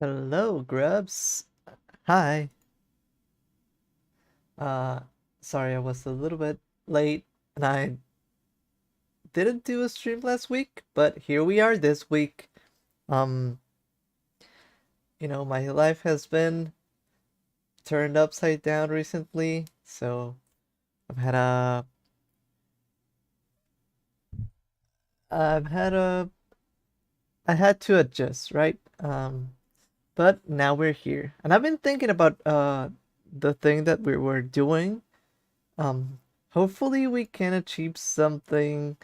Hello, Grubs. Hi. Uh, Sorry I was a little bit late and I didn't do a stream last week, but here we are this week. Um, my life has been turned upside down recently, so I've had a I've had a I had to adjust, right? But now we're here. And I've been thinking about the thing that we were doing. Um, Hopefully we can achieve something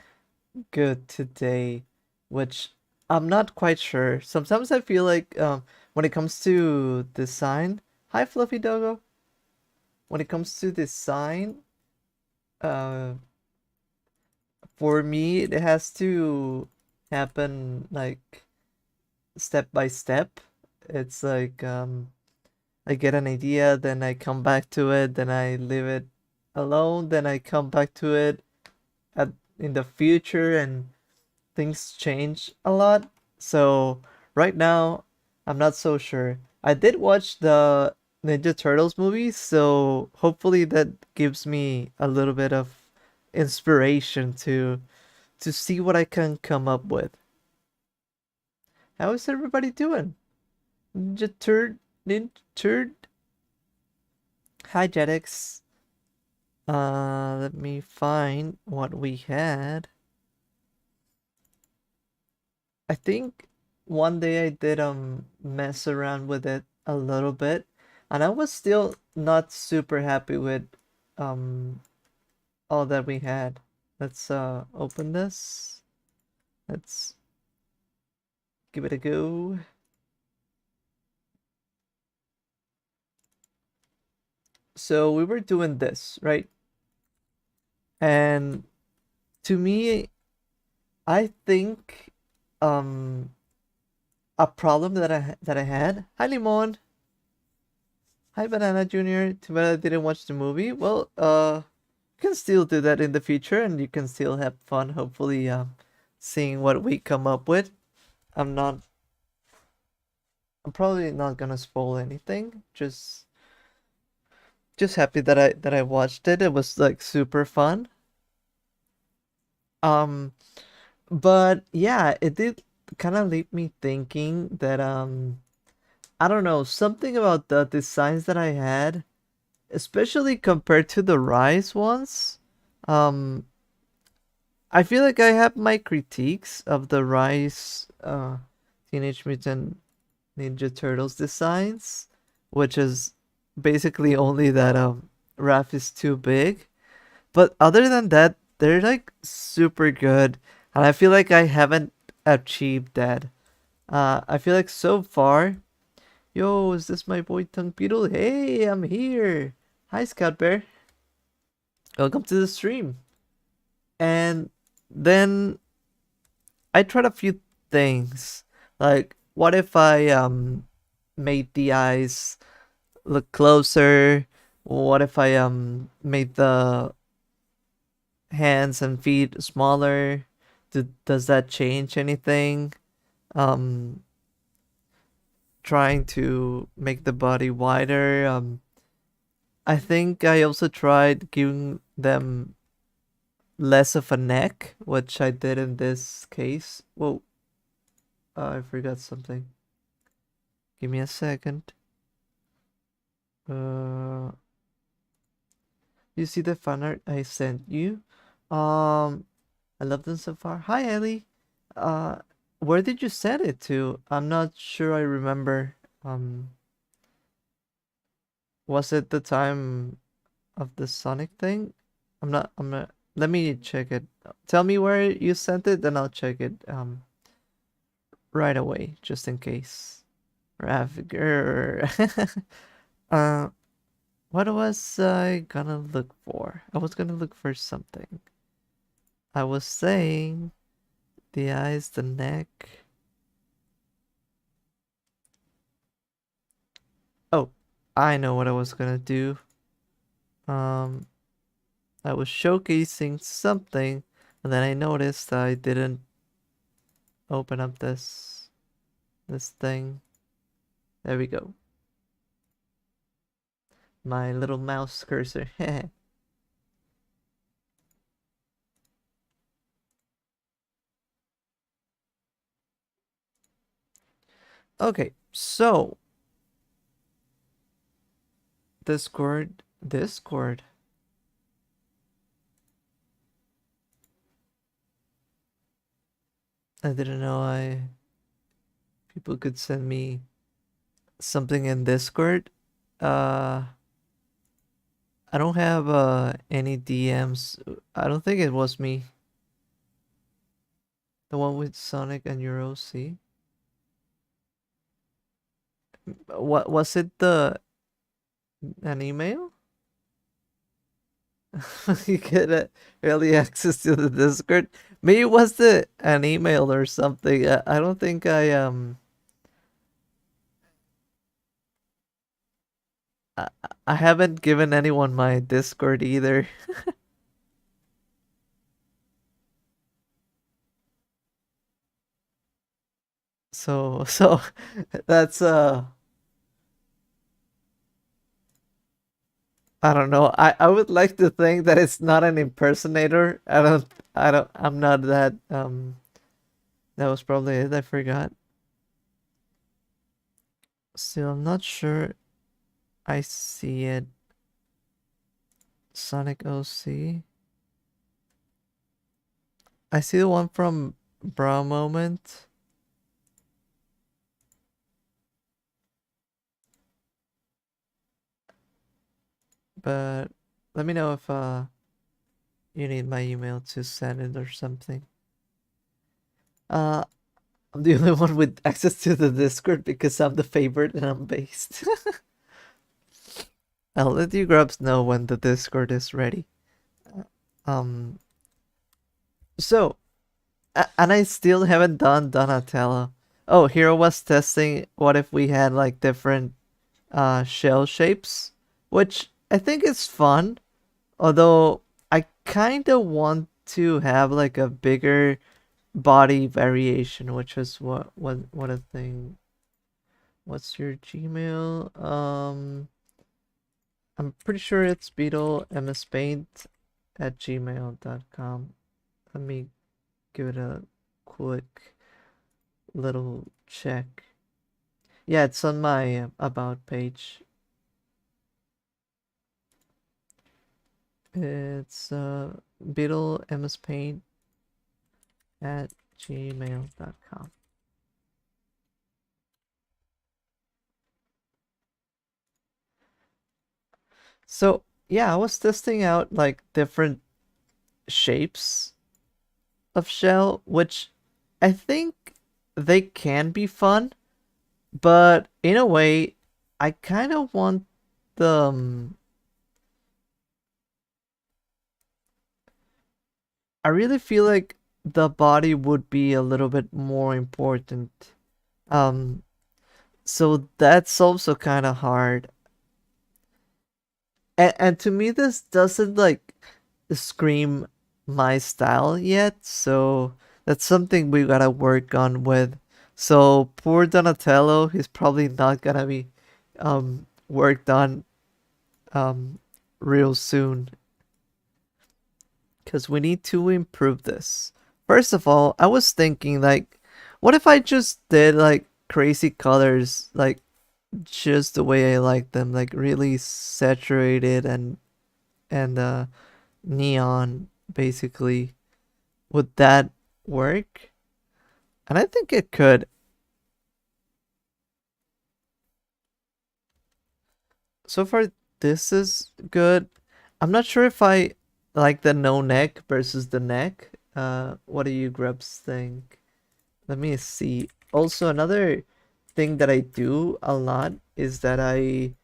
good today, which I'm not quite sure. Sometimes I feel like when it comes to design, hi Fluffy Doggo. When it comes to design, uh, for me it has to happen like step by step. It's like I get an idea, then I come back to it, then I leave it alone, then I come back to it at in the future and things change a lot. So right now, I'm not so sure. I did watch the Ninja Turtles movie, so hopefully that gives me a little bit of inspiration to see what I can come up with. How is everybody doing? Ninja Turd. Hi Jetix. Let me find what we had. I think one day I did mess around with it a little bit, and I was still not super happy with um all that we had. Let's open this. Let's give it a go. So we were doing this, right? And to me, I think um a problem that I had. Hi Limon. Hi Banana Junior. Too bad I didn't watch the movie. Well, you can still do that in the future, and you can still have fun. Hopefully, seeing what we come up with. I'm not. I'm probably not gonna spoil anything. Just happy that I watched it. It was like super fun. Um, but yeah, it did kind of leave me thinking that I don't know, something about the designs that I had, especially compared to the Rise ones. Um, I feel like I have my critiques of the Rise Teenage Mutant Ninja Turtles designs, which is basically only that Raph is too big. But other than that, they're like super good, and I feel like I haven't achieved that. I feel like so far, yo, is this my boy Tongue Beetle? Hey, I'm here. Hi, Scout Bear. Welcome to the stream. And then I tried a few things. Like, what if I made the eyes look closer? What if I made the hands and feet smaller? Does that change anything? Um Trying to make the body wider. I think I also tried giving them less of a neck, which I did in this case. Whoa, I forgot something. Give me a second. Uh, you see the fan art I sent you? Um, I love them so far. Hi, Ellie. Uh, where did you send it to? I'm not sure I remember. Was it the time of the Sonic thing? I'm not. Let me check it. Tell me where you sent it, then I'll check it. Right away, just in case. Ravager. uh, what was I gonna look for? I was gonna look for something. I was saying the eyes, the neck. Oh, I know what I was gonna do. Um, I was showcasing something, and then I noticed I didn't open up this thing. There we go. My little mouse cursor. Okay, so Discord. I didn't know I people could send me something in Discord. Uh, I don't have any DMs. I don't think it was me. The one with Sonic and your OC. What was it? The an email? You get early access to the Discord. Maybe it was the an email or something. I don't think I, I haven't given anyone my Discord either. So that's I don't know. I would like to think that it's not an impersonator. I'm not that that was probably it. I forgot. Still I'm not sure I see it. Sonic OC. I see the one from Bra Moment. But let me know if you need my email to send it or something. Uh I'm the only one with access to the Discord because I'm the favorite and I'm based. I'll let you grubs know when the Discord is ready. Um so and I still haven't done Donatello. Oh, Hero was testing what if we had like different shell shapes, which I think is fun. Although I kind of want to have like a bigger body variation, which is what a thing. What's your Gmail? I'm pretty sure it's Beetle MSPaint at gmail.com. Let me give it a quick little check. Yeah, it's on my about page. It's Beetle MSPaint at gmail.com. So yeah, I was testing out like different shapes of shell, which I think they can be fun, but in a way, I kind of want the. I really feel like the body would be a little bit more important. Um, so that's also kind of hard. And to me, this doesn't like scream my style yet, so that's something we gotta work on with. So poor Donatello, he's probably not gonna be worked on um real soon because we need to improve this. First of all, I was thinking like, what if I just did like crazy colors, like just the way I like them, like really saturated and neon basically. Would that work? And I think it could. So far this is good. I'm not sure if I like the no neck versus the neck. What do you grubs think? Let me see. Also another thing that I do a lot is that I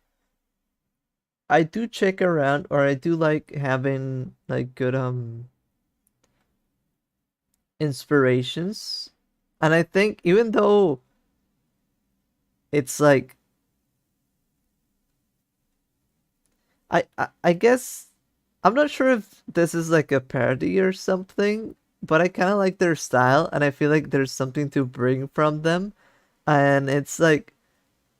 do check around, or I do like having like good inspirations. And I think even though it's like I guess I'm not sure if this is like a parody or something, but I kind of like their style and I feel like there's something to bring from them. And it's like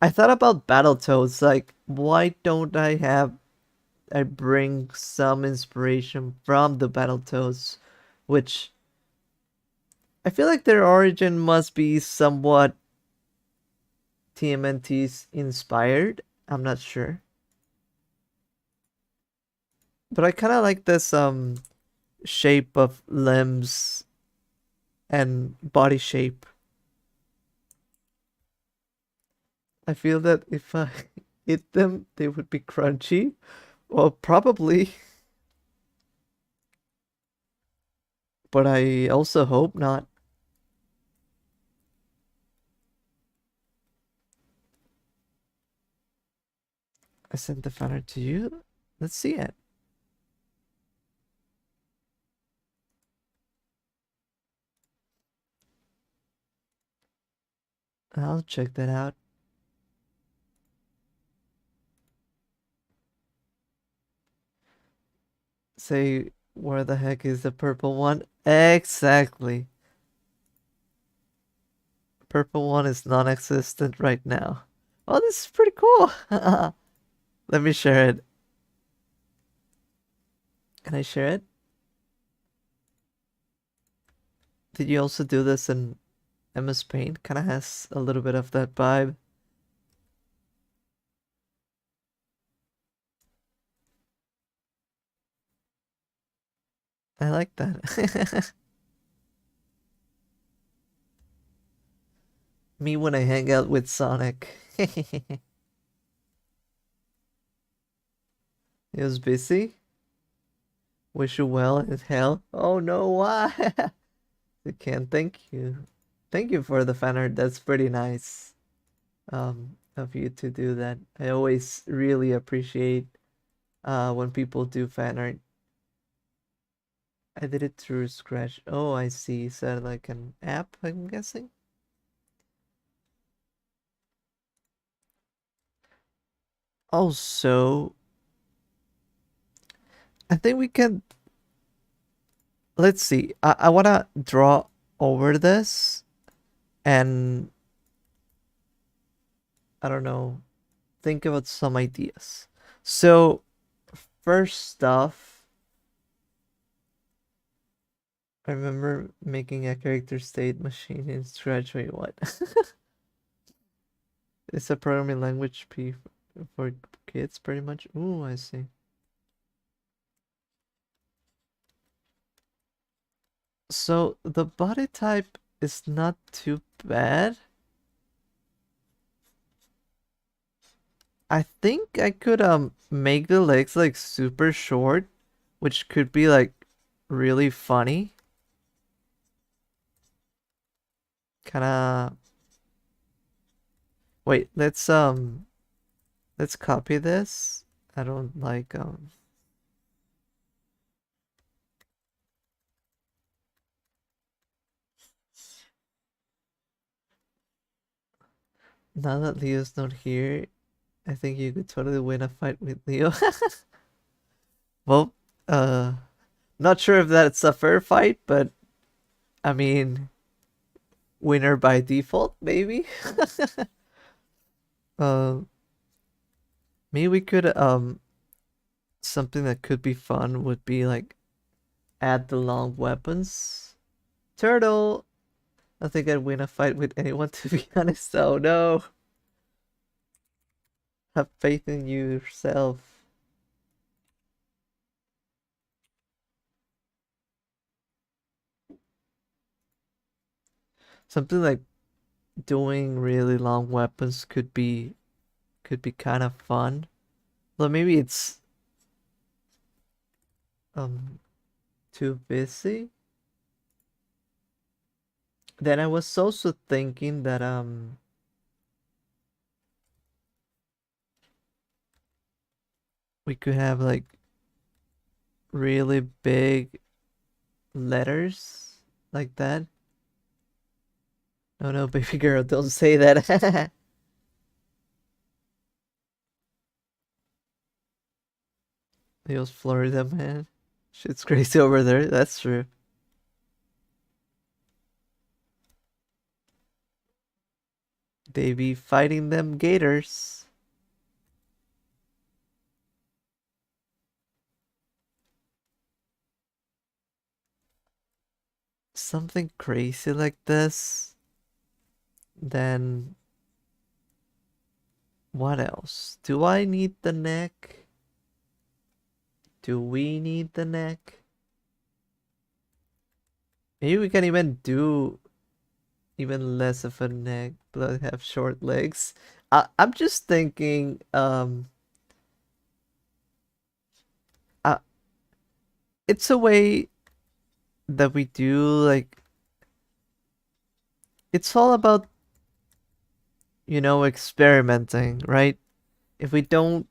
I thought about Battletoads, like why don't I bring some inspiration from the Battletoads, which I feel like their origin must be somewhat TMNT's inspired. I'm not sure. But I kinda like this shape of limbs and body shape. I feel that if I eat them, they would be crunchy. Well, probably, but I also hope not. I sent the fan art to you. Let's see it. I'll check that out. Say, where the heck is the purple one? Exactly. Purple one is non-existent right now. Oh, this is pretty cool. Let me share it. Can I share it? Did you also do this in MS Paint? Kind of has a little bit of that vibe. I like that. Me when I hang out with Sonic. He was busy. Wish you well in hell. Oh no, why? I can't thank you. Thank you for the fan art. That's pretty nice. Of you to do that. I always really appreciate when people do fan art. I did it through Scratch. Oh, I see. Is that like an app, I'm guessing? Also, I think we can, let's see. I wanna draw over this and I don't know, think about some ideas. So, first off, I remember making a character state machine in Scratch. Wait, what? It's a programming language for kids, pretty much. Ooh, I see. So the body type is not too bad. I think I could make the legs like super short, which could be like really funny. Kinda wait, let's copy this. I don't like now that Leo's not here, I think you could totally win a fight with Leo. Well, uh not sure if that's a fair fight, but I mean winner by default, maybe. uh maybe we could something that could be fun would be like add the long weapons. Turtle! I think I'd win a fight with anyone to be honest. Oh no. Have faith in yourself. Something like doing really long weapons could be kind of fun. Well, maybe it's um too busy. Then I was also thinking that we could have like really big letters like that. Oh no, baby girl, don't say that. It was Florida, man. Shit's crazy over there. That's true. They be fighting them gators. Something crazy like this. Then what else? Do I need the neck? Do we need the neck? Maybe we can even do even less of a neck, but have short legs. I'm just thinking, uh, it's a way that we do like it's all about experimenting, right? If we don't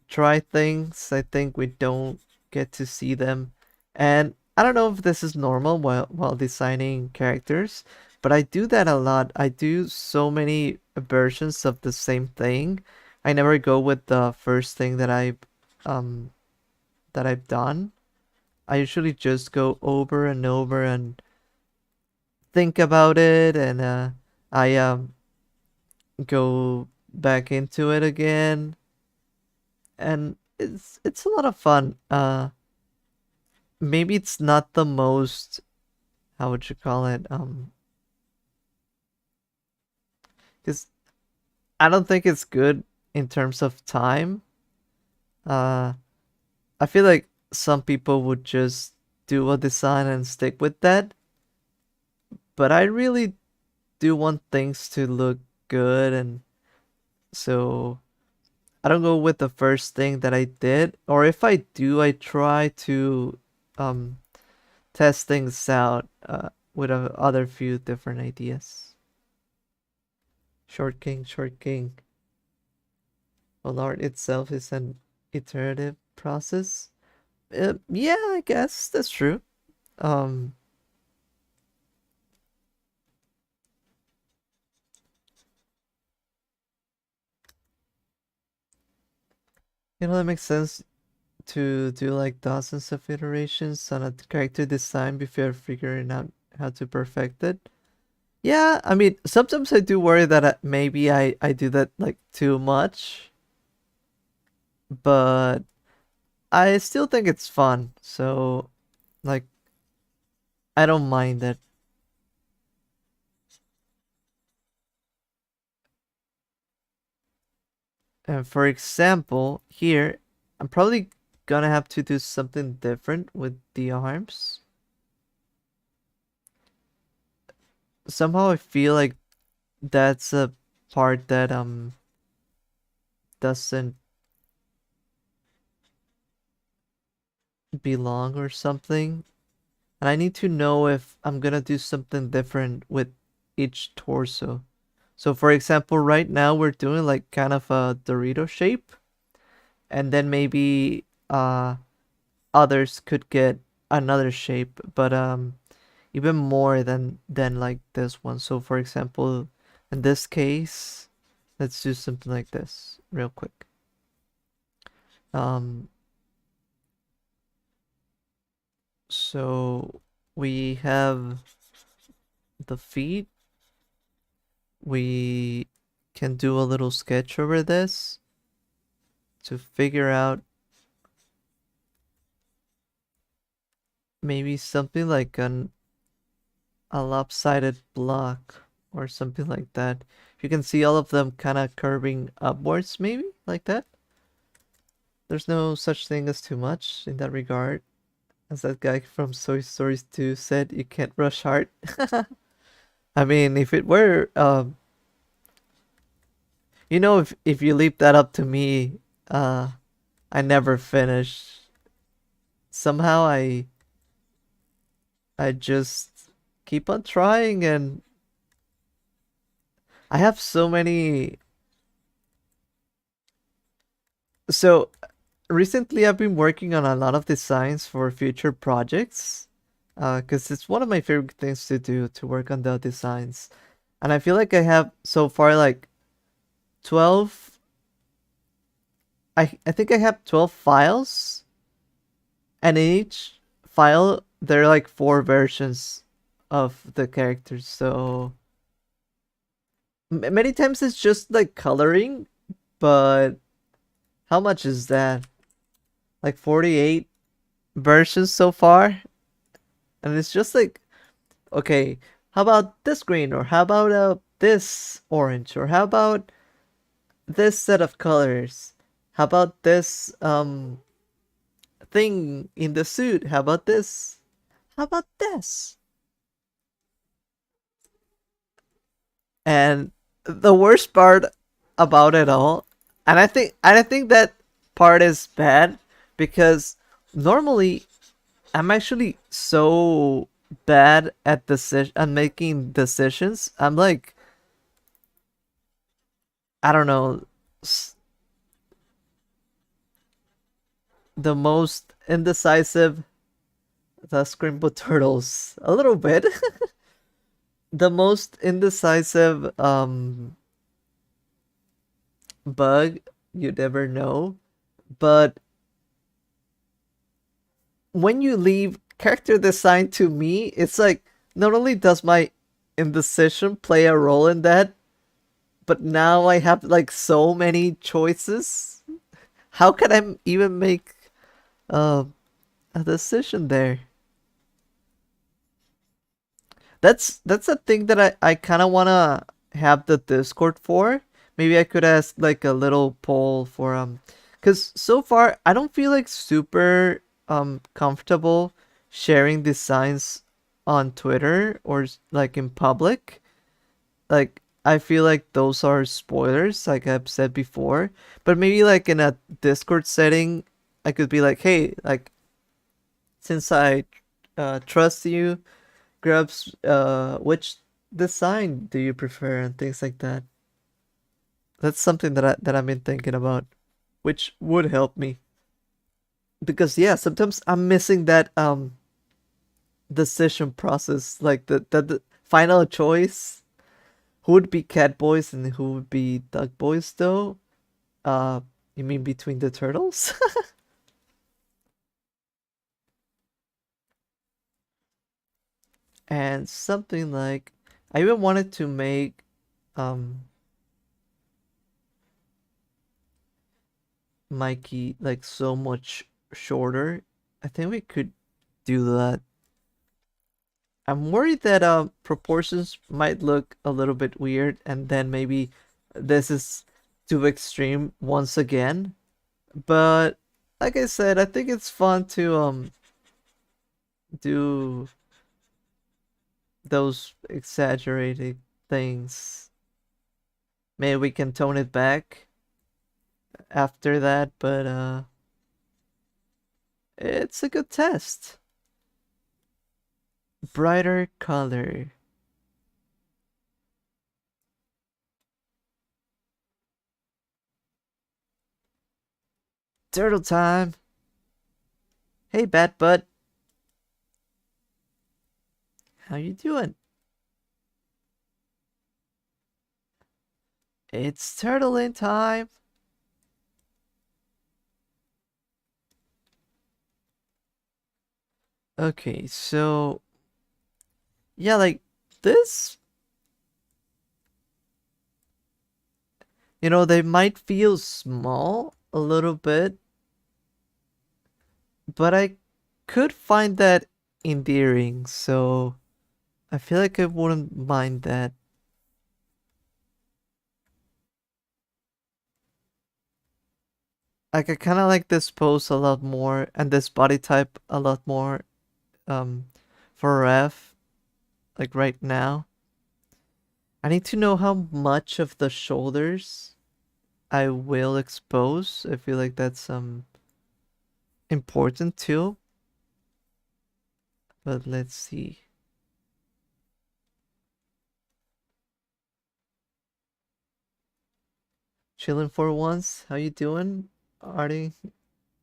try things, I think we don't get to see them. And I don't know if this is normal while designing characters, but I do that a lot. I do so many versions of the same thing. I never go with the first thing um that I've done. I usually just go over and over and think about it, and I go back into it again, and it's a lot of fun. Maybe it's not the most, how would you call it? Because I don't think it's good in terms of time. Uh, I feel like some people would just do a design and stick with that, but I really do want things to look good, and so I don't go with the first thing that I did, or if I do, I try to um test things out with other few different ideas. Short king, short king. Well, art itself is an iterative process. Yeah, I guess that's true. Um, that makes sense to do like dozens of iterations on a character design before figuring out how to perfect it. Yeah, I mean, sometimes I do worry that maybe I do that like too much, but I still think it's fun. So, like, I don't mind it. And for example, here, I'm probably gonna have to do something different with the arms. Somehow I feel like that's a part that doesn't belong or something. And I need to know if I'm gonna do something different with each torso. So for example, right now we're doing like kind of a Dorito shape, and then maybe others could get another shape, but even more than like this one. So for example, in this case, let's do something like this real quick. Um, so we have the feet. We can do a little sketch over this to figure out maybe something like a lopsided block or something like that. You can see all of them kind of curving upwards, maybe like that. There's no such thing as too much in that regard. As that guy from Soy Stories 2 said, you can't rush art. I mean, if it were, if you leave that up to me, uh, I never finish. Somehow I just keep on trying, and I have so many. So recently I've been working on a lot of designs for future projects, because it's one of my favorite things to do, to work on the designs. And I feel like I have so far like 12. I think I have 12 files, and in each file there are like four versions of the characters. So Many times it's just like coloring, but how much is that? Like 48 versions so far? And it's just like, okay, how about this green? Or how about this orange? Or how about this set of colors? How about this thing in the suit? How about this? How about this? And the worst part about it all, and I think that part is bad because normally I'm actually so bad at making decisions. I'm like, I don't know, the most indecisive. The Scrimble Turtles a little bit. The most indecisive bug you'd ever know. But when you leave character design to me, it's like not only does my indecision play a role in that, but now I have like so many choices. How can I even make uh, a decision there? That's a thing that I kind of want to have the Discord for. Maybe I could ask like a little poll for cuz so far I don't feel like super comfortable sharing designs on Twitter or like in public. Like I feel like those are spoilers like I've said before, but maybe like in a Discord setting I could be like, "Hey, like since I trust you, Grubs, which design do you prefer and things like that. That's something that I've been thinking about, which would help me because yeah, sometimes I'm missing that decision process, like the final choice. Who would be Cat Boys and who would be Duck Boys though? Uh, you mean between the turtles? And something like I even wanted to make um Mikey like so much shorter. I think we could do that. I'm worried that proportions might look a little bit weird and then maybe this is too extreme once again. But like I said, I think it's fun to do those exaggerated things. Maybe we can tone it back after that, but it's a good test. Brighter color. Turtle time. Hey, Bat Butt. How you doing? It's turtling time. Okay, so yeah, like this, they might feel small a little bit, but I could find that endearing, so I feel like I wouldn't mind that. Like I kind of like this pose a lot more and this body type a lot more um for ref like right now. I need to know how much of the shoulders I will expose. I feel like that's important too. But let's see. Chilling for once. How you doing? Artie,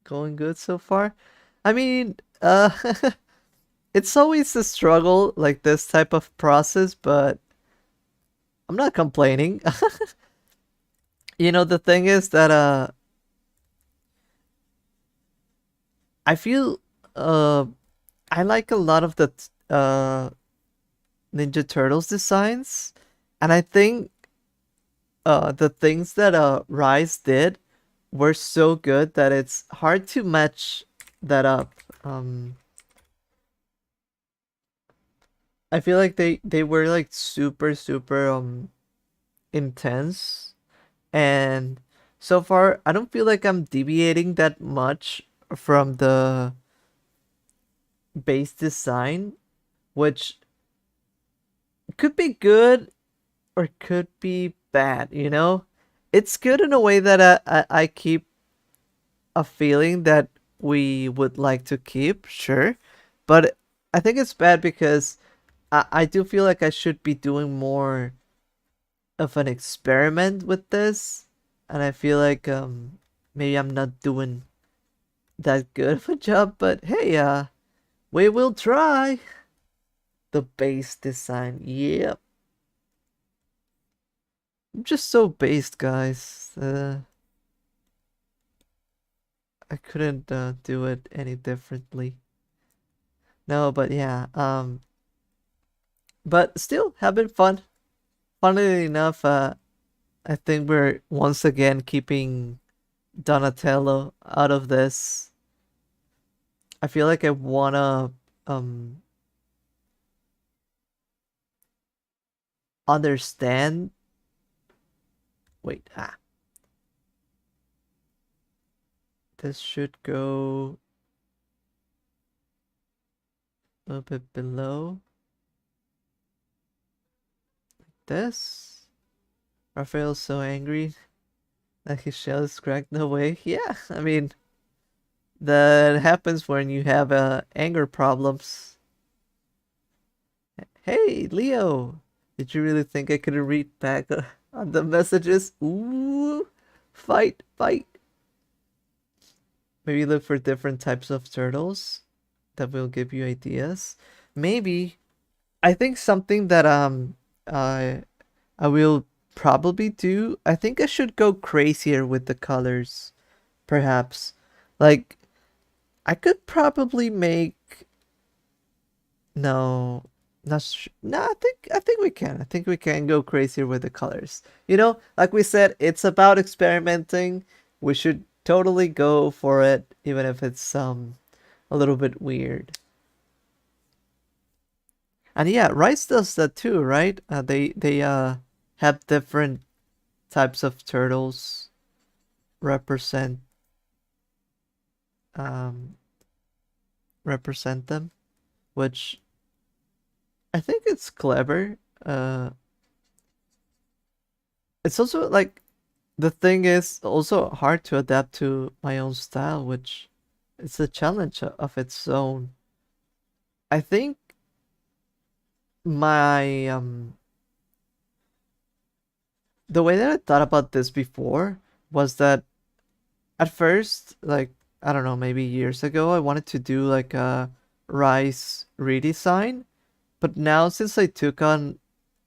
going good so far? I mean, it's always a struggle like this type of process, but I'm not complaining. The thing is that I feel uh I like a lot of the Ninja Turtles designs, and I think the things that Rise did were so good that it's hard to match that up. Um, I feel like they were like super intense, and so far I don't feel like I'm deviating that much from the base design, which could be good or could be bad, you know? It's good in a way that I keep a feeling that we would like to keep, sure. But I think it's bad because I do feel like I should be doing more of an experiment with this. And I feel like maybe I'm not doing that good of a job, but hey, we will try. The base design, yep. I'm just so based, guys. I couldn't do it any differently. No, but yeah. But still having fun. Funnily enough, I think we're once again keeping Donatello out of this. I feel like I wanna um understand. Wait, this should go a little bit below this. Raphael's so angry that his shell is cracked. No way. Yeah, I mean that happens when you have anger problems. Hey, Leo, did you really think I could read back on the messages? Ooh, fight, fight. Maybe look for different types of turtles that will give you ideas. Maybe I think something that I I will probably do. I think I should go crazier with the colors, perhaps. Like I could probably make no, no. I think we can. I think we can go crazier with the colors. You know, like we said, it's about experimenting. We should totally go for it, even if it's a little bit weird. And yeah, Rice does that too, right? They have different types of turtles represent um represent them, which I think it's clever. It's also like the thing is also hard to adapt to my own style, which it's a challenge of its own. I think my the way that I thought about this before was that at first, like I don't know, maybe years ago, I wanted to do like a rice redesign, but now since I took on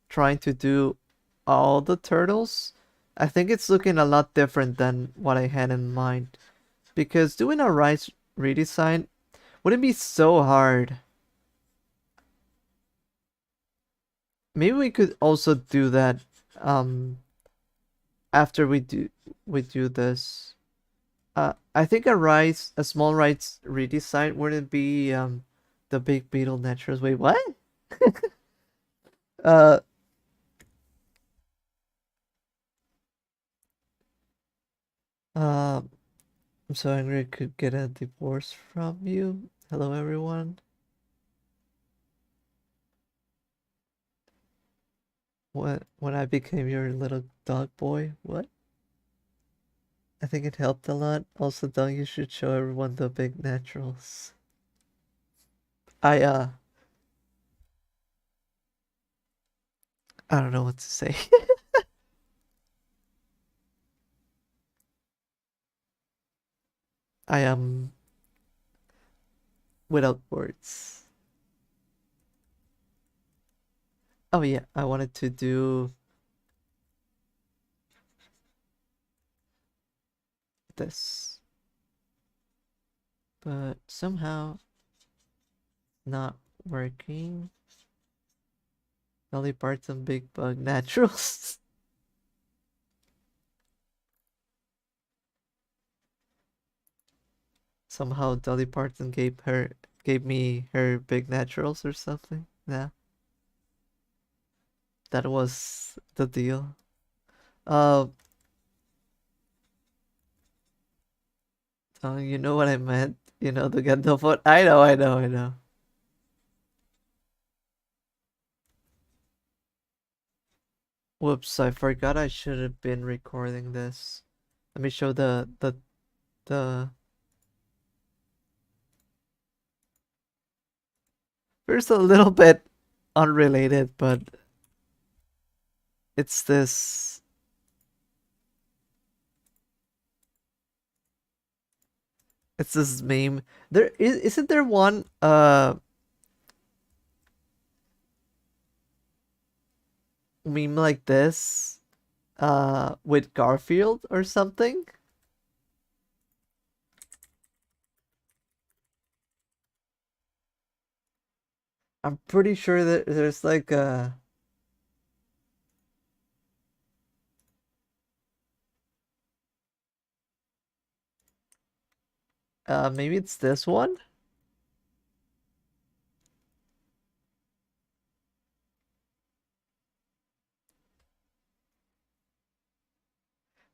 trying to do all the turtles, I think it's looking a lot different than what I had in mind. Because doing a rice redesign wouldn't be so hard. Maybe we could also do that um after we do this. I think a small rice redesign wouldn't be the big beetle naturals. Wait, what? Uh, uh, I'm so angry I could get a divorce from you. Hello, everyone. When I became your little dog boy? What? I think it helped a lot. Also, don't you should show everyone the big naturals. I I don't know what to say. I am without words. Oh yeah, I wanted to do this, but somehow not working. Dolly parts and big bug naturals. somehow Dolly Parton gave me her big naturals or something. Yeah, that was the deal. Uh, you know what I meant? You know the Gandalf one. I know. Whoops, I forgot I should have been recording this. Let me show the. Here's a little bit unrelated, but it's this. It's this meme. There isn't there one meme like this with Garfield or something? I'm pretty sure that there's like a maybe it's this one.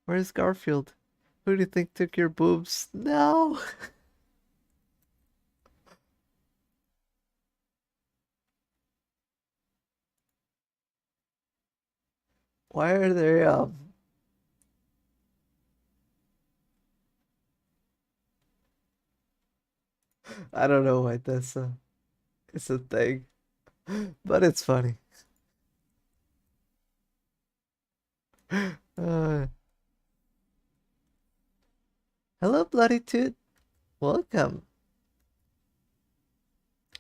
Where's Garfield? Who do you think took your boobs? No. Why are they I don't know why that's it's a thing, but it's funny. Uh, hello, Bloody Toot. Welcome.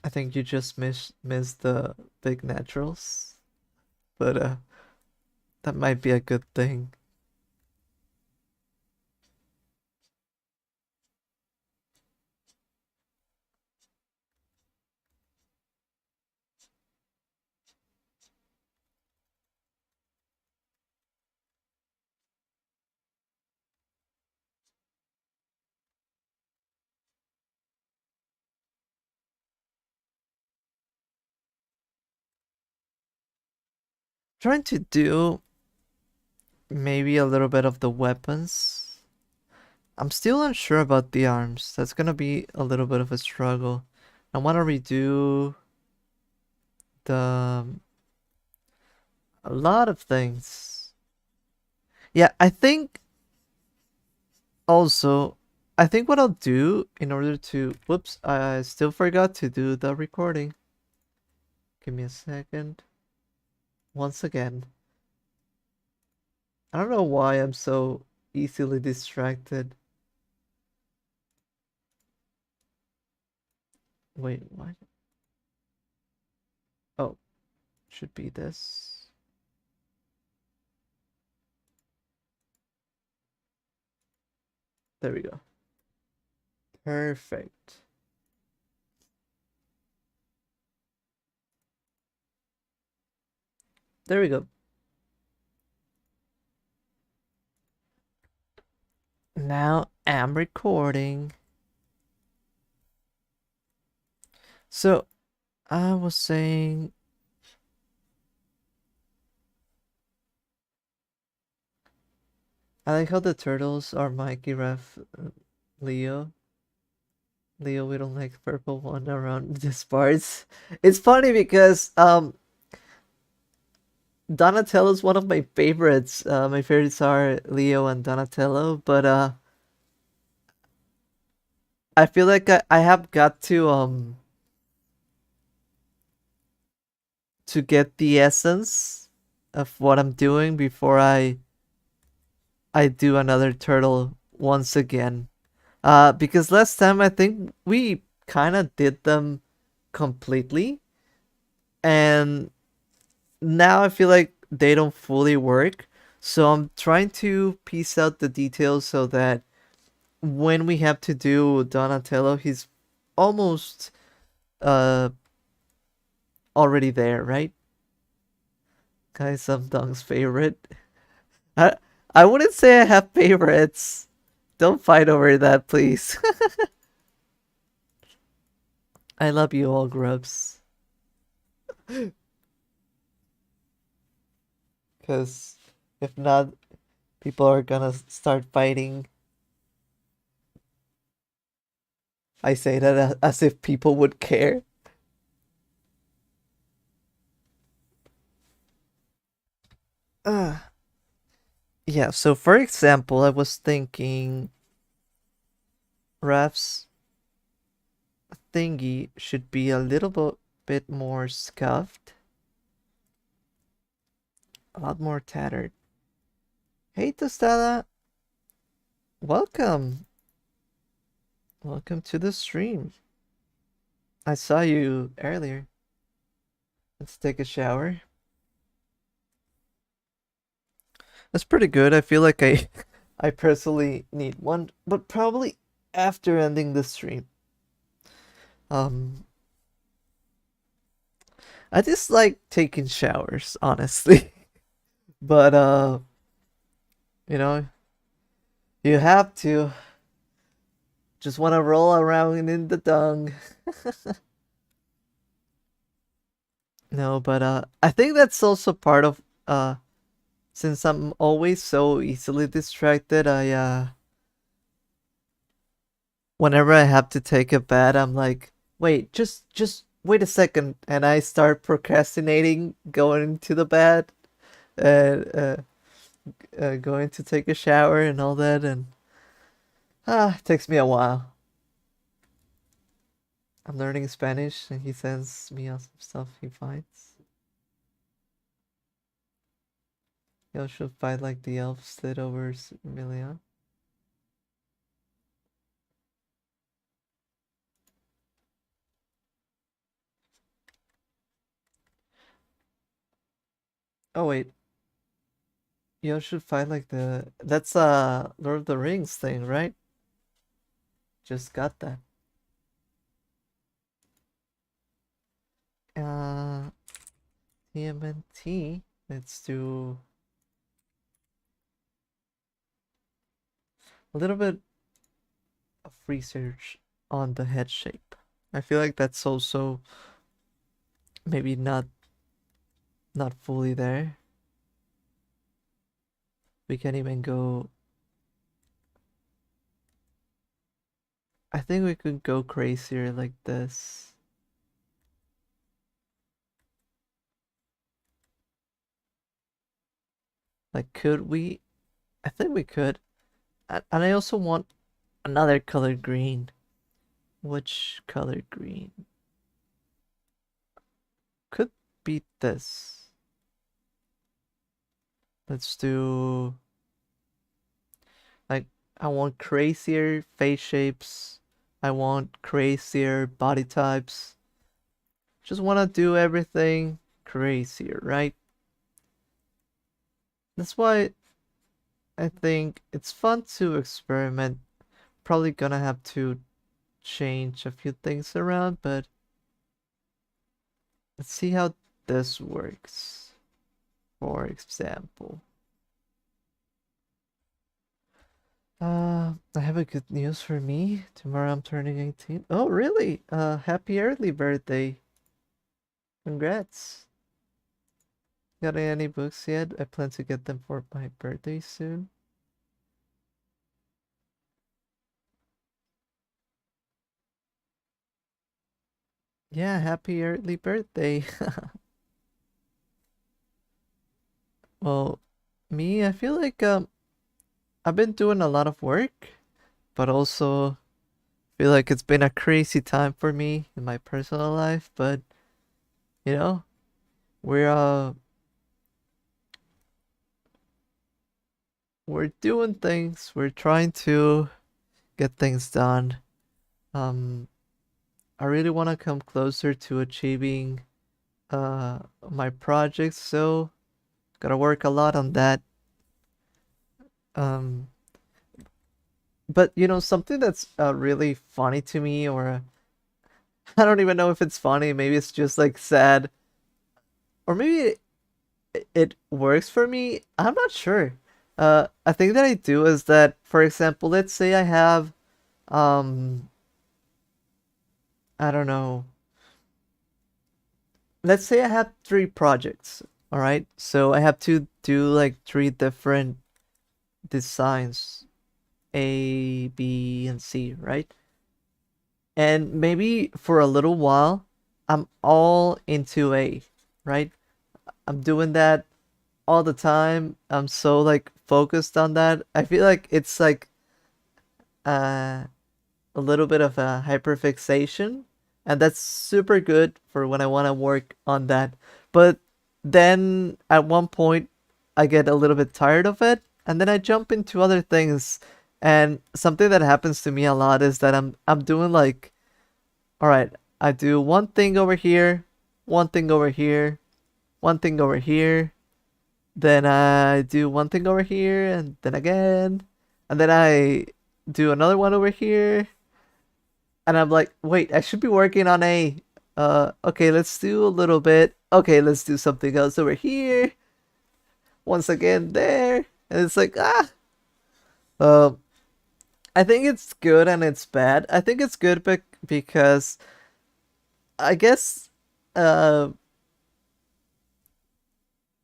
I think you just missed the big naturals, but that might be a good thing. Trying to do maybe a little bit of the weapons. I'm still unsure about the arms. That's gonna be a little bit of a struggle. I want to redo the a lot of things. Yeah, I think also I think what I'll do in order to whoops, I still forgot to do the recording. Give me a second. Once again. I don't know why I'm so easily distracted. Wait, what? Oh, should be this. There we go. Perfect. There we go. Now I'm recording. So I was saying I like how the turtles are Mikey, Ref, Leo. Leo, we don't like purple one around this parts. It's funny because Donatello's one of my favorites. My favorites are Leo and Donatello, but I feel like I have got to get the essence of what I'm doing before I do another turtle once again. Because last time I think we kind of did them completely, and now I feel like they don't fully work. So I'm trying to piece out the details so that when we have to do Donatello, he's almost uh already there, right? Guys, some Dong's favorite. I I wouldn't say I have favorites. Don't fight over that, please. I love you all, Grubs. Because if not, people are gonna start fighting. I say that as if people would care. Uh, yeah, so for example, I was thinking Raf's thingy should be a little bit more scuffed, a lot more tattered. Hey, Tostada, welcome. Welcome to the stream. I saw you earlier. Let's take a shower. That's pretty good. I feel like I personally need one, but probably after ending the stream. Um, I just like taking showers, honestly. But you know, you have to just want to roll around in the dung. No, but I think that's also part of since I'm always so easily distracted, I whenever I have to take a bath, I'm like, wait, just wait a second, and I start procrastinating going to the bed and going to take a shower and all that, and it takes me a while. I'm learning Spanish, and he sends me some stuff he finds. You should fight like the elves did over Million. Oh wait, you should fight like the that's Lord of the Rings thing, right? Just got that. Uh, TMNT. Let's do a little bit of research on the head shape. I feel like that's also maybe not fully there. We can even go. I think we could go crazier like this. Like, could we? I think we could. And I also want another color green. Which color green? Could be this. Let's do like I want crazier face shapes. I want crazier body types. Just want to do everything crazier, right? That's why I think it's fun to experiment. Probably gonna have to change a few things around, but let's see how this works. For example, I have a good news for me. Tomorrow I'm turning 18. Oh, really? Happy early birthday. Congrats. Got any books yet? I plan to get them for my birthday soon. Yeah, happy early birthday. Well, me, I feel like I've been doing a lot of work, but also feel like it's been a crazy time for me in my personal life, but you know, we're uh we're doing things. We're trying to get things done. Um I really want to come closer to achieving my projects, so gotta work a lot on that. Um but you know, something that's really funny to me, or I don't even know if it's funny, maybe it's just like sad, or maybe it works for me. I'm not sure. A thing that I do is that, for example, let's say I have, um, I don't know. let's say I have three projects. All right, so I have to do like three different designs, A, B, and C, right? And maybe for a little while, I'm all into A, right? I'm doing that all the time. I'm so like focused on that. I feel like it's like uh a little bit of a hyperfixation, and that's super good for when I want to work on that. But then at one point, I get a little bit tired of it, and then I jump into other things. And something that happens to me a lot is that I'm doing like, all right, I do one thing over here, one thing over here, one thing over here, then I do one thing over here, and then again, and then I do another one over here, and I'm like, wait, I should be working on a. Okay, let's do a little bit. Okay, let's do something else over here. Once again, there, and it's like Uh, I think it's good and it's bad. I think it's good because I guess uh,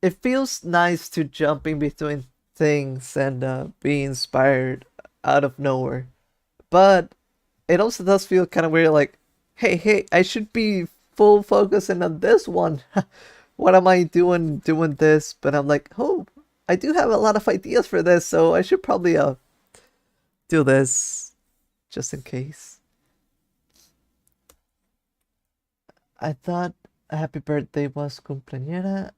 it feels nice to jump in between things and be inspired out of nowhere. But it also does feel kind of weird, like, hey, I should be full focusing on this one. What am I doing this? But I'm like, oh, I do have a lot of ideas for this, so I should probably do this just in case. I thought a happy birthday was cumpleañera.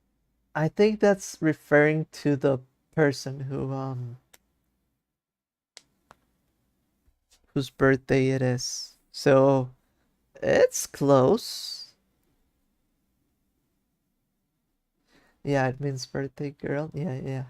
I think that's referring to the person whose birthday it is. So it's close. Yeah, it means birthday girl. Yeah, yeah.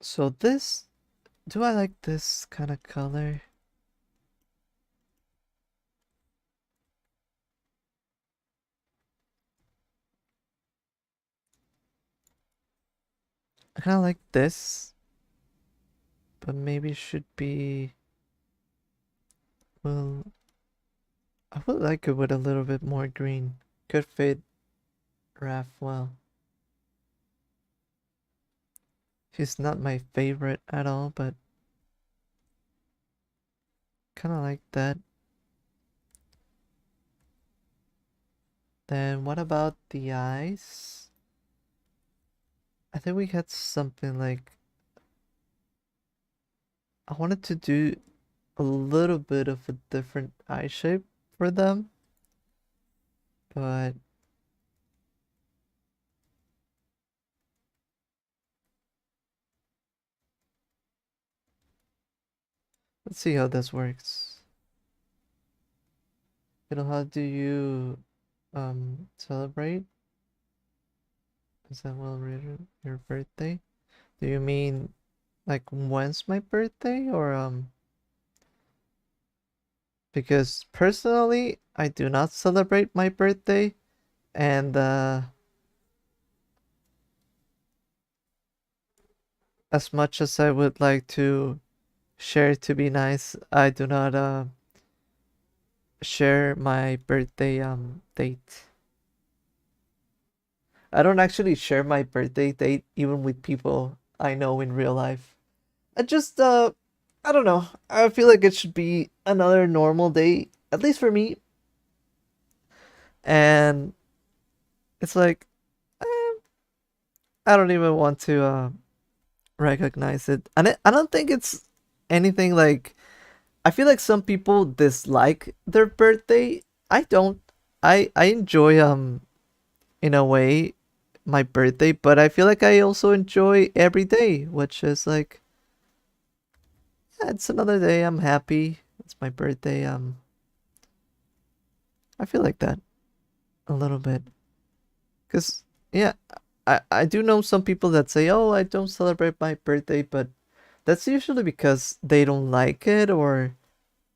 So this, do I like this kind of color? I kind of like this, but maybe should be, well, I would like it with a little bit more green. Could fit Raph well. He's not my favorite at all, but kind of like that. Then what about the eyes? I think we had something like, I wanted to do a little bit of a different eye shape for them, but let's see how this works. How do you celebrate? Is that well written? Your birthday? Do you mean like when's my birthday or because personally I do not celebrate my birthday, and as much as I would like to share to be nice, I do not share my birthday date. I don't actually share my birthday date even with people I know in real life. I just I don't know. I feel like it should be another normal day, at least for me. And it's like I don't even want to recognize it. And I don't think it's anything like, I feel like some people dislike their birthday. I don't. I enjoy in a way my birthday, but I feel like I also enjoy every day, which is like, yeah, it's another day. I'm happy. It's my birthday. I feel like that a little bit. Cause yeah, I do know some people that say, "Oh, I don't celebrate my birthday," but that's usually because they don't like it or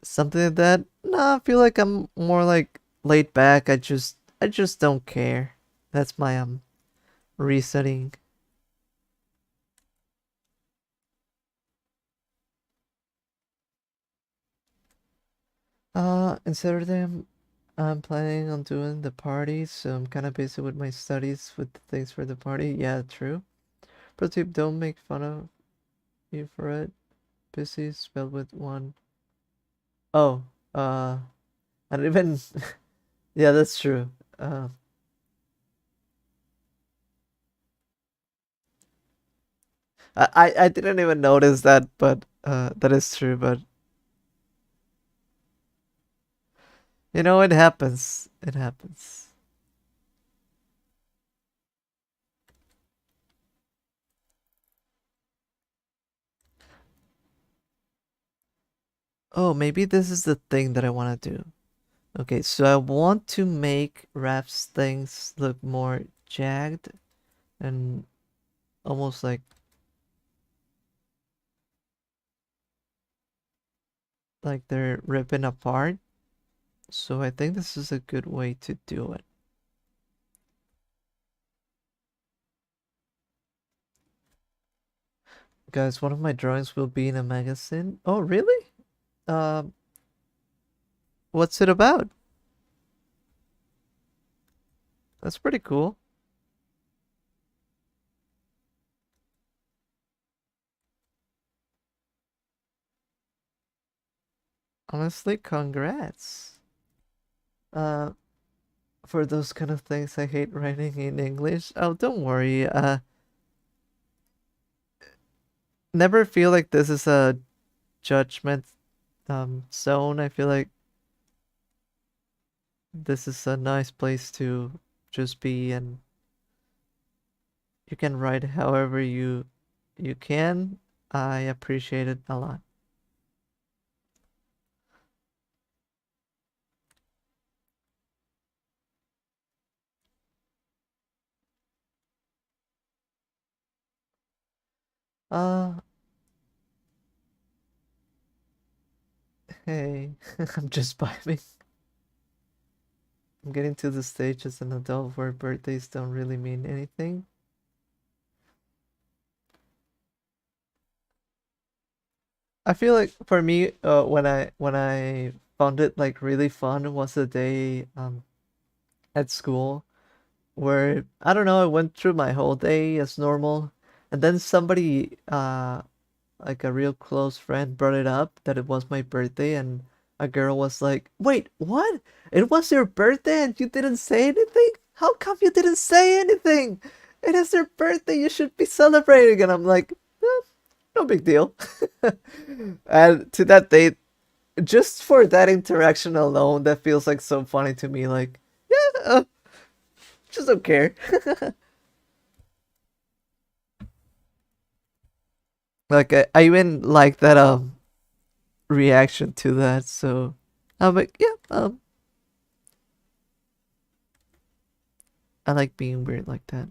something like that. Nah, I feel like I'm more like laid back. I just don't care. That's my resetting. Instead of them, I'm planning on doing the party, so I'm kind of busy with my studies with the things for the party. Yeah, true. Pro tip, don't make fun of you for it. Busy spelled with one. Oh, I don't even. Yeah, that's true. Uh, I didn't even notice that, but that is true. But it happens. It happens. Oh, maybe this is the thing that I want to do. Okay, so I want to make Raph's things look more jagged and almost like they're ripping apart. So I think this is a good way to do it. Guys, one of my drawings will be in a magazine. Oh, really? Um, what's it about? That's pretty cool. Honestly, congrats. Uh, for those kind of things, I hate writing in English. Oh, don't worry. Never feel like this is a judgment zone. I feel like this is a nice place to just be, and you can write however you can. I appreciate it a lot. Uh, hey, I'm just vibing. I'm getting to the stage as an adult where birthdays don't really mean anything. I feel like for me, when I found it like really fun was the day at school where I don't know, I went through my whole day as normal, and then somebody like a real close friend brought it up that it was my birthday, and a girl was like, "Wait, what? It was your birthday and you didn't say anything? How come you didn't say anything? It is your birthday, you should be celebrating." And I'm like, no big deal. And to that date, just for that interaction alone, that feels like so funny to me. Like, yeah, just don't care. Like I even like that reaction to that. So I'm like, yeah, I like being weird like that.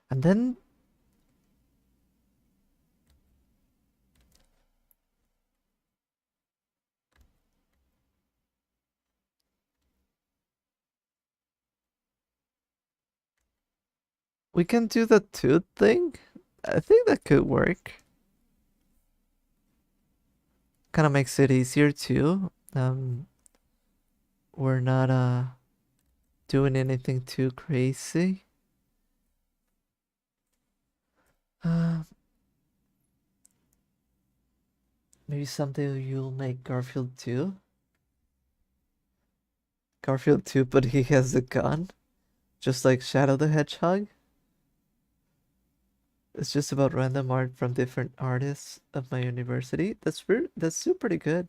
And then we can do the tooth thing. I think that could work. Kind of makes it easier too. We're not doing anything too crazy. Uh, maybe someday you'll make Garfield too. Garfield too, but he has a gun, just like Shadow the Hedgehog. It's just about random art from different artists of my university. That's still pretty good.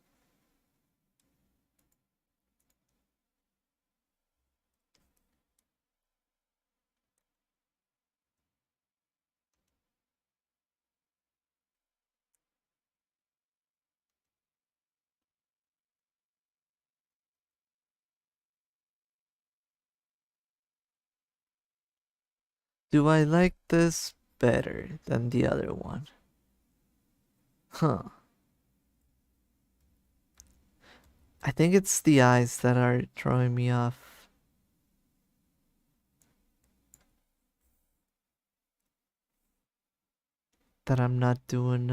Do I like this better than the other one? Huh. I think it's the eyes that are throwing me off. That I'm not doing.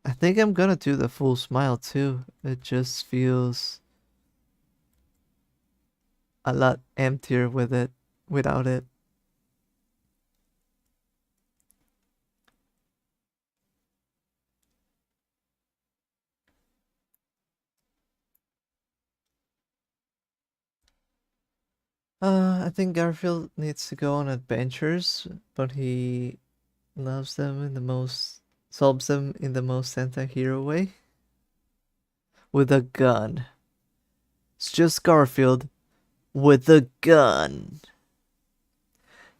I think I'm gonna do the full smile too. It just feels a lot emptier with it, without it. I think Garfield needs to go on adventures, but he loves them in the most, solves them in the most anti-hero way. With a gun. It's just Garfield with a gun.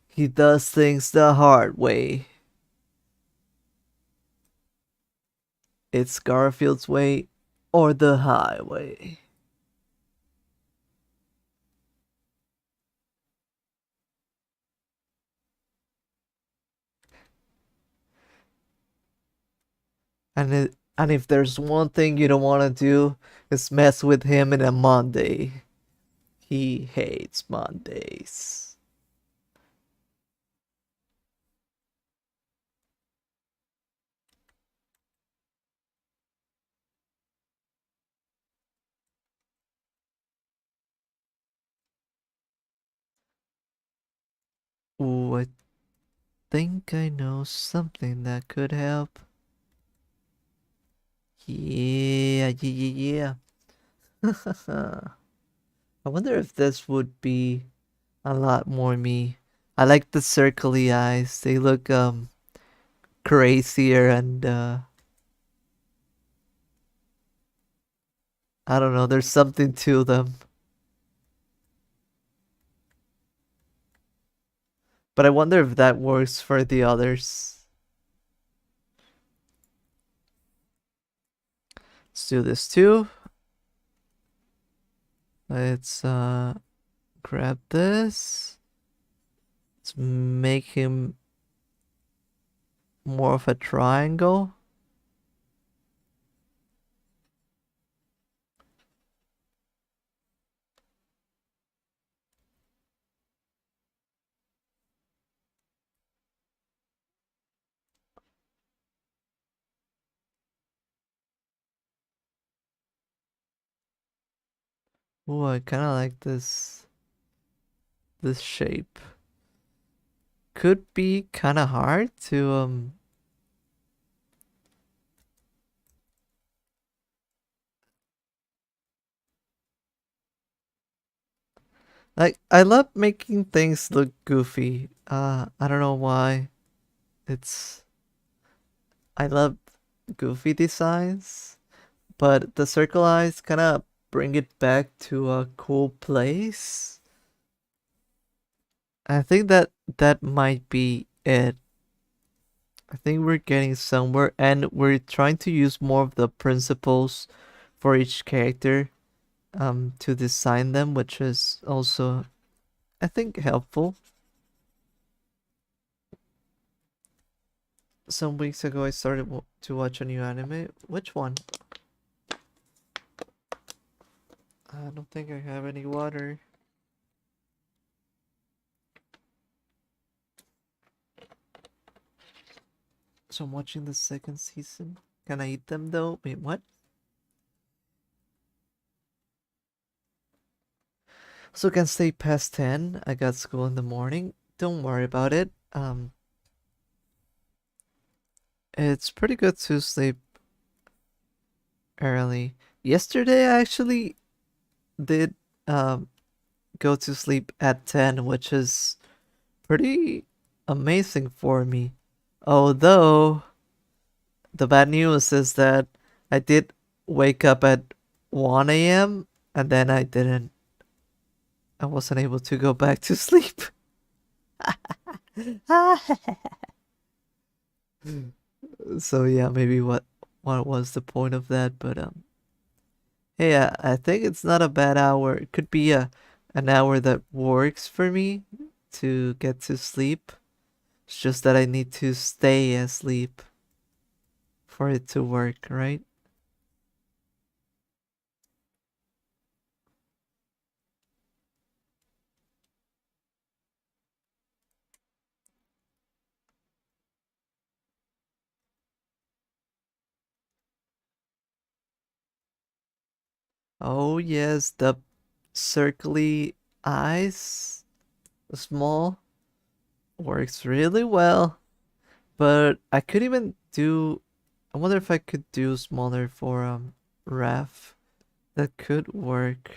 He does things the hard way. It's Garfield's way or the highway. And if there's one thing you don't want to do, is mess with him in a Monday. He hates Mondays. Ooh, I think I know something that could help. Yeah, yeah, yeah. I wonder if this would be a lot more me. I like the circly eyes. They look crazier and I don't know, there's something to them. But I wonder if that works for the others. Let's do this too. Let's grab this. Let's make him more of a triangle. Ooh, I kind of like this shape. Could be kind of hard to like I love making things look goofy. I don't know why. It's I love goofy designs, but the circle eyes kind of bring it back to a cool place. I think that might be it. I think we're getting somewhere and we're trying to use more of the principles for each character to design them, which is also I think helpful. Some weeks ago I started to watch a new anime. Which one? I don't think I have any water. So I'm watching the second season. Can I eat them though? Wait, what? So can stay past 10. I got school in the morning. Don't worry about it. It's pretty good to sleep early. Yesterday I actually did go to sleep at 10, which is pretty amazing for me. Although the bad news is that I did wake up at 1 a.m. and then I wasn't able to go back to sleep. So yeah, maybe what was the point of that? But hey, I think it's not a bad hour. It could be a an hour that works for me to get to sleep. It's just that I need to stay asleep for it to work, right? Oh yes, the circly eyes, small, works really well. But I could even do. I wonder if I could do smaller for Raf. That could work.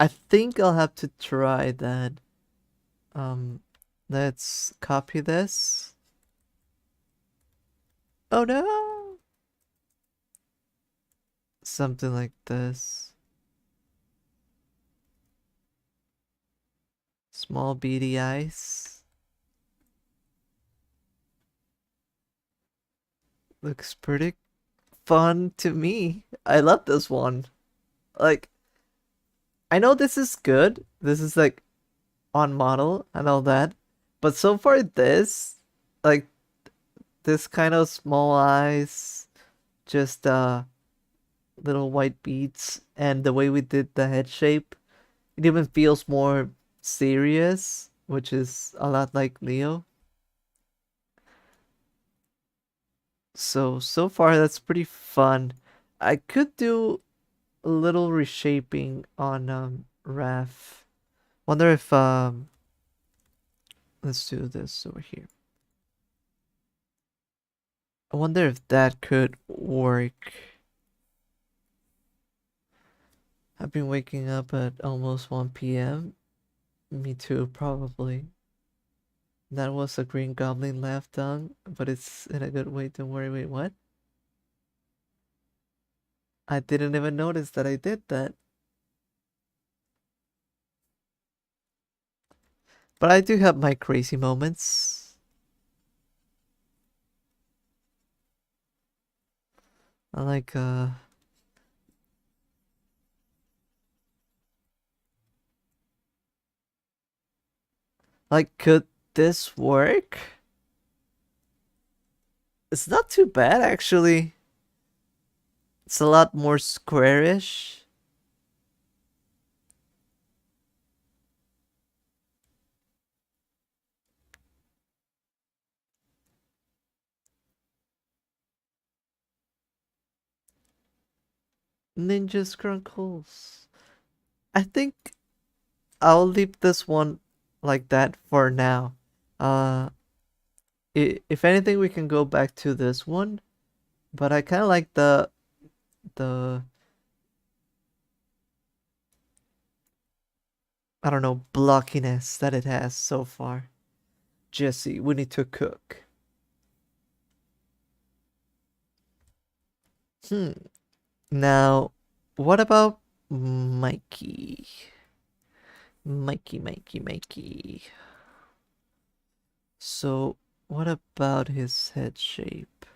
I think I'll have to try that. Um, let's copy this. Oh no! Something like this. Small beady eyes. Looks pretty fun to me. I love this one. Like, I know this is good. This is like on model and all that. But so far this, like this kind of small eyes, just little white beads, and the way we did the head shape, it even feels more serious, which is a lot like Leo. So far that's pretty fun. I could do a little reshaping on Raf. Wonder if let's do this over here. I wonder if that could work. I've been waking up at almost 1 p.m. Me too, probably. That was a green goblin laugh tongue, but it's in a good way, don't worry. Wait, what? I didn't even notice that I did that. But I do have my crazy moments. I like could this work? It's not too bad actually. It's a lot more squarish. Ninja Scrunkles. I think I'll leave this one like that for now. Uh, if anything, we can go back to this one, but I kind of like the I don't know blockiness that it has so far. Jesse, we need to cook. Hmm. Now, what about Mikey? Mikey. So, what about his head shape?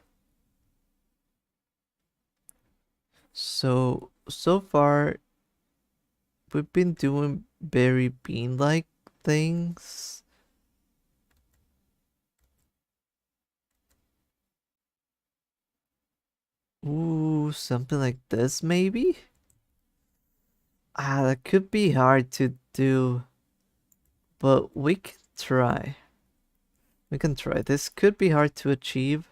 So far, we've been doing very bean-like things. Ooh, something like this maybe? Ah, that could be hard to do, but we can try. We can try. This could be hard to achieve,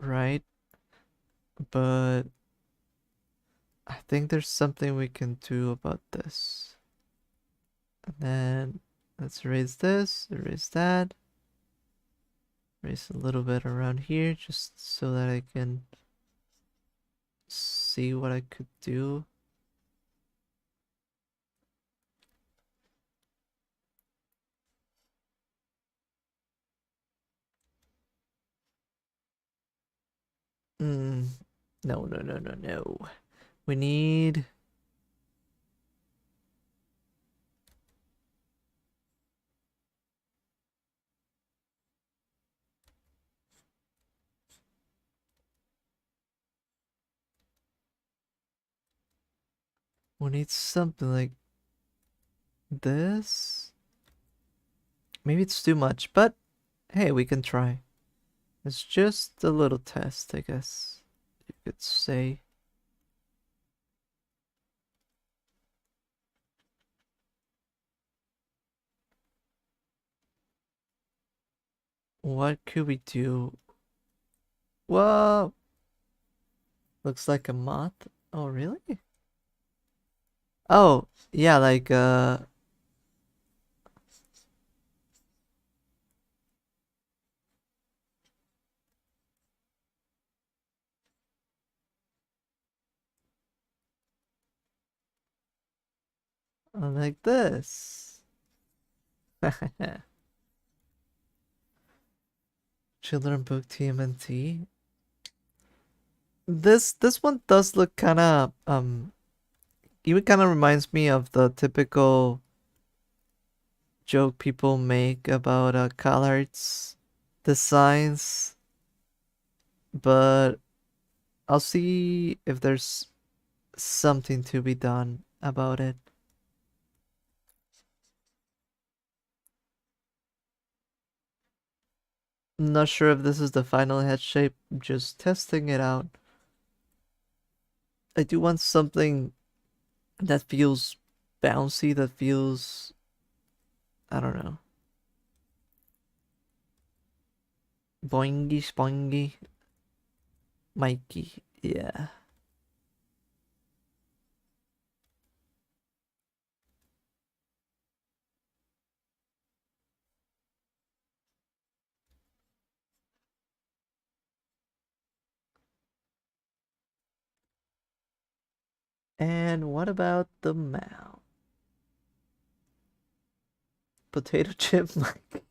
right? But I think there's something we can do about this. And then let's erase this, erase that, erase a little bit around here just so that I can see what I could do. Mm, no. We need We need something like this. Maybe it's too much, but hey, we can try. It's just a little test, I guess you could say. What could we do? Whoa! Looks like a moth. Oh, really? Oh, yeah, like this. Children book TMNT. This one does look kind of even kind of reminds me of the typical joke people make about CalArts designs, but I'll see if there's something to be done about it. I'm not sure if this is the final head shape, just testing it out. I do want something that feels bouncy, that feels, I don't know, boingy spoingy, Mikey. Yeah. And what about the mouth? Potato chip, Mike.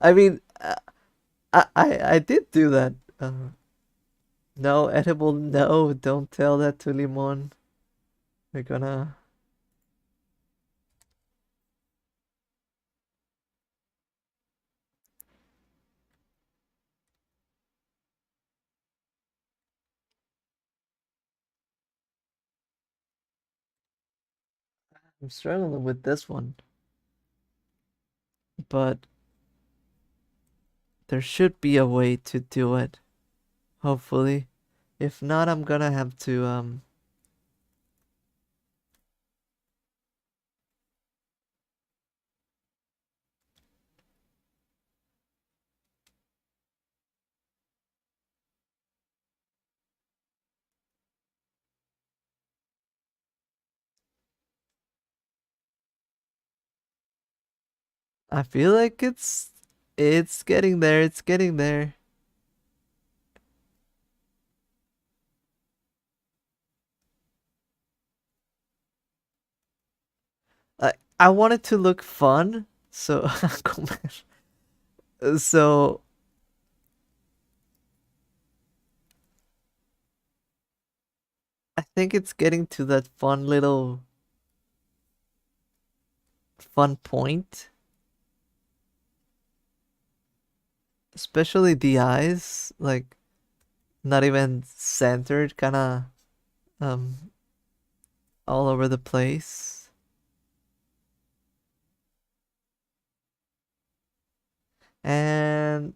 I mean, I did do that. No, edible, no, don't tell that to Limon. We're gonna. I'm struggling with this one, but there should be a way to do it, hopefully. If not, I'm gonna have to, I feel like it's getting there, it's getting there. I I want it to look fun, so so I think it's getting to that fun point, especially the eyes, like not even centered, kind of um all over the place. And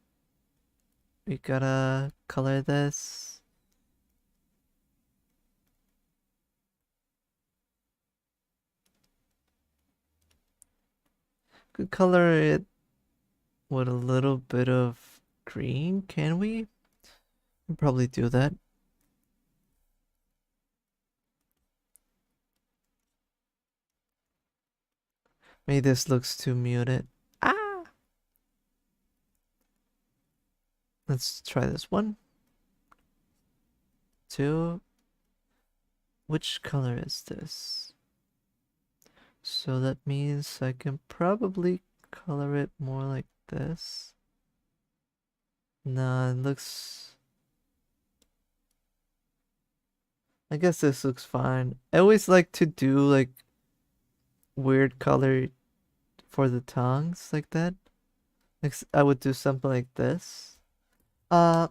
we gotta color this. Could color it with a little bit of green, can we? We'll probably do that. Maybe this looks too muted. Ah! Let's try this one. Two. Which color is this? So that means I can probably color it more like this. Nah, it looks... I guess this looks fine. I always like to do like weird color for the tongues like that. Like I would do something like this. Uh,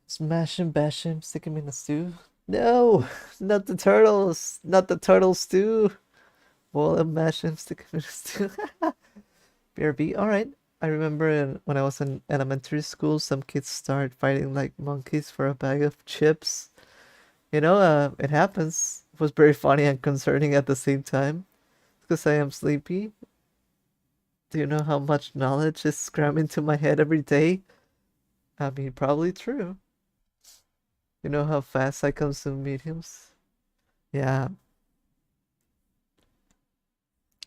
smash him, bash him, stick him in the stew. No, not the turtles. Not the turtles too. Well, imagine stick too. BRB. All right. I remember when I was in elementary school, some kids start fighting like monkeys for a bag of chips. It happens. It was very funny and concerning at the same time because I am sleepy. Do you know how much knowledge is crammed into my head every day? I mean, probably true. You know how fast I consume mediums? Yeah,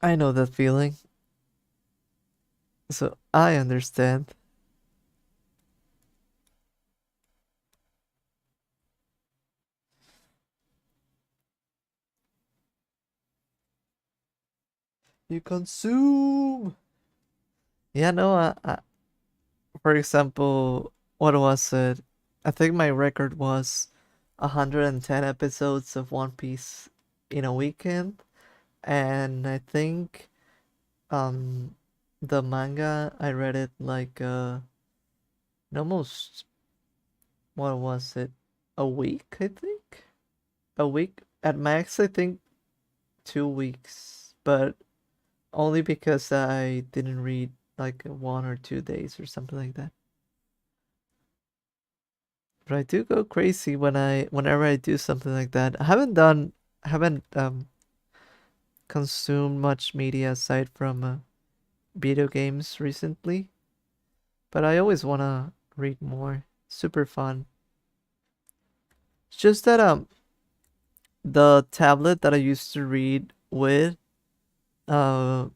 I know that feeling. So I understand. You consume. Yeah, no, for example, what was it? I think my record was 110 episodes of One Piece in a weekend, and I think um the manga I read it like almost, what was it? A week, I think. A week at max, I think 2 weeks, but only because I didn't read like 1 or 2 days or something like that. But I do go crazy whenever I do something like that. I haven't consumed much media aside from video games recently, but I always wanna read more. Super fun. It's just that the tablet that I used to read with uh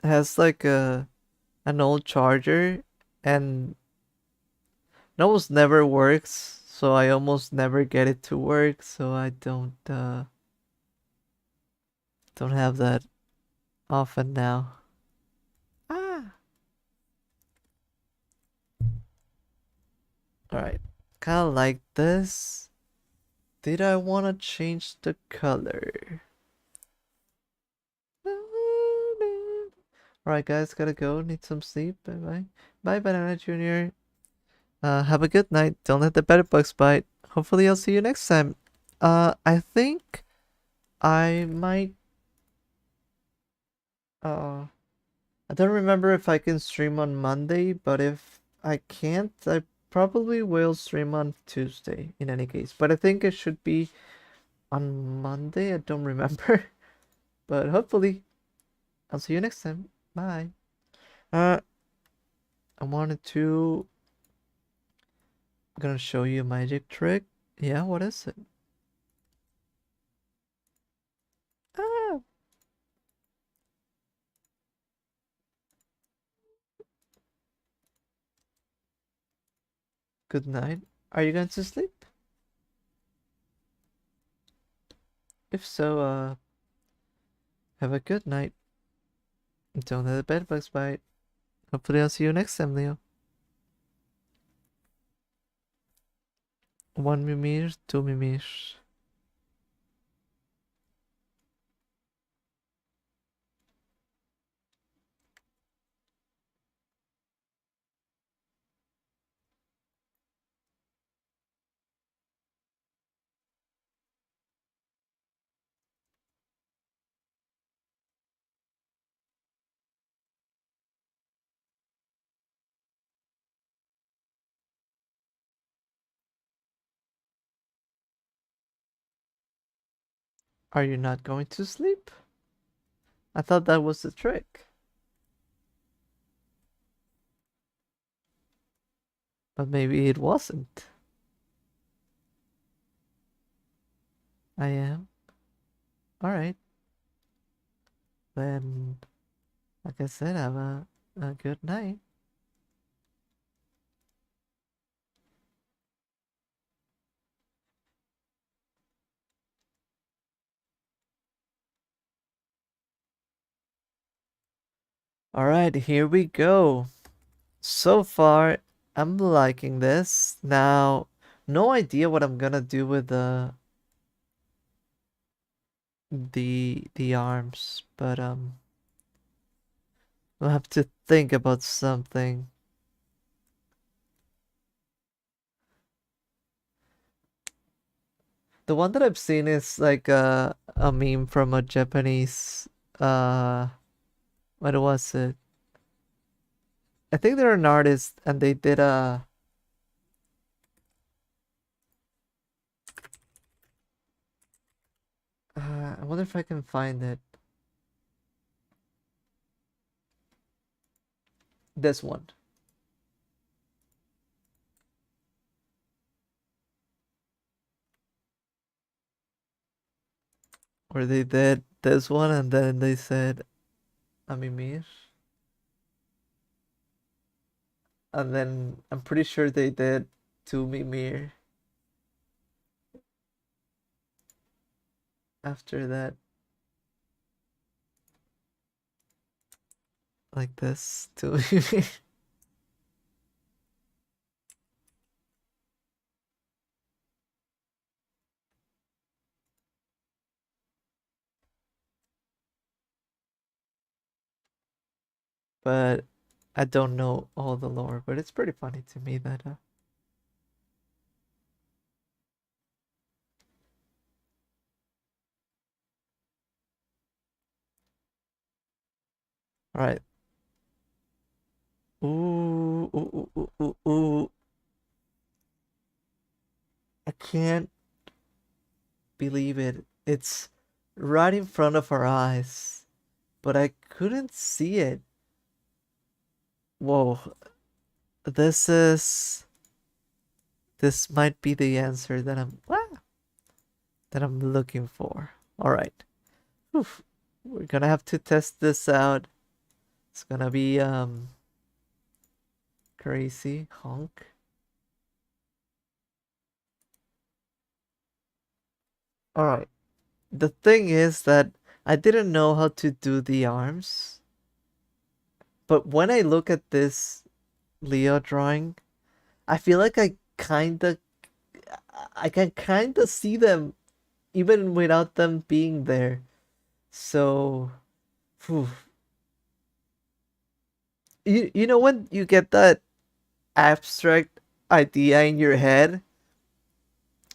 has like an old charger, and it almost never works, so I almost never get it to work, so I don't have that often now. Ah. All right. Kind of like this. Did I want to change the color? All right, guys, gotta go. Need some sleep. Bye bye. Bye, Banana Junior. Have a good night. Don't let the bed bugs bite. Hopefully, I'll see you next time. I think I might. I don't remember if I can stream on Monday, but if I can't, I probably will stream on Tuesday in any case. But I think it should be on Monday. I don't remember. But hopefully, I'll see you next time. Bye. Uh, I wanted to. I'm gonna show you a magic trick. Yeah, what is it? Ah, good night. Are you going to sleep? If so, have a good night. Don't let the bed bugs bite. Hopefully, I'll see you next time, Leo. One mimir, two mimir. Are you not going to sleep? I thought that was the trick. But maybe it wasn't. I am. Alright. Then, like I said, have a good night. Alright, here we go. So far, I'm liking this. Now, no idea what I'm gonna do with the arms, but we'll have to think about something. The one that I've seen is like a meme from a Japanese uh what was it? I think they're an artist and they did a I wonder if I can find it. This one. Where they did this one and then they said Amimir. And then I'm pretty sure they did to Mimir after that. Like this to Mimir. But I don't know all the lore, but it's pretty funny to me that all right. Ooh, ooh, ooh, ooh, ooh, ooh. I can't believe it. It's right in front of our eyes, but I couldn't see it. Whoa, this is this might be the answer that I'm looking for. All right. Oof. We're gonna have to test this out. It's gonna be crazy honk. All right. The thing is that I didn't know how to do the arms, but when I look at this Leo drawing, I feel like I can kinda see them even without them being there. So, phew. You know when you get that abstract idea in your head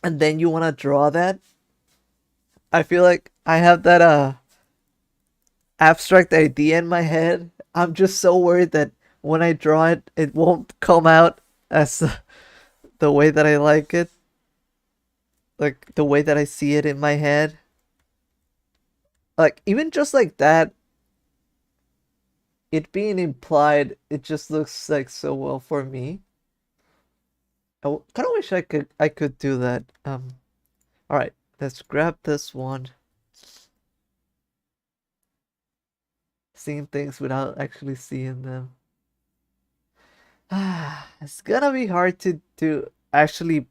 and then you want to draw that? I feel like I have that abstract idea in my head. I'm just so worried that when I draw it, it won't come out as the way that I like it, like the way that I see it in my head. Like even just like that, it being implied, it just looks like so well for me. I kind of wish I could do that. All right, let's grab this one. Seeing things without actually seeing them. It's gonna be hard to actually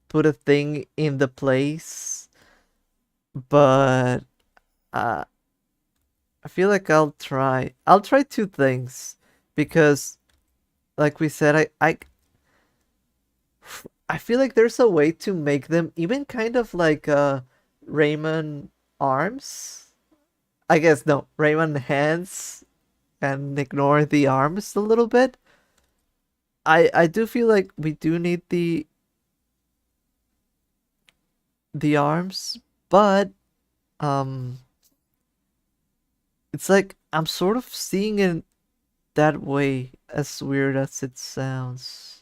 put a thing in the place, but uh I feel like I'll try. I'll try two things because like we said I feel like there's a way to make them even kind of like Rayman arms. I guess no, Rayman hands and ignore the arms a little bit. I do feel like we do need the arms, but um it's like I'm sort of seeing it that way, as weird as it sounds.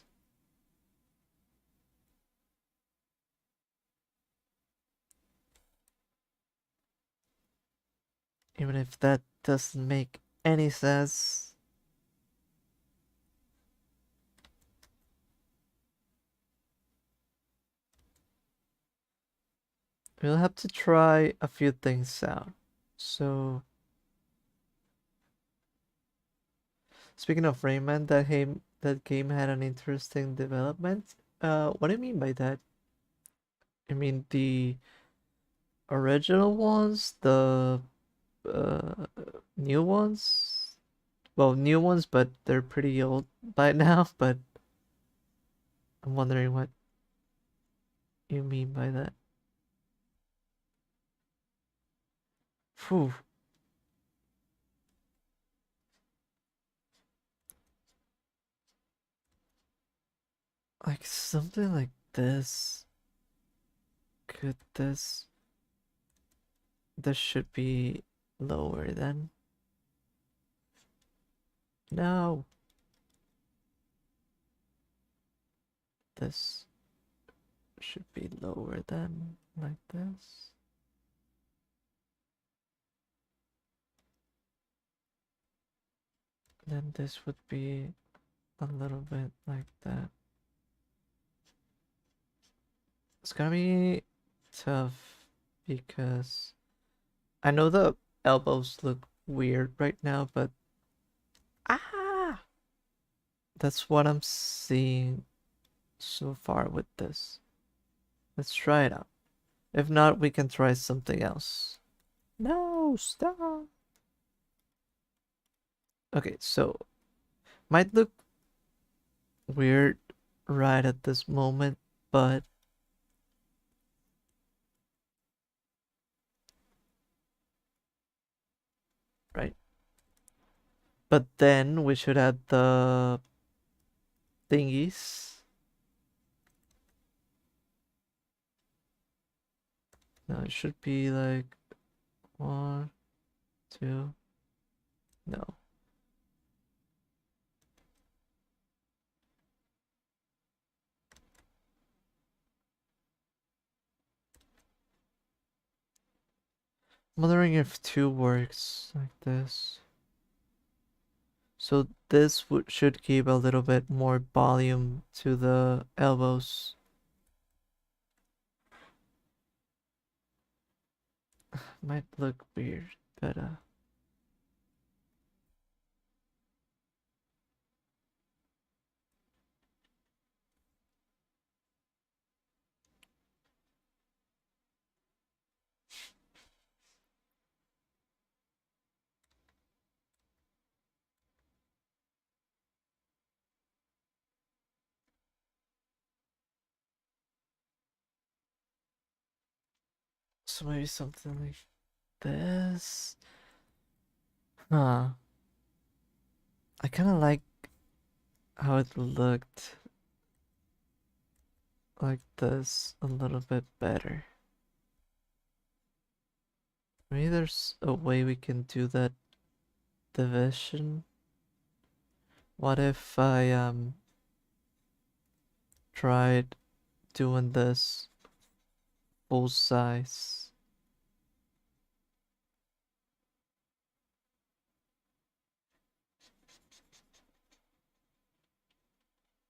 Even if that doesn't make any sense. We'll have to try a few things out. So, speaking of Rayman, that game had an interesting development. What do you mean by that? I mean the original ones, the uh, new ones? Well, new ones, but they're pretty old by now, but I'm wondering what you mean by that. Phew, like something like this could this should be lower then. No. This should be lower than like this. Then this would be a little bit like that. It's gonna be tough because I know the elbows look weird right now, but that's what I'm seeing so far with this. Let's try it out. If not, we can try something else. No, stop. Okay, so might look weird right at this moment, but right. But then we should add the thingies. No, it should be like 1, 2. No. I'm wondering if 2 works like this. So this should give a little bit more volume to the elbows. Might look weird, but so maybe something like this. Huh. I kind of like how it looked like this a little bit better. Maybe there's a way we can do that division. What if I tried doing this full size?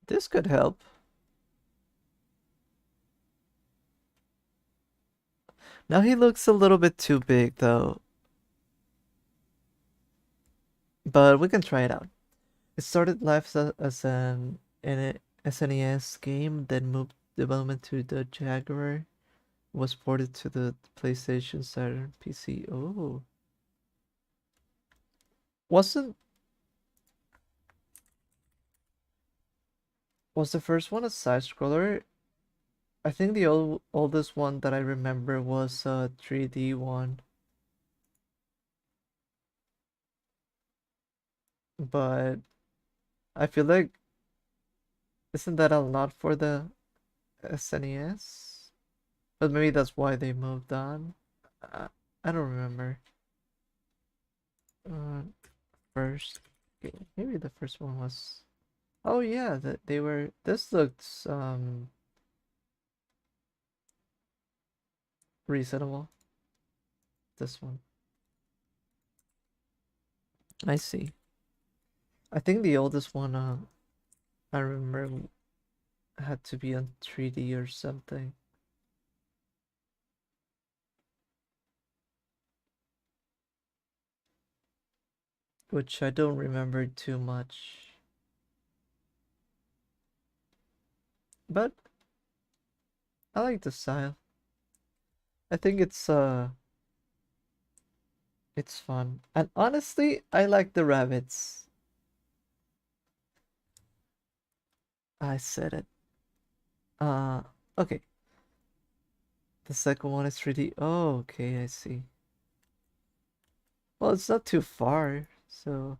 This could help. Now he looks a little bit too big though. But we can try it out. It started life as an SNES game, then moved development to the Jaguar, was ported to the PlayStation, Saturn, PC. Oh, wasn't was the first one a side scroller? I think the oldest one that I remember was a 3D one, but I feel like isn't that a lot for the SNES? But maybe that's why they moved on. Uh, I don't remember. Uh, first game. Maybe the first one was. Oh yeah, that they were. This looks reasonable. This one. I see. I think the oldest one I remember had to be on 3D or something. Which I don't remember too much. But I like the style. I think it's fun. And honestly, I like the rabbits. I said it. Okay. The second one is 3D. Oh, okay, I see. Well, it's not too far, so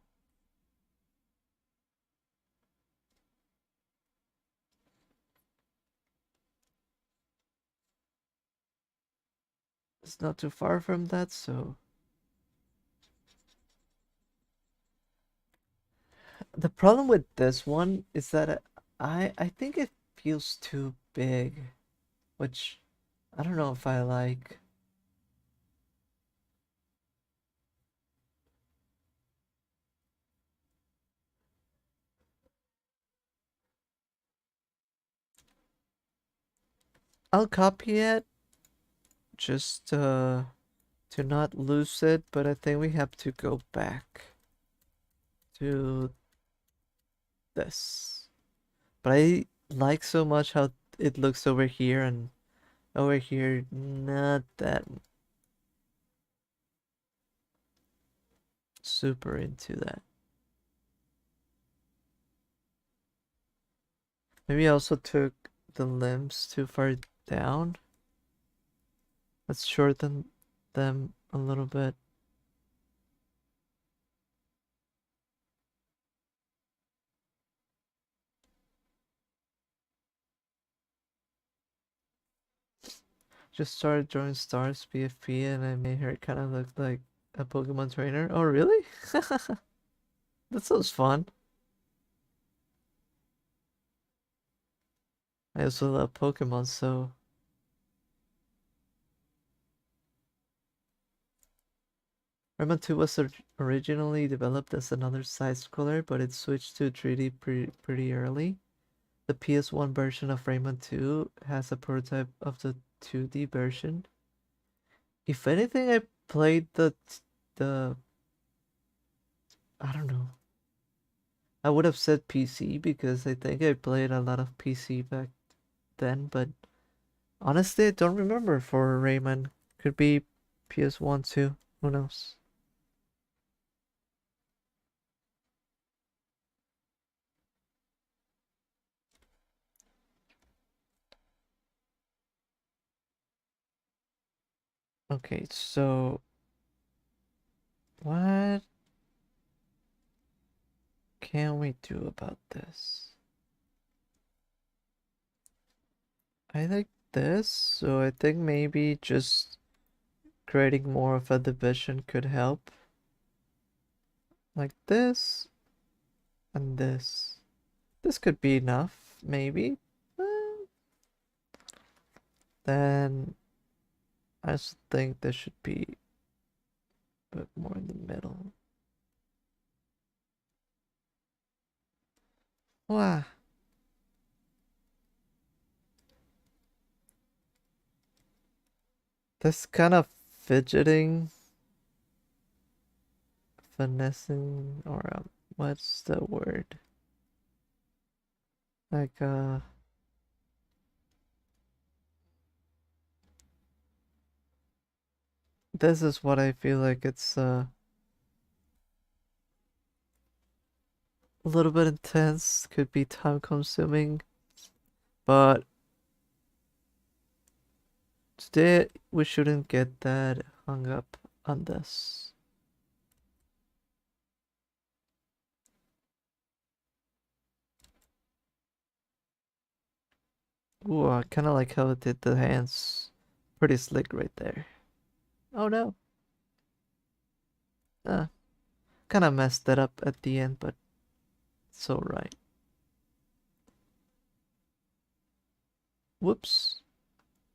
It's not too far from that, so the problem with this one is that I think it feels too big, which I don't know if I like. I'll copy it just to not lose it, but I think we have to go back to this. But I like so much how it looks over here, and over here not that super into that. Maybe I also took the limbs too far down. Let's shorten them a little bit. Just started drawing stars PFP and I made her kind of look like a Pokemon trainer. Oh, really? That sounds fun. I also love Pokemon, so Rayman 2 was originally developed as another side-scroller, but it switched to 3D pretty early. The PS1 version of Rayman 2 has a prototype of the 2D version. If anything, I played the I don't know. I would have said PC because I think I played a lot of PC back then, but honestly, I don't remember for Rayman. Could be PS1 too. Who knows? Okay, so what can we do about this? I like this, so I think maybe just creating more of a division could help. Like this and this. This could be enough, maybe. Uh, Then I just think this should be a bit more in the middle. Wow. This kind of fidgeting, finessing, or what's the word? Like, this is what I feel like it's a little bit intense, could be time consuming, but today we shouldn't get that hung up on this. Ooh, I kind of like how it did the hands. Pretty slick right there. Oh no. Uh, kind of messed that up at the end, but it's alright. Whoops.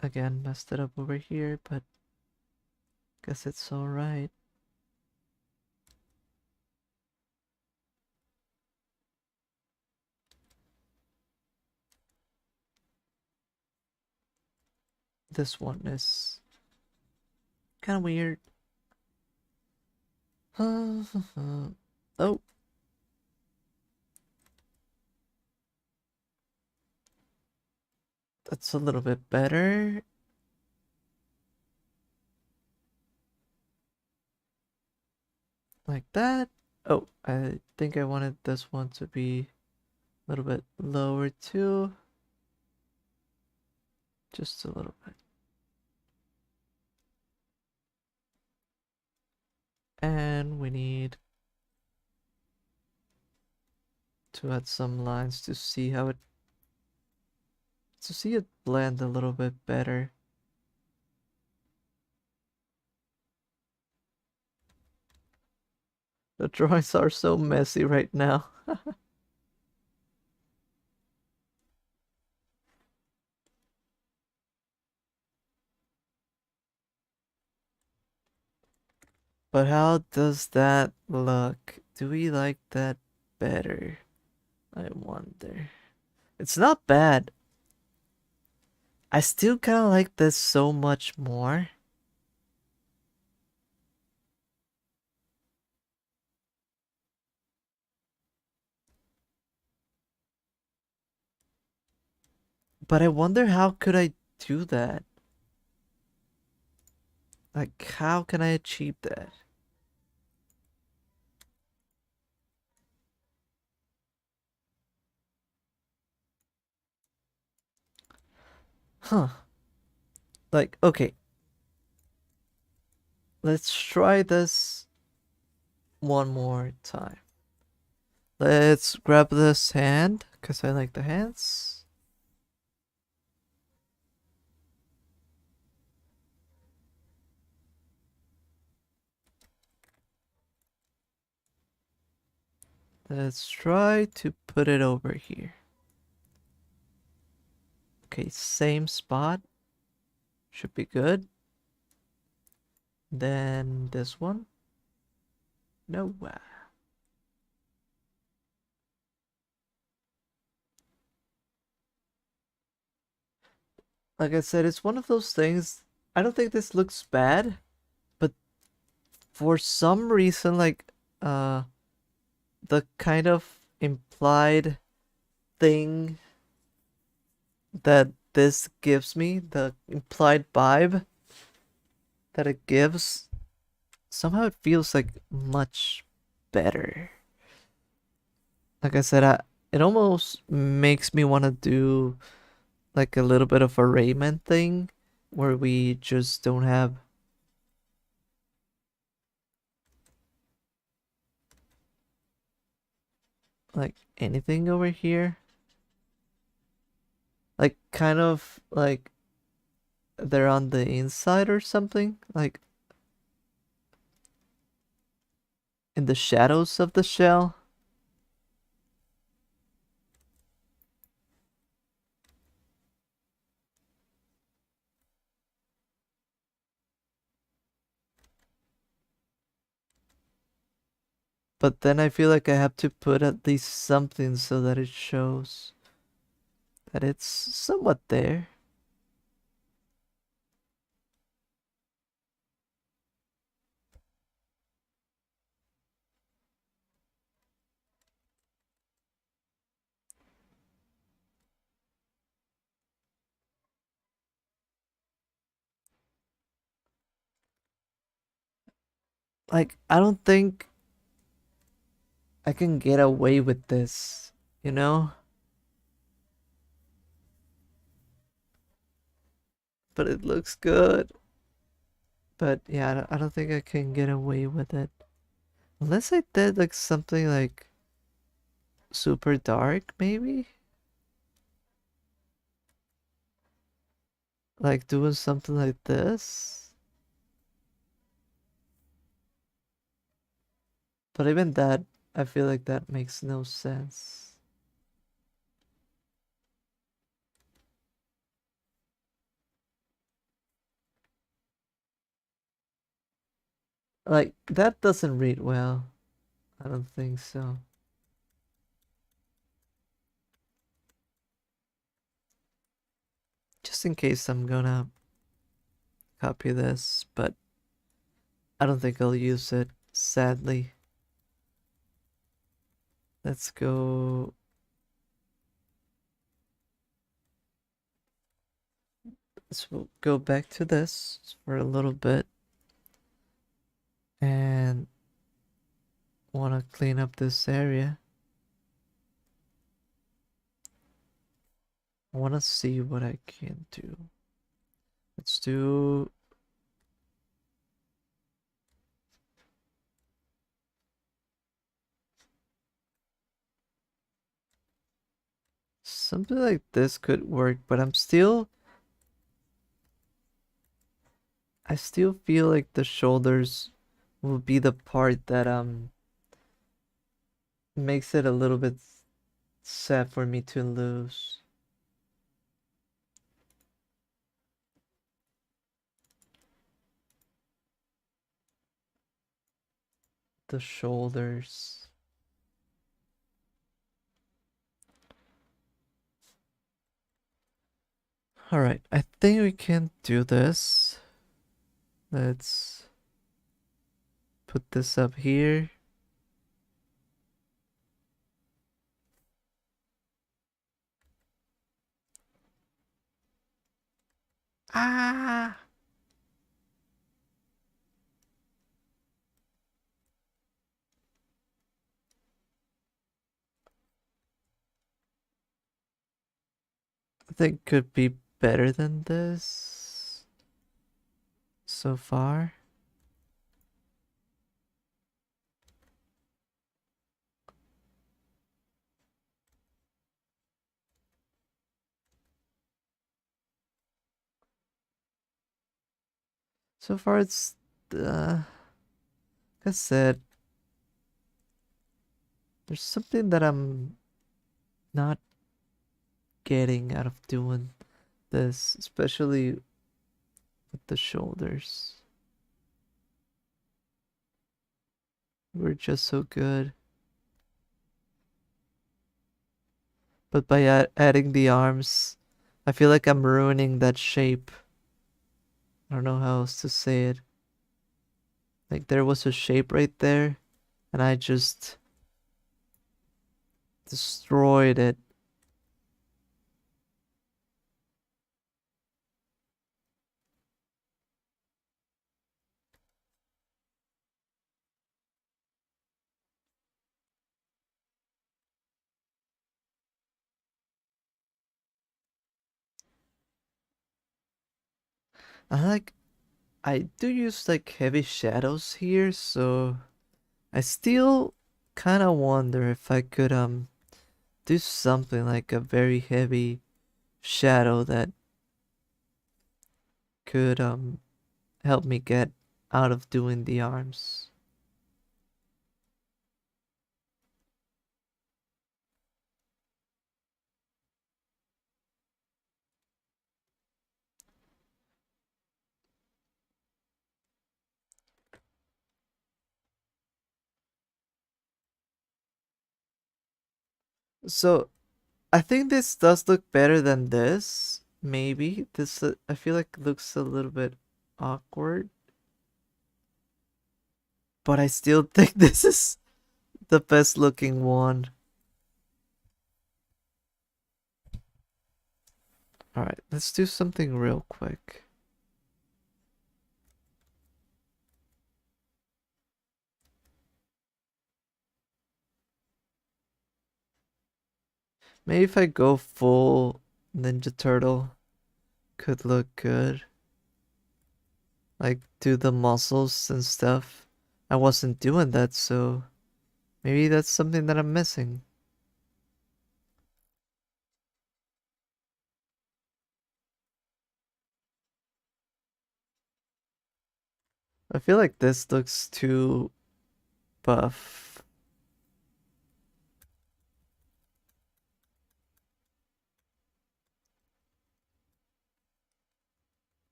Again, messed it up over here, but guess it's alright. This one is kind of weird. Oh, that's a little bit better. Like that. Oh, I think I wanted this one to be a little bit lower too. Just a little bit. And we need to add some lines to see how it blend a little bit better. The drawings are so messy right now. But how does that look? Do we like that better? I wonder. It's not bad. I still kind of like this so much more. But I wonder how could I do that? Like, how can I achieve that? Huh. Like, okay, let's try this one more time. Let's grab this hand, because I like the hands. Let's try to put it over here. Okay, same spot. Should be good. Then this one. No. Like I said, it's one of those things. I don't think this looks bad, but for some reason, like, the kind of implied thing that this gives me, the implied vibe that it gives, somehow it feels like much better. Like I said, it almost makes me want to do like a little bit of a Rayman thing where we just don't have like anything over here. Like kind of like they're on the inside or something, like in the shadows of the shell. But then I feel like I have to put at least something so that it shows that it's somewhat there. Like, I don't think I can get away with this, you know? But it looks good. But yeah, I don't think I can get away with it. Unless I did like something like super dark, maybe? Like doing something like this. But even that, I feel like that makes no sense. Like, that doesn't read well. I don't think so. Just in case I'm gonna copy this, but I don't think I'll use it, sadly. Let's go. Let's go back to this for a little bit and want to clean up this area. I want to see what I can do. Let's do something like this could work, but I still feel like the shoulders will be the part that makes it a little bit sad for me to lose. The shoulders. Alright, I think we can do this. Let's put this up here. Ah! I think could be better than this so far. So far it's like I said, there's something that I'm not getting out of doing this, especially with the shoulders. We're just so good. But by adding the arms, I feel like I'm ruining that shape. I don't know how else to say it. Like there was a shape right there, and I just destroyed it. I like I do use like heavy shadows here, so I still kind of wonder if I could do something like a very heavy shadow that could help me get out of doing the arms. So I think this does look better than this. Maybe this I feel like looks a little bit awkward, but I still think this is the best looking one. All right, let's do something real quick. Maybe if I go full Ninja Turtle, could look good. Like do the muscles and stuff. I wasn't doing that, so maybe that's something that I'm missing. I feel like this looks too buff.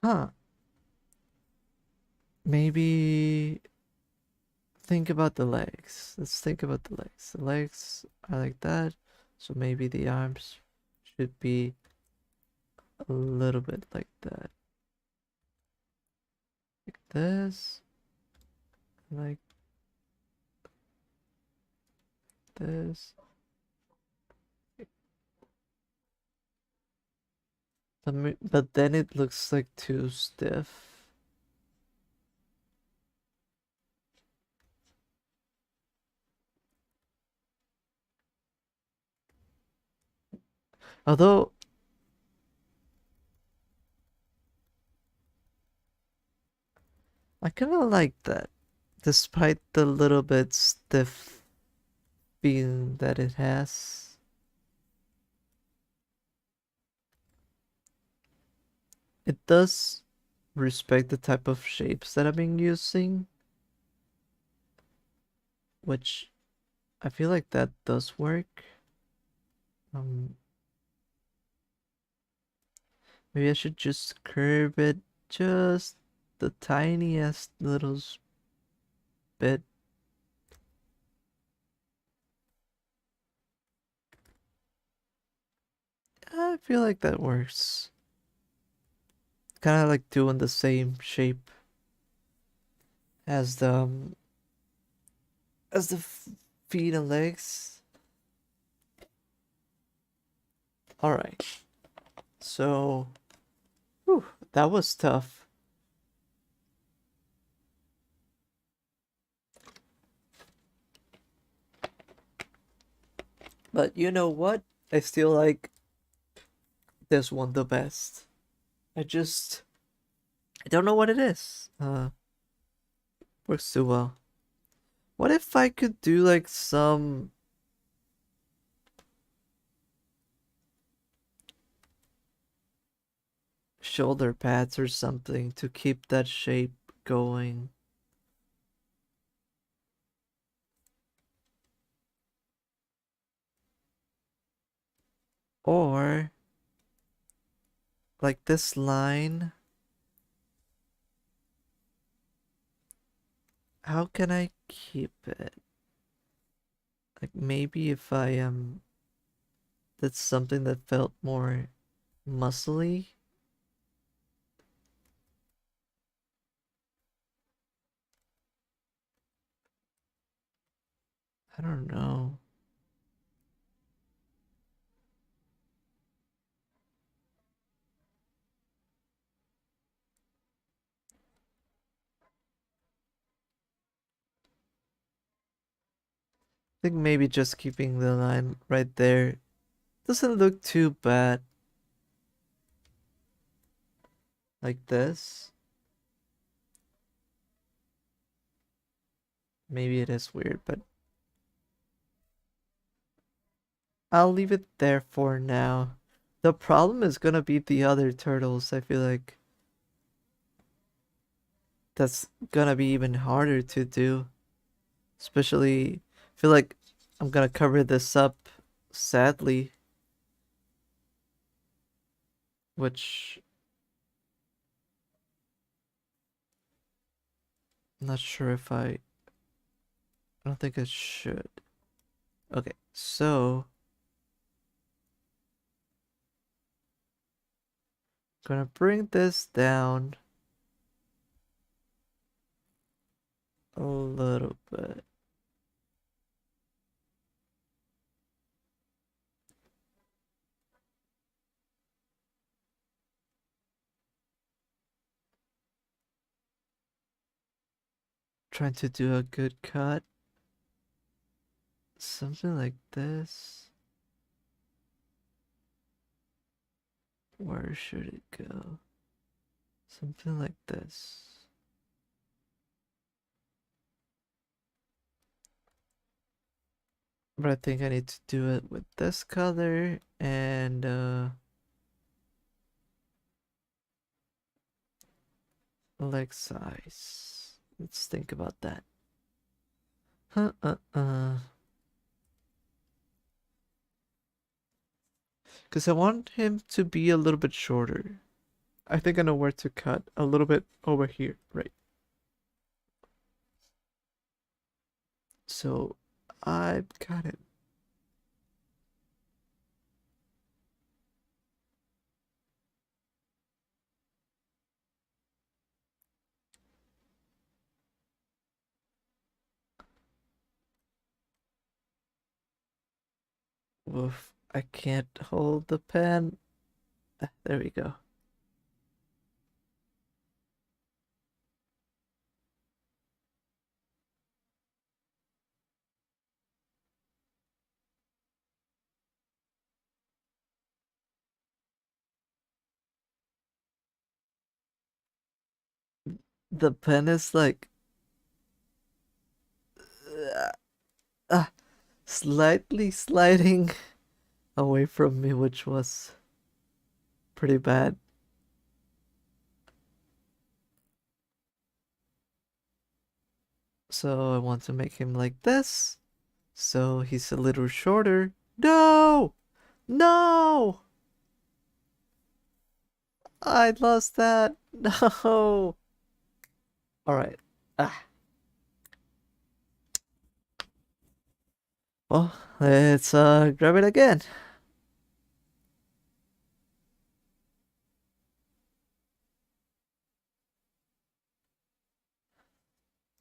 Huh. Maybe think about the legs. Let's think about the legs. The legs are like that, so maybe the arms should be a little bit like that. Like this, like this. But then it looks like too stiff. Although I kind of like that, despite the little bit stiff feeling that it has. It does respect the type of shapes that I've been using. which I feel like that does work. Um, Maybe I should just curve it just the tiniest little bit. I feel like that works. Kind of like doing the same shape as the feet and legs. All right. So, whew, that was tough. But you know what? I still like this one the best. I don't know what it is. Works too well. What if I could do like some shoulder pads or something to keep that shape going? Or like this line. How can I keep it? Like maybe if I did something that felt more muscly. I don't know. I think maybe just keeping the line right there doesn't look too bad. Like this. Maybe it is weird, but I'll leave it there for now. The problem is gonna be the other turtles. I feel like that's gonna be even harder to do. Especially, I feel like I'm gonna cover this up, sadly, which I'm not sure if I don't think I should. Okay, so gonna bring this down a little bit. Trying to do a good cut. Something like this. Where should it go? Something like this. But I think I need to do it with this color and leg size. Let's think about that. Because I want him to be a little bit shorter. I think I know where to cut. A little bit over here, right? So I've got it. Oof, I can't hold the pen. There we go. The pen is like uh, uh, slightly sliding away from me, which was pretty bad. So I want to make him like this. So he's a little shorter. No! No! I lost that. No. All right. Ah. Well, let's grab it again.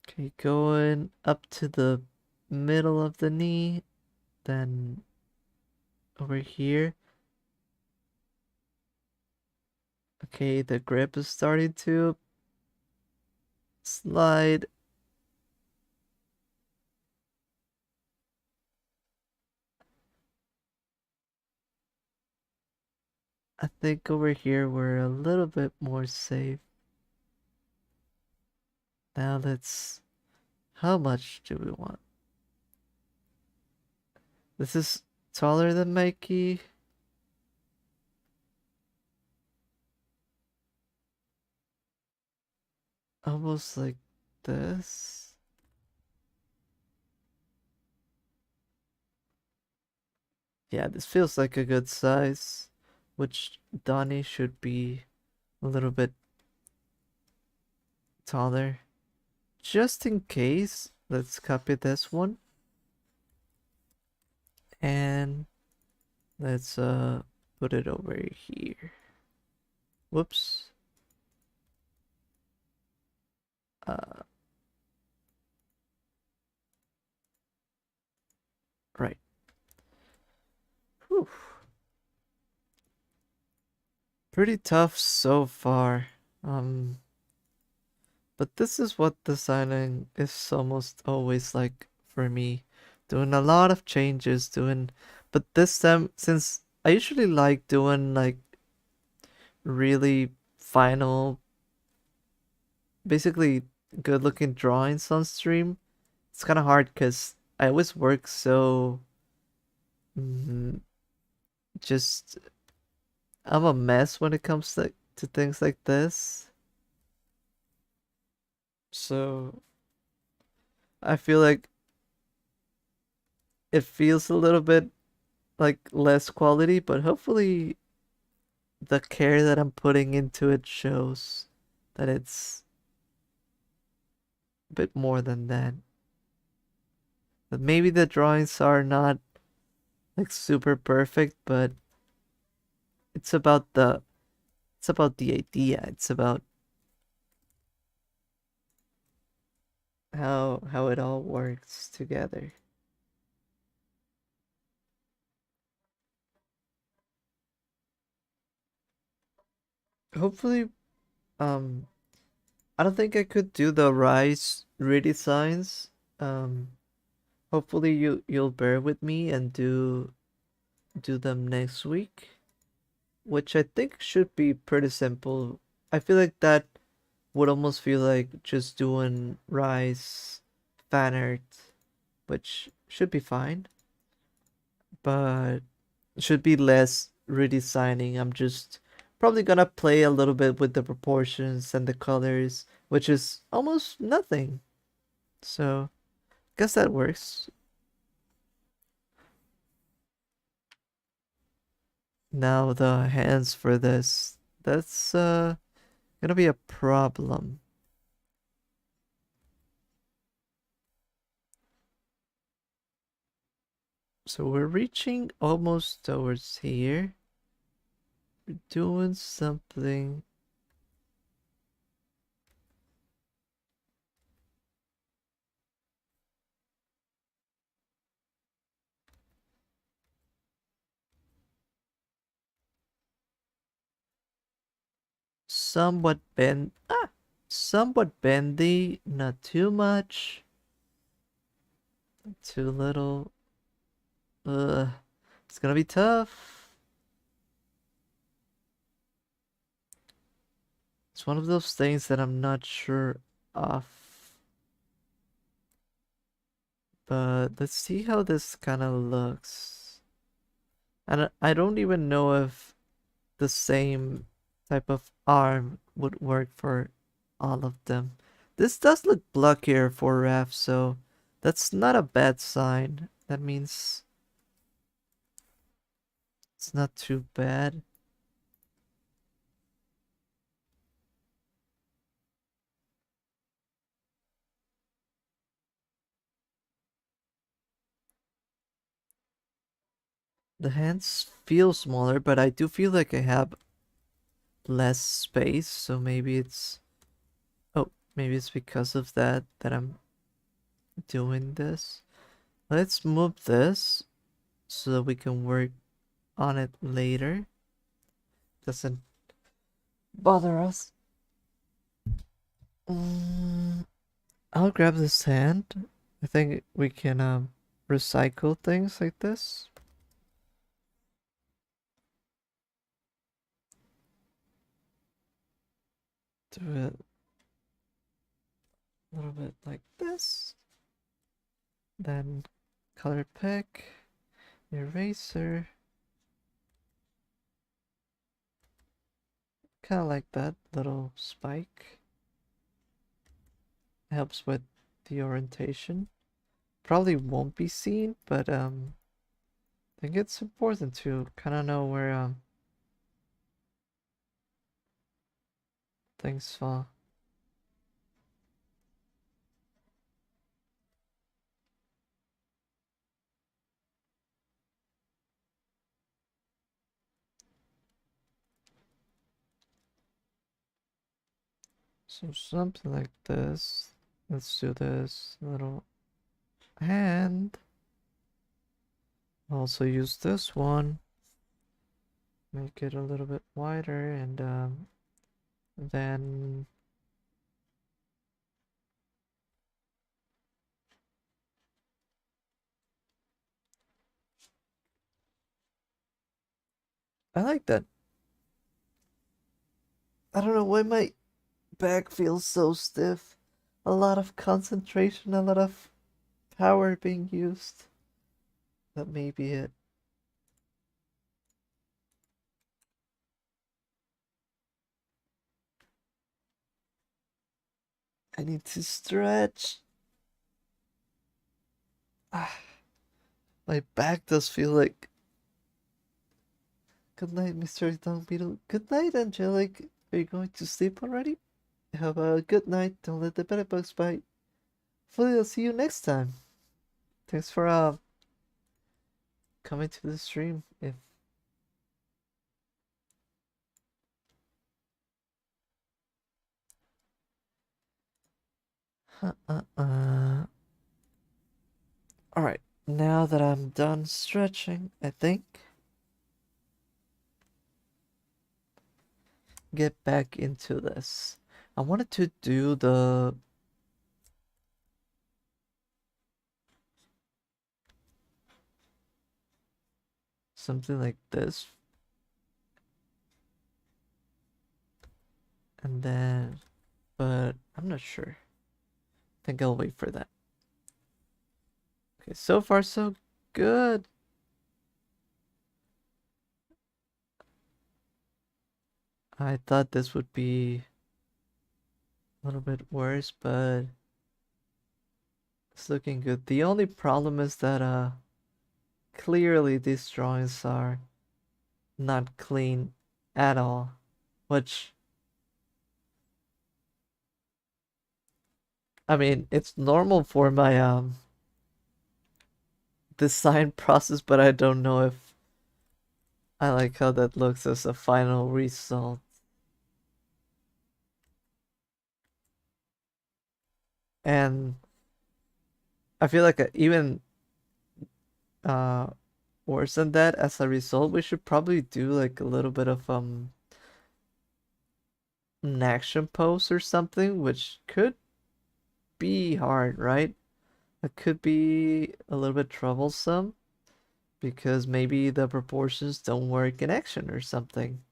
Okay, going up to the middle of the knee, then over here. Okay, the grip is starting to slide. I think over here we're a little bit more safe. Now let's. How much do we want? This is taller than Mikey. Almost like this. Yeah, this feels like a good size, which Donnie should be a little bit taller. Just in case, let's copy this one and let's put it over here. Whoops. Uh right. Whew. Pretty tough so far. Um but this is what designing is almost always like for me. Doing a lot of changes, but this time since I usually like doing like really final, basically good looking drawings on stream, it's kind of hard because I always work so mm, just I'm a mess when it comes to things like this. So I feel like it feels a little bit like less quality, but hopefully the care that I'm putting into it shows that it's a bit more than that. But maybe the drawings are not like super perfect, but it's about the it's about the idea. It's about how it all works together. Hopefully, um, I don't think I could do the Rise redesigns. Um, hopefully you'll bear with me and do them next week, which I think should be pretty simple. I feel like that would almost feel like just doing Rise fan art, which should be fine, but should be less redesigning. I'm just probably gonna play a little bit with the proportions and the colors, which is almost nothing. So, guess that works. Now the hands for this. That's gonna be a problem. So we're reaching almost towards here. We're doing something. Somewhat somewhat bendy, not too much, too little. Uh, it's gonna be tough. It's one of those things that I'm not sure of. But let's see how this kind of looks. And I don't even know if the same type of arm would work for all of them. This does look blockier for Raf, so that's not a bad sign. That means it's not too bad. The hands feel smaller, but I do feel like I have less space, so maybe it's... Oh, maybe it's because of that I'm doing this. Let's move this so that we can work on it later. Doesn't bother us. I'll grab this hand. I think we can recycle things like this. Do it a little bit like this. Then color pick, eraser. Kind of like that little spike. Helps with the orientation. Probably won't be seen, but I think it's important to kind of know where things fall. So something like this. Let's do this little hand. Also use this one. Make it a little bit wider and then I like that. I don't know why my back feels so stiff. A lot of concentration, a lot of power being used. That may be it. I need to stretch. Ah, my back does feel like. Good night, Mr. Dung Beetle. Good night, Angelic. Are you going to sleep already? Have a good night. Don't let the bedbugs bite. Hopefully, I'll see you next time. Thanks for coming to the stream. If All right. Now that I'm done stretching, I think get back into this. I wanted to do the something like this, and then, but I'm not sure. I think I'll wait for that. Okay, so far so good. I thought this would be a little bit worse, but it's looking good. The only problem is that clearly these drawings are not clean at all, which I mean, it's normal for my design process, but I don't know if I like how that looks as a final result. And I feel like even uh worse than that, as a result, we should probably do like a little bit of an action pose or something, which could be hard, right? It could be a little bit troublesome because maybe the proportions don't work in action or something.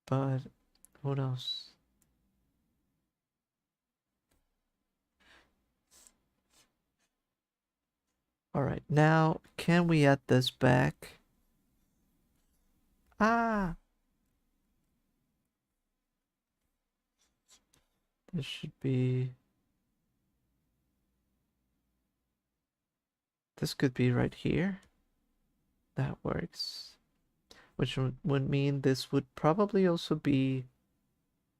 But who knows? All right, now can we add this back? Ah, It should be... This could be right here. That works. Which would mean this would probably also be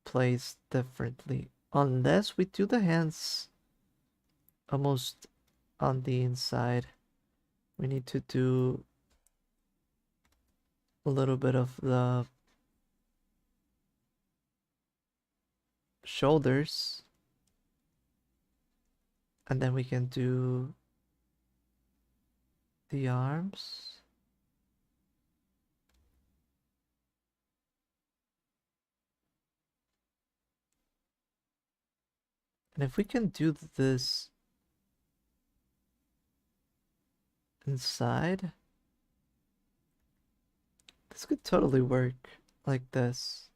placed differently. Unless we do the hands almost on the inside. We need to do a little bit of the shoulders. And then we can do the arms. And if we can do this inside, this could totally work like this.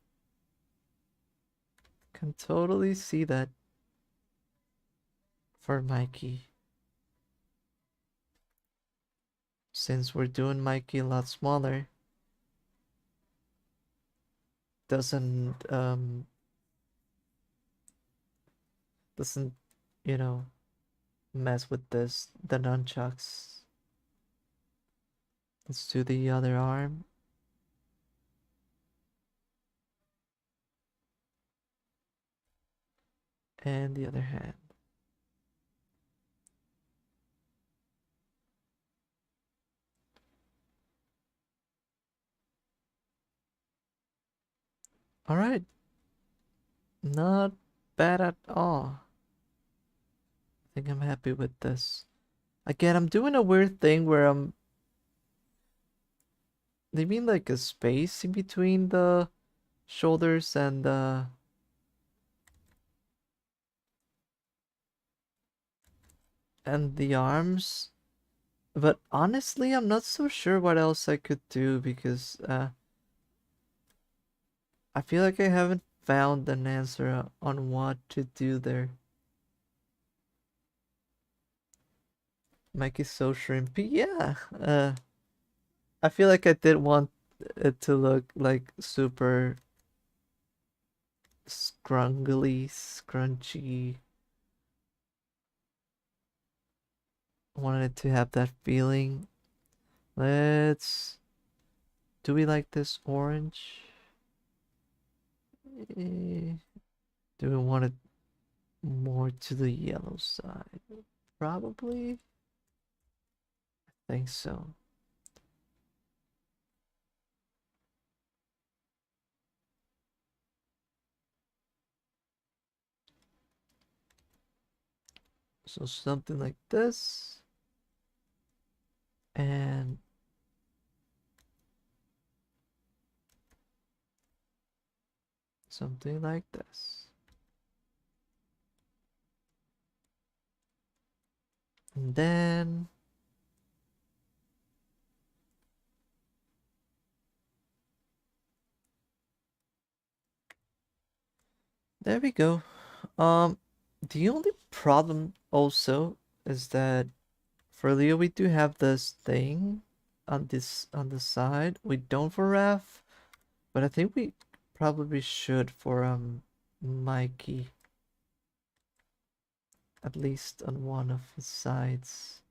Can totally see that for Mikey. Since we're doing Mikey a lot smaller, doesn't doesn't, you know, mess with the nunchucks. Let's do the other arm. And the other hand. Alright. Not bad at all. I think I'm happy with this. Again, I'm doing a weird thing where I'm... They mean like a space in between the shoulders and the arms. But honestly, I'm not so sure what else I could do because I feel like I haven't found an answer on what to do there. Mike is so shrimpy. Yeah. I feel like I did want it to look like super scrungly, scrunchy. I wanted it to have that feeling. Let's... Do we like this orange? Do we want it more to the yellow side? Probably. I think so. So something like this. And something like this. And then there we go. The only problem also is that for Leo we do have this thing on the side. We don't for Raph, but I think we probably should for Mikey. At least on one of his sides.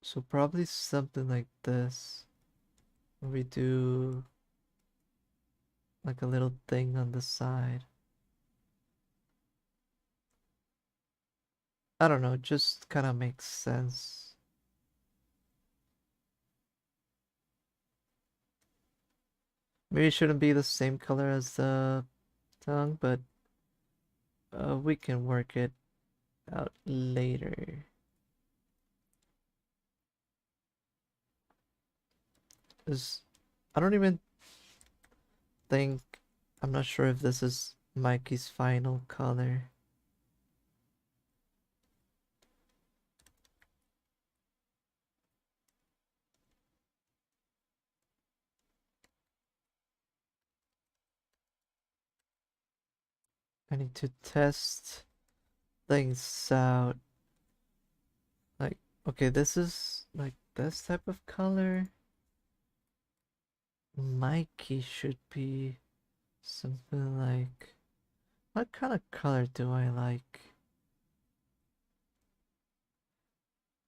So probably something like this. Where we do like a little thing on the side. I don't know, it just kind of makes sense. Maybe it shouldn't be the same color as the tongue, but we can work it out later. I don't even think... I'm not sure if this is Mikey's final color. I need to test things out. Like, okay, this is like this type of color. Mikey should be Something like, what kind of color do I like?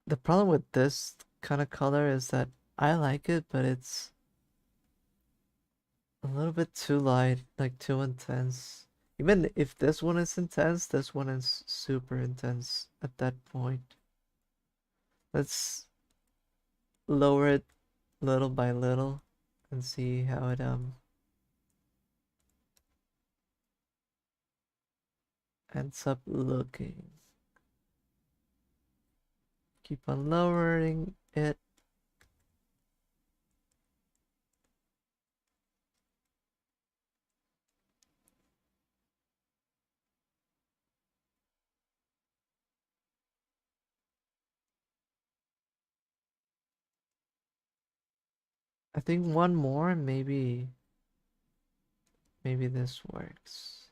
The problem with this kind of color is that I like it, but it's a little bit too light, like too intense. Even if this one is intense, this one is super intense at that point. Let's lower it little by little and see how it ends up looking. Keep on lowering it. I think one more, maybe this works.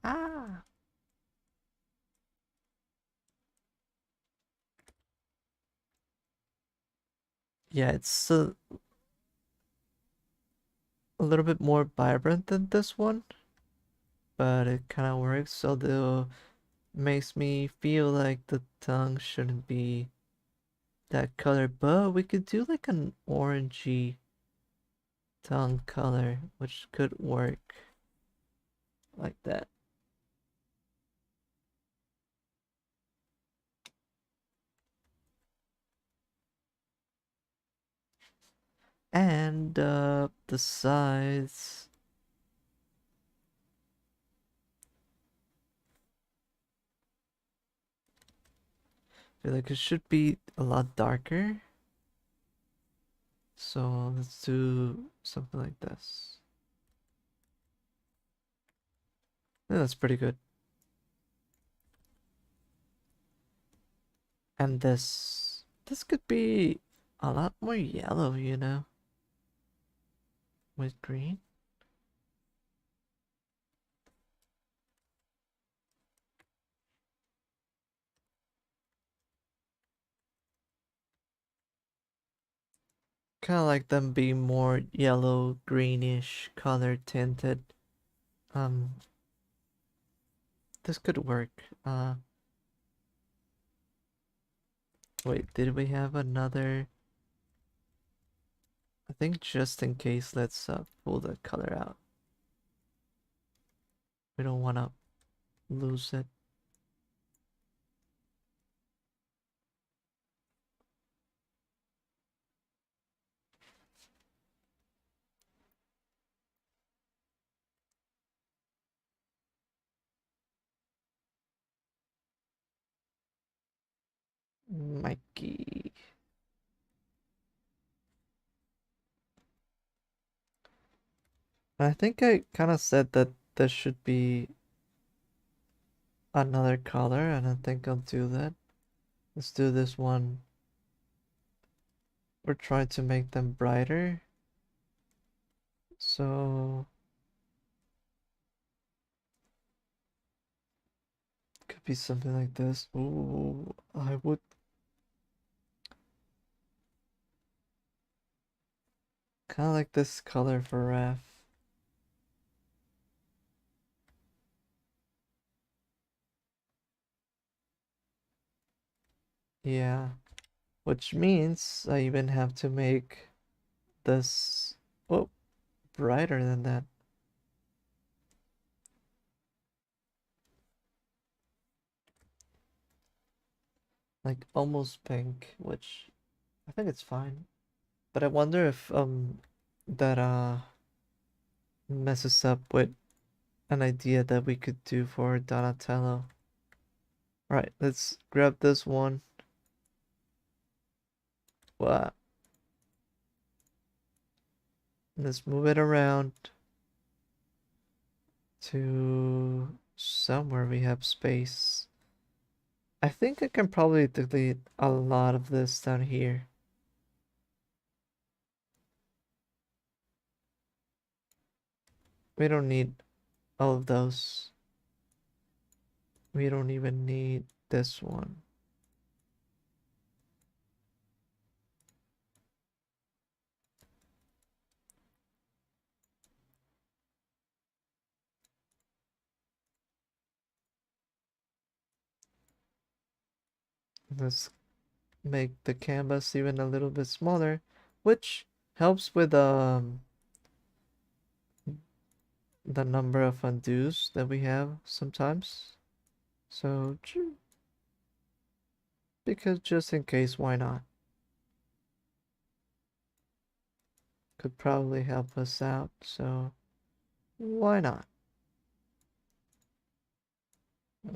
Ah, yeah, it's a little bit more vibrant than this one, but it kind of works. So the makes me feel like the tongue shouldn't be that color, but we could do like an orangey tongue color, which could work like that. And the sides, I feel like it should be a lot darker. So let's do something like this. Yeah, that's pretty good. And this could be a lot more yellow, you know, with green. Kind of like them being more yellow, greenish, color tinted. Um, this could work. Wait, did we have another? I think just in case, let's pull the color out. We don't want to lose it. Mikey. I think I kind of said that this should be another color, and I think I'll do that. Let's do this one. We're trying to make them brighter. So could be something like this. Ooh, I would kind of like this color for Raph. Yeah, which means I even have to make this, oh, brighter than that. Like almost pink, which I think it's fine. But I wonder if that messes up with an idea that we could do for Donatello. Right, let's grab this one. Wow. Let's move it around to somewhere we have space. I think I can probably delete a lot of this down here. We don't need all of those. We don't even need this one. Let's make the canvas even a little bit smaller, which helps with the number of undos that we have sometimes. So because just in case, why not? Could probably help us out, so why not?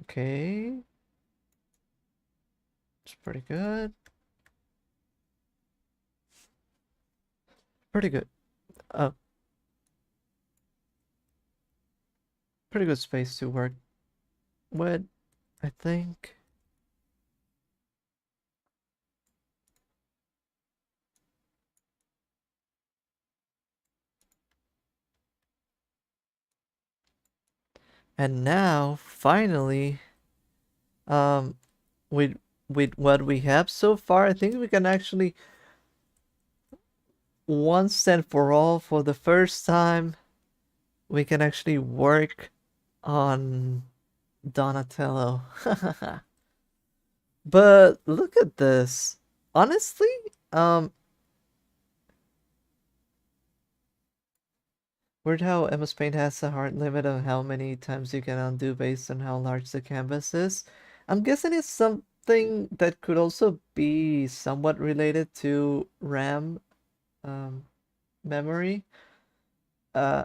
Okay, it's pretty good. Pretty good. Uh, pretty good space to work with, I think. And now, finally, um, with what we have so far, I think we can actually once and for all, for the first time, we can actually work on Donatello. But look at this. Honestly, um, weird how MS Paint has a hard limit on how many times you can undo based on how large the canvas is. I'm guessing it's something that could also be somewhat related to RAM memory. Uh,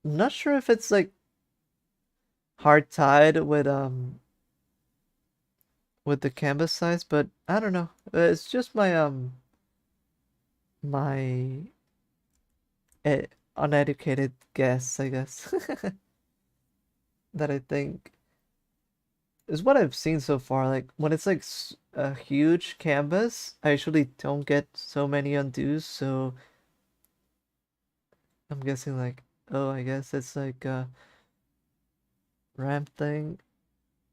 not sure if it's like hard tied with the canvas size, but I don't know. It's just my uh, uneducated guess, I guess, that I think is what I've seen so far. Like when it's like a huge canvas, I actually don't get so many undos, so I'm guessing like, oh, I guess it's like a RAM thing.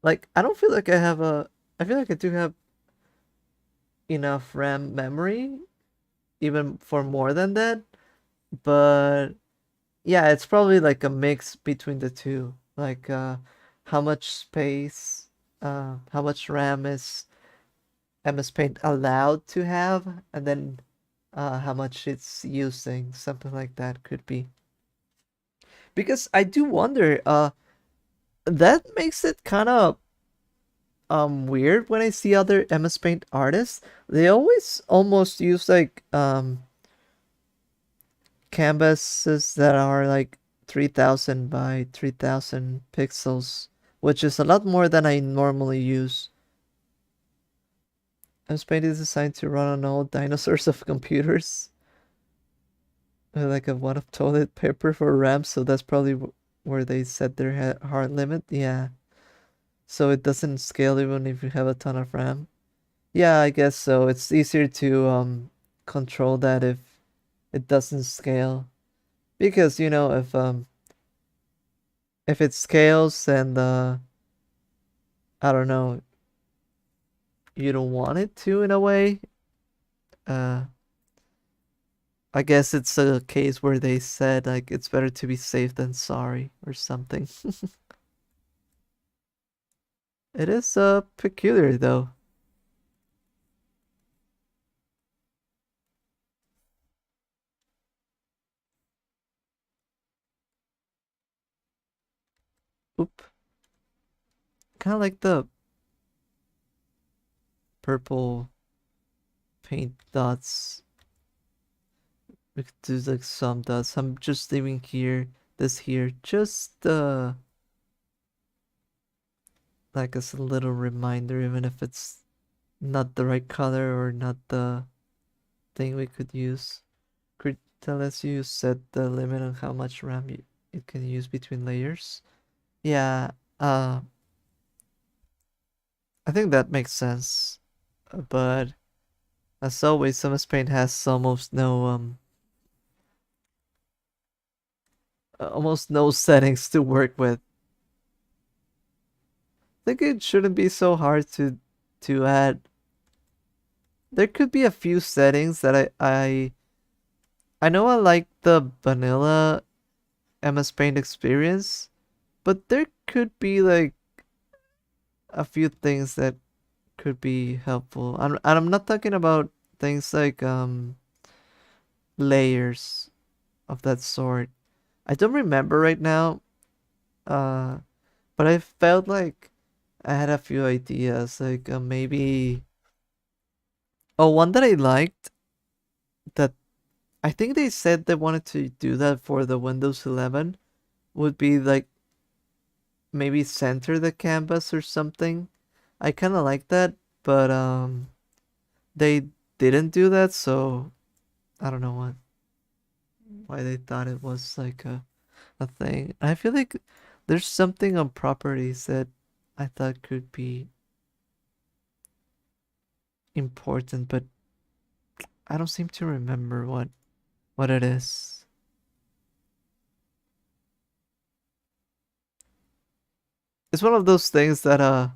Like I don't feel like I feel like I do have enough RAM memory even for more than that, but yeah, it's probably like a mix between the two. Like how much space, how much RAM is MS Paint allowed to have, and then how much it's using, something like that could be. Because I do wonder, that makes it kind of weird when I see other MS Paint artists. They always almost use like canvases that are like 3000 by 3000 pixels, which is a lot more than I normally use. MS Paint is designed to run on old dinosaurs of computers. Like a one of toilet paper for RAM, so that's probably where they set their hard limit. Yeah. So it doesn't scale even if you have a ton of RAM. Yeah, I guess so. It's easier to control that if it doesn't scale. Because if it scales and I don't know, you don't want it to in a way, uh I guess it's a case where they said like it's better to be safe than sorry or something. It is peculiar though. Oop. Kind of like the purple paint dots. We could do like some dots. I'm just leaving here this here just like as a little reminder, even if it's not the right color or not the thing we could use. Could tell us you set the limit on how much RAM it can use between layers. Yeah, I think that makes sense. But as always, MS Paint has almost no settings to work with. I think it shouldn't be so hard to add. There could be a few settings that I know I like the vanilla MS Paint experience, but there could be like a few things that could be helpful. And I'm not talking about things like layers of that sort. I don't remember right now, uh, but I felt like I had a few ideas, like maybe. Oh, one that I liked that I think they said they wanted to do that for the Windows 11 would be like maybe center the canvas or something. I kind of like that, but they didn't do that, so I don't know why they thought it was like a thing. I feel like there's something on properties that I thought could be important, but I don't seem to remember what it is. It's one of those things that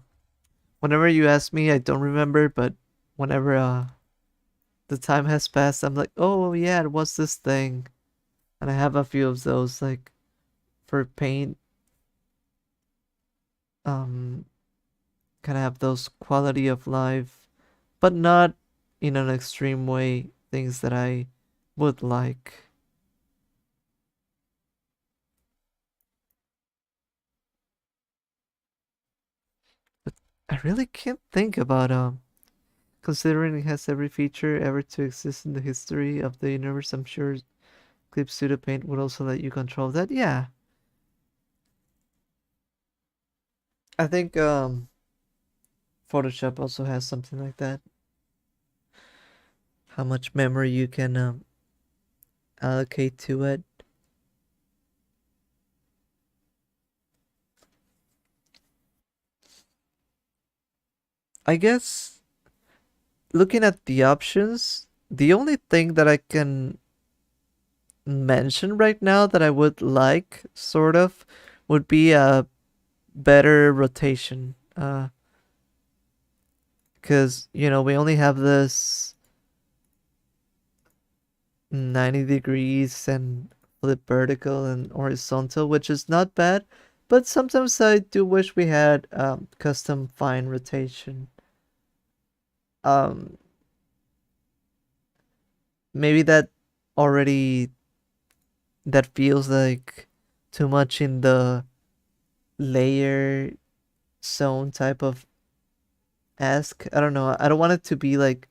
whenever you ask me, I don't remember, but whenever the time has passed, I'm like, oh yeah, it was this thing, and I have a few of those like for paint. Um, kind of have those quality of life, but not in an extreme way. Things that I would like. But I really can't think about considering it has every feature ever to exist in the history of the universe. I'm sure Clip Pseudo Paint would also let you control that. Yeah, I think Photoshop also has something like that. How much memory you can allocate to it. I guess looking at the options, the only thing that I can mention right now that I would like, sort of, would be a better rotation. Because, we only have this 90 degrees and flip vertical and horizontal, which is not bad. But sometimes I do wish we had custom fine rotation. Um, maybe already that feels like too much in the layer zone type of ask. I don't know. I don't want it to be like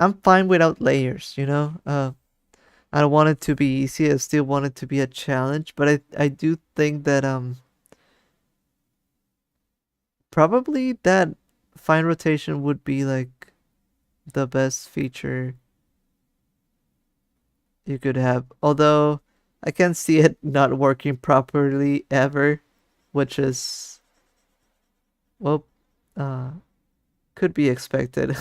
I'm fine without layers, you know? I don't want it to be easy. I still want it to be a challenge, but I do think that probably that fine rotation would be like the best feature you could have. Although I can see it not working properly ever, which is well uh could be expected.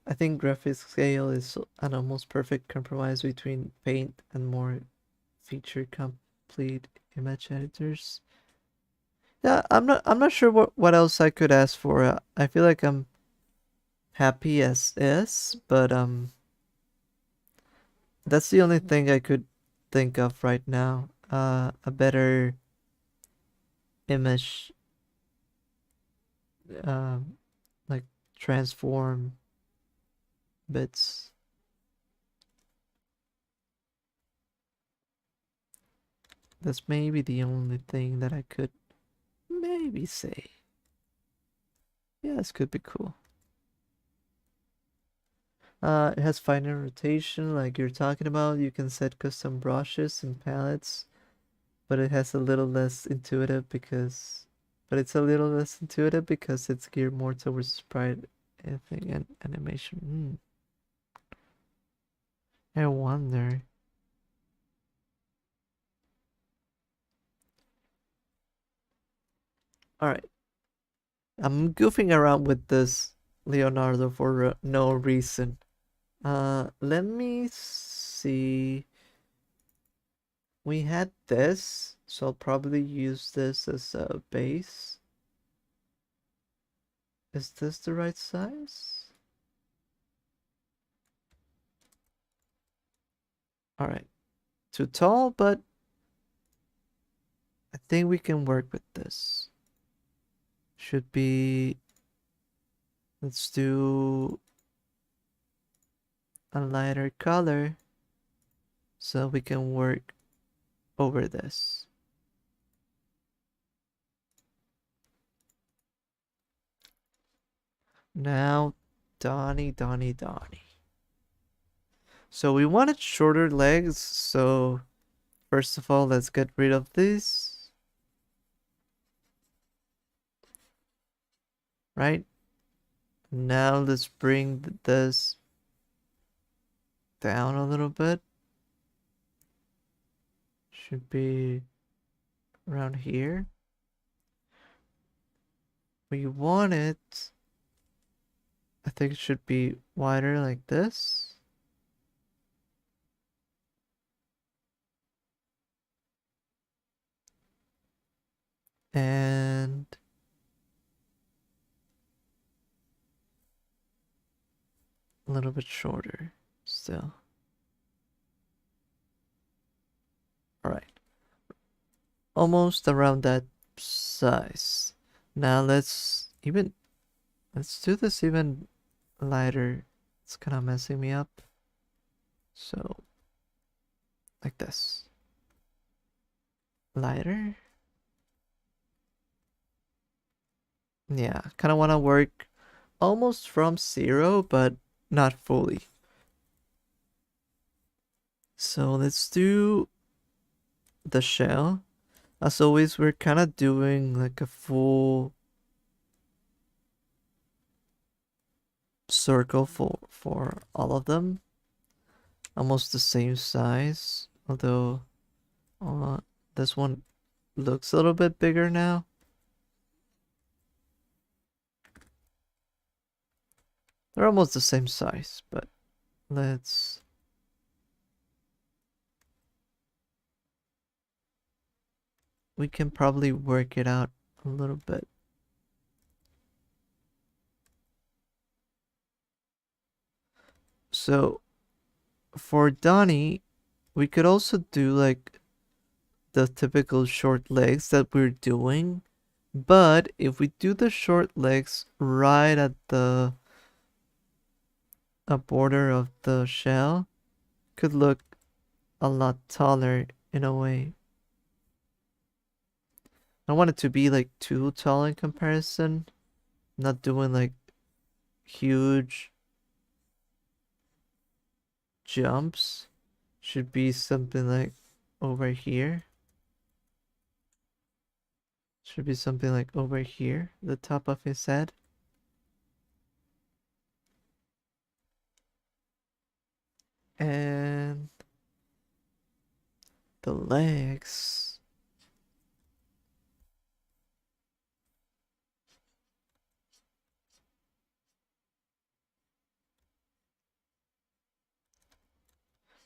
I think graphics scale is an almost perfect compromise between paint and more feature complete image editors. Yeah, I'm not sure what else I could ask for. I feel like I'm happy as is, but that's the only thing I could think of right now. A better image um like transform bits. That's maybe the only thing that I could maybe say. Yeah, this could be cool. It has finer rotation, like you're talking about. You can set custom brushes and palettes, but it has a little less intuitive because, but it's a little less intuitive because it's geared more towards sprite thing and animation. I wonder. All right, I'm goofing around with this Leonardo for no reason. Let me see. We had this, so I'll probably use this as a base. Is this the right size? All right. too tall, but I think we can work with this. Should be, let's do a lighter color so we can work over this. Now, Donnie. So we wanted shorter legs, so first of all, let's get rid of this. Right? Now let's bring this down a little bit. Should be around here. We want it, I think it should be wider like this. And a little bit shorter still. Alright. Almost around that size. Now let's do this even lighter. It's kind of messing me up. So, like this. Lighter? Yeah, kind of want to work almost from zero, but not fully. So let's do the shell. As always, we're kind of doing like a full circle for all of them. Almost the same size, although this one looks a little bit bigger now. They're almost the same size, but let's we can probably work it out a little bit. So for Donnie, we could also do like the typical short legs that we're doing, but if we do the short legs right at the border of the shell, could look a lot taller in a way. I don't want it to be like too tall in comparison. Not doing like huge jumps. Should be something like over here. Should be something like over here, the top of his head. And the legs.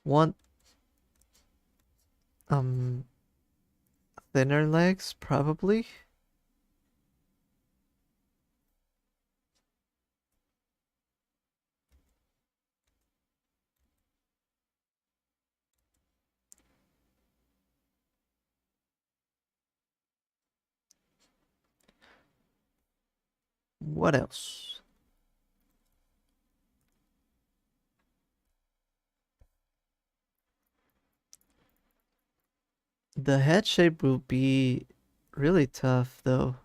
Want um thinner legs probably. What else? The head shape will be really tough though.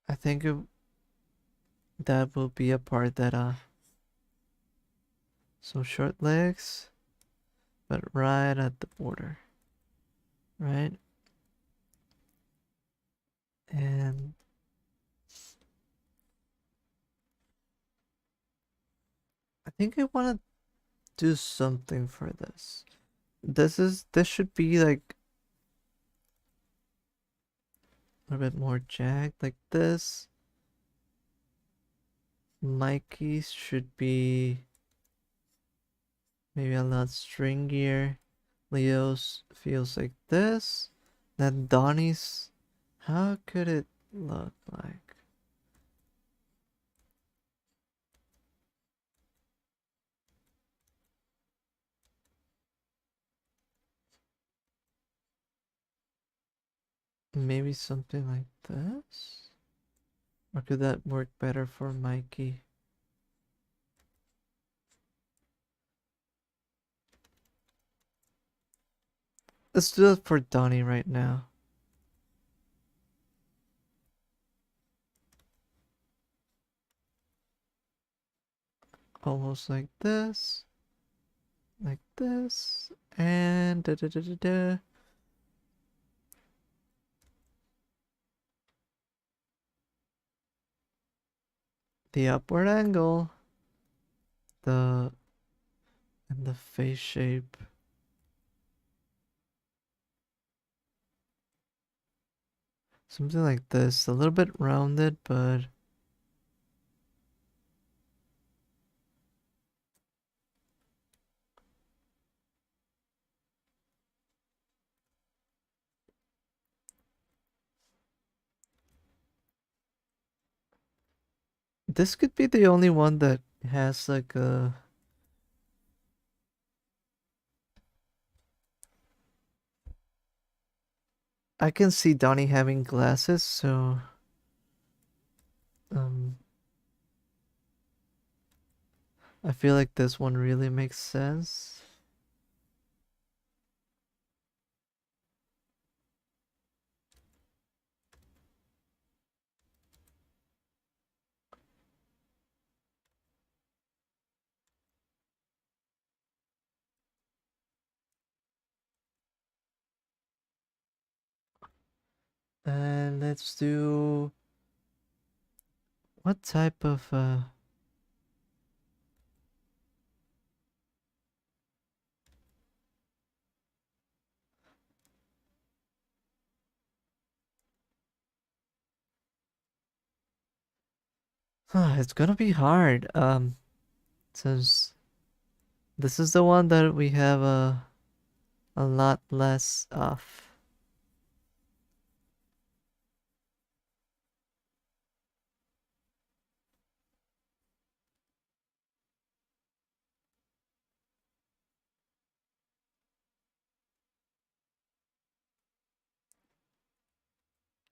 I think that will be a part that so short legs, but right at the border, right? And I think I want to do something for this. This should be like a little bit more jagged like this. Mikey's should be Maybe a lot stringier. Leo's feels like this. Then Donnie's, how could it look like? Maybe something like this? Or could that work better for Mikey? Let's do it for Donnie right now. Almost like this. Like this. And da da da da da. The upward angle. The and the face shape. Something like this. A little bit rounded, but this could be the only one that has like a. I can see Donnie having glasses, so um I feel like this one really makes sense. And let's do what type of it's gonna be hard since this is the one that we have a lot less of.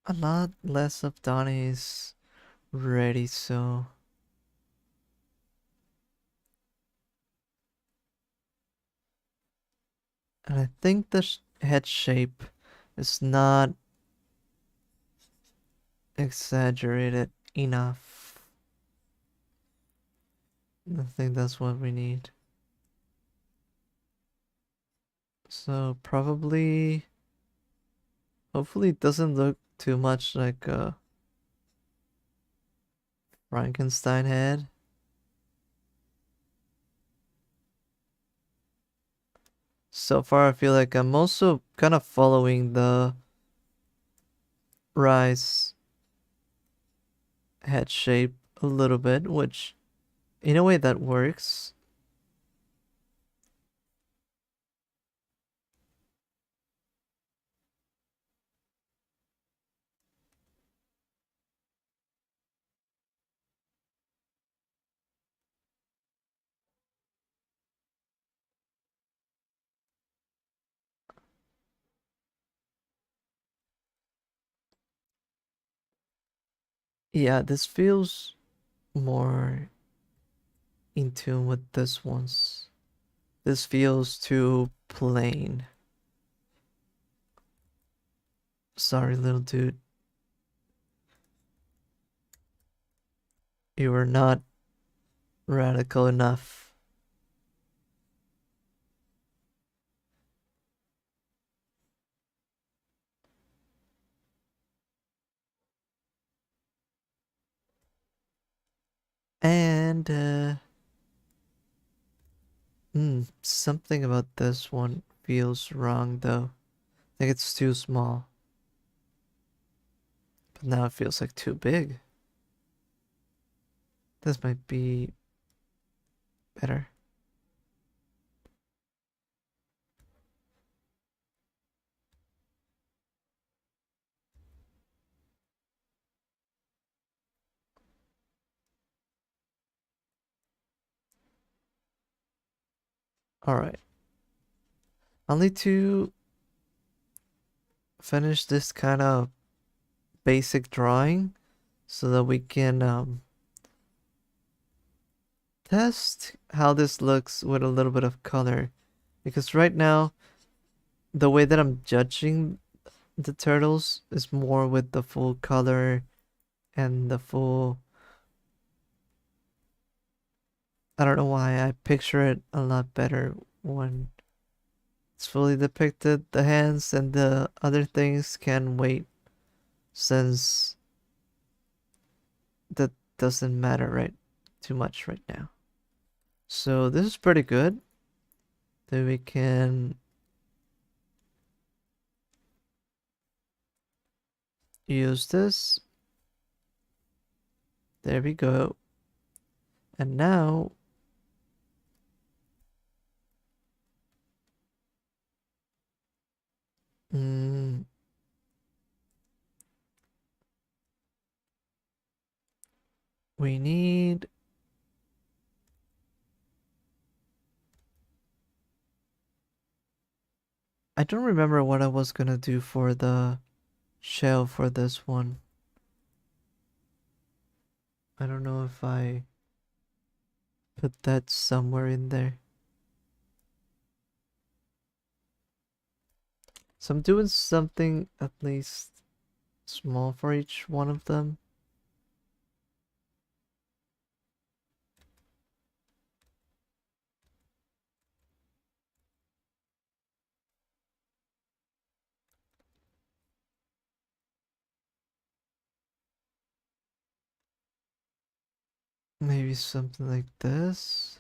A lot less of Donnie's ready, so and I think the head shape is not exaggerated enough. I think that's what we need. So probably, hopefully it doesn't look too much like a Frankenstein head. So far I feel like I'm also kind of following the Rise head shape a little bit, which in a way that works. Yeah, this feels more in tune with this one's. This feels too plain. Sorry, little dude. You were not radical enough. And, something about this one feels wrong though. I think it's too small. But now it feels like too big. This might be better. Alright. I'll need to finish this kind of basic drawing so that we can test how this looks with a little bit of color. Because right now, the way that I'm judging the turtles is more with the full color and the full. I don't know why I picture it a lot better when it's fully depicted. The hands and the other things can wait since that doesn't matter right too much right now. So this is pretty good. Then we can use this. There we go. And now mm, we need. I don't remember what I was gonna do for the shell for this one. I don't know if I put that somewhere in there. So I'm doing something at least small for each one of them. Maybe something like this.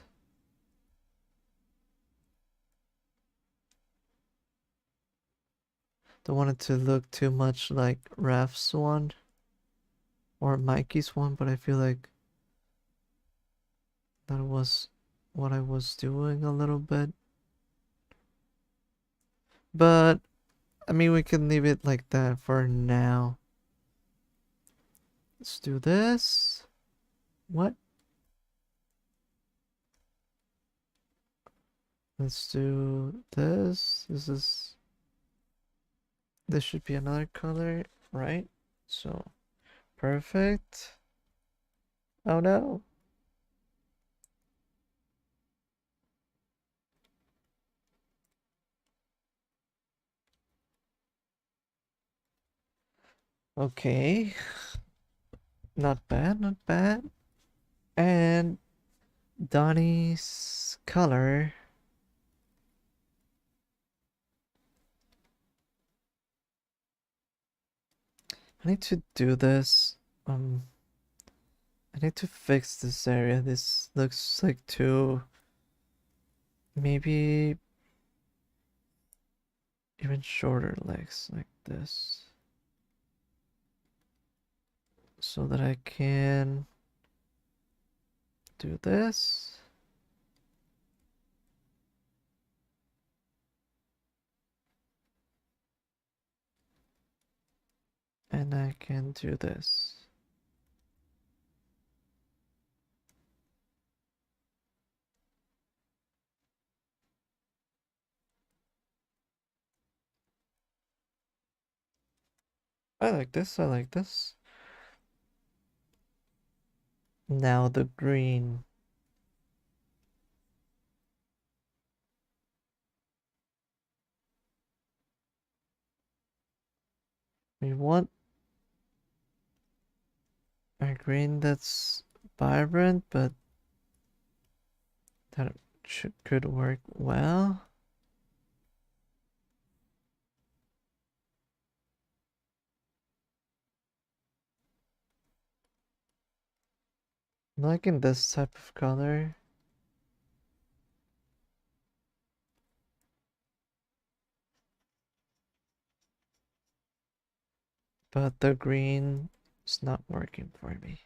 Don't want it to look too much like Raph's one or Mikey's one, but I feel like that was what I was doing a little bit. But I mean, we can leave it like that for now. Let's do this. What? Let's do this. This should be another color, right? So, perfect. Oh no. Okay. Not bad, not bad. And Donnie's color. I need to do this. I need to fix this area. This looks like too. Maybe even shorter legs like this. So that I can do this. And I can do this. I like this, I like this. Now the green. We want a green that's vibrant, but that could work well. I'm liking this type of color. But the green is not working for me.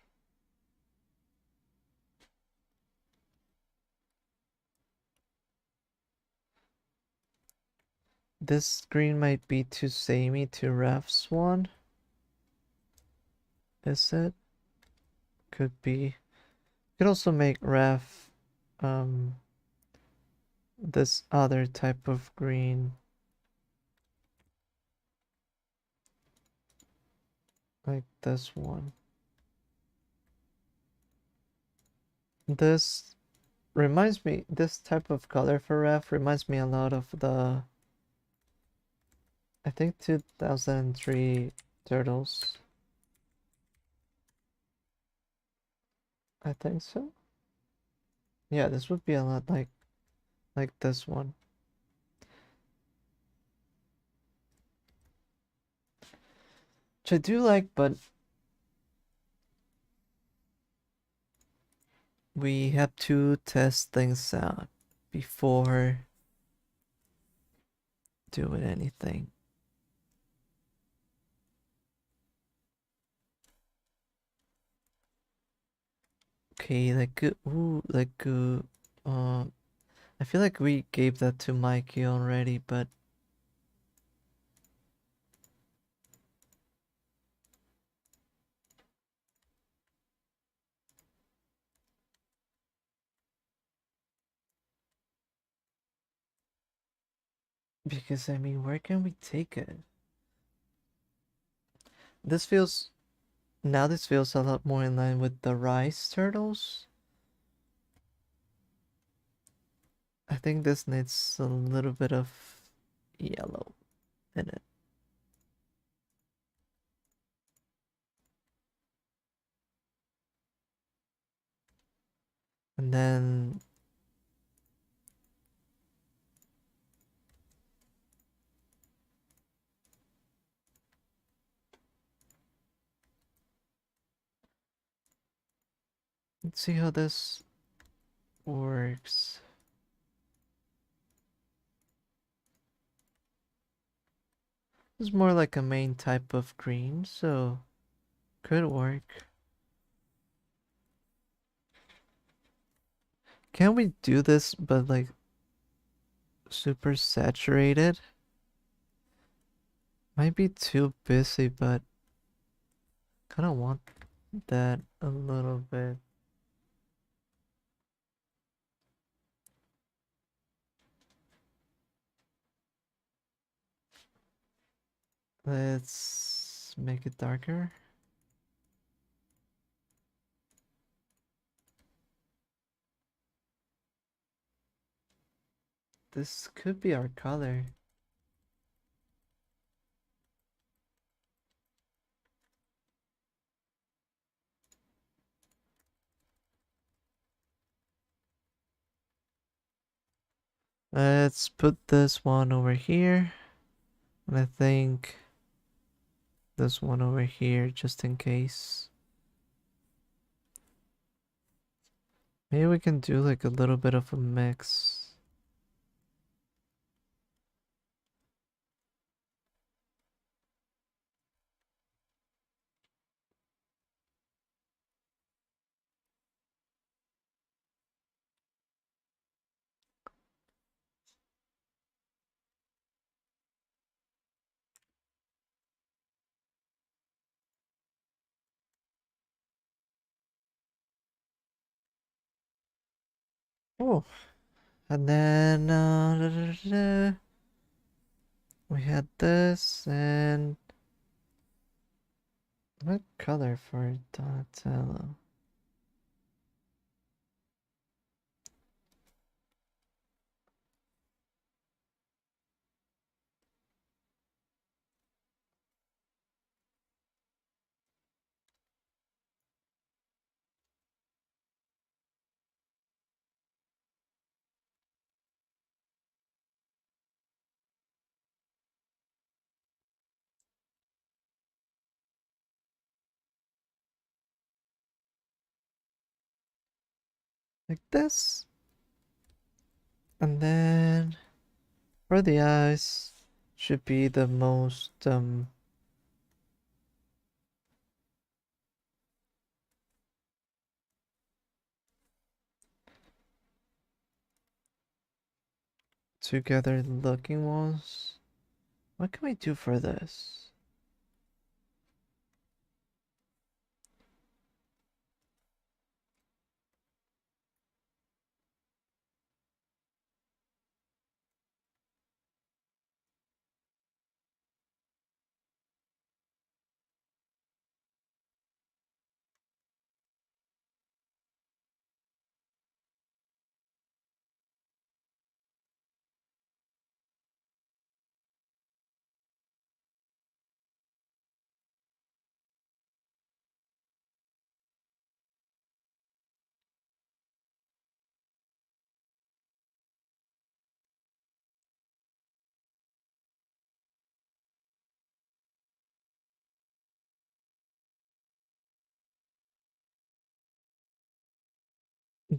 This green might be too samey to Raph's one. Is it? Could be. Could also make Raph this other type of green. Like this one. This reminds me, this type of color for ref reminds me a lot of the, I think 2003 Turtles. I think so. Yeah, this would be a lot like this one. Which I do like, but we have to test things out before doing anything. Okay, I feel like we gave that to Mikey already, but because I mean, where can we take it? This feels Now this feels a lot more in line with the rice turtles. I think this needs a little bit of yellow in it. And then let's see how this works. It's more like a main type of green, so could work. Can we do this but like super saturated? Might be too busy, but kind of want that a little bit. Let's make it darker. This could be our color. Let's put this one over here. And I think this one over here just in case. Maybe we can do like a little bit of a mix. Oh, and then we had this and what color for Donatello? Like this. And then for the eyes should be the most together looking ones. What can we do for this?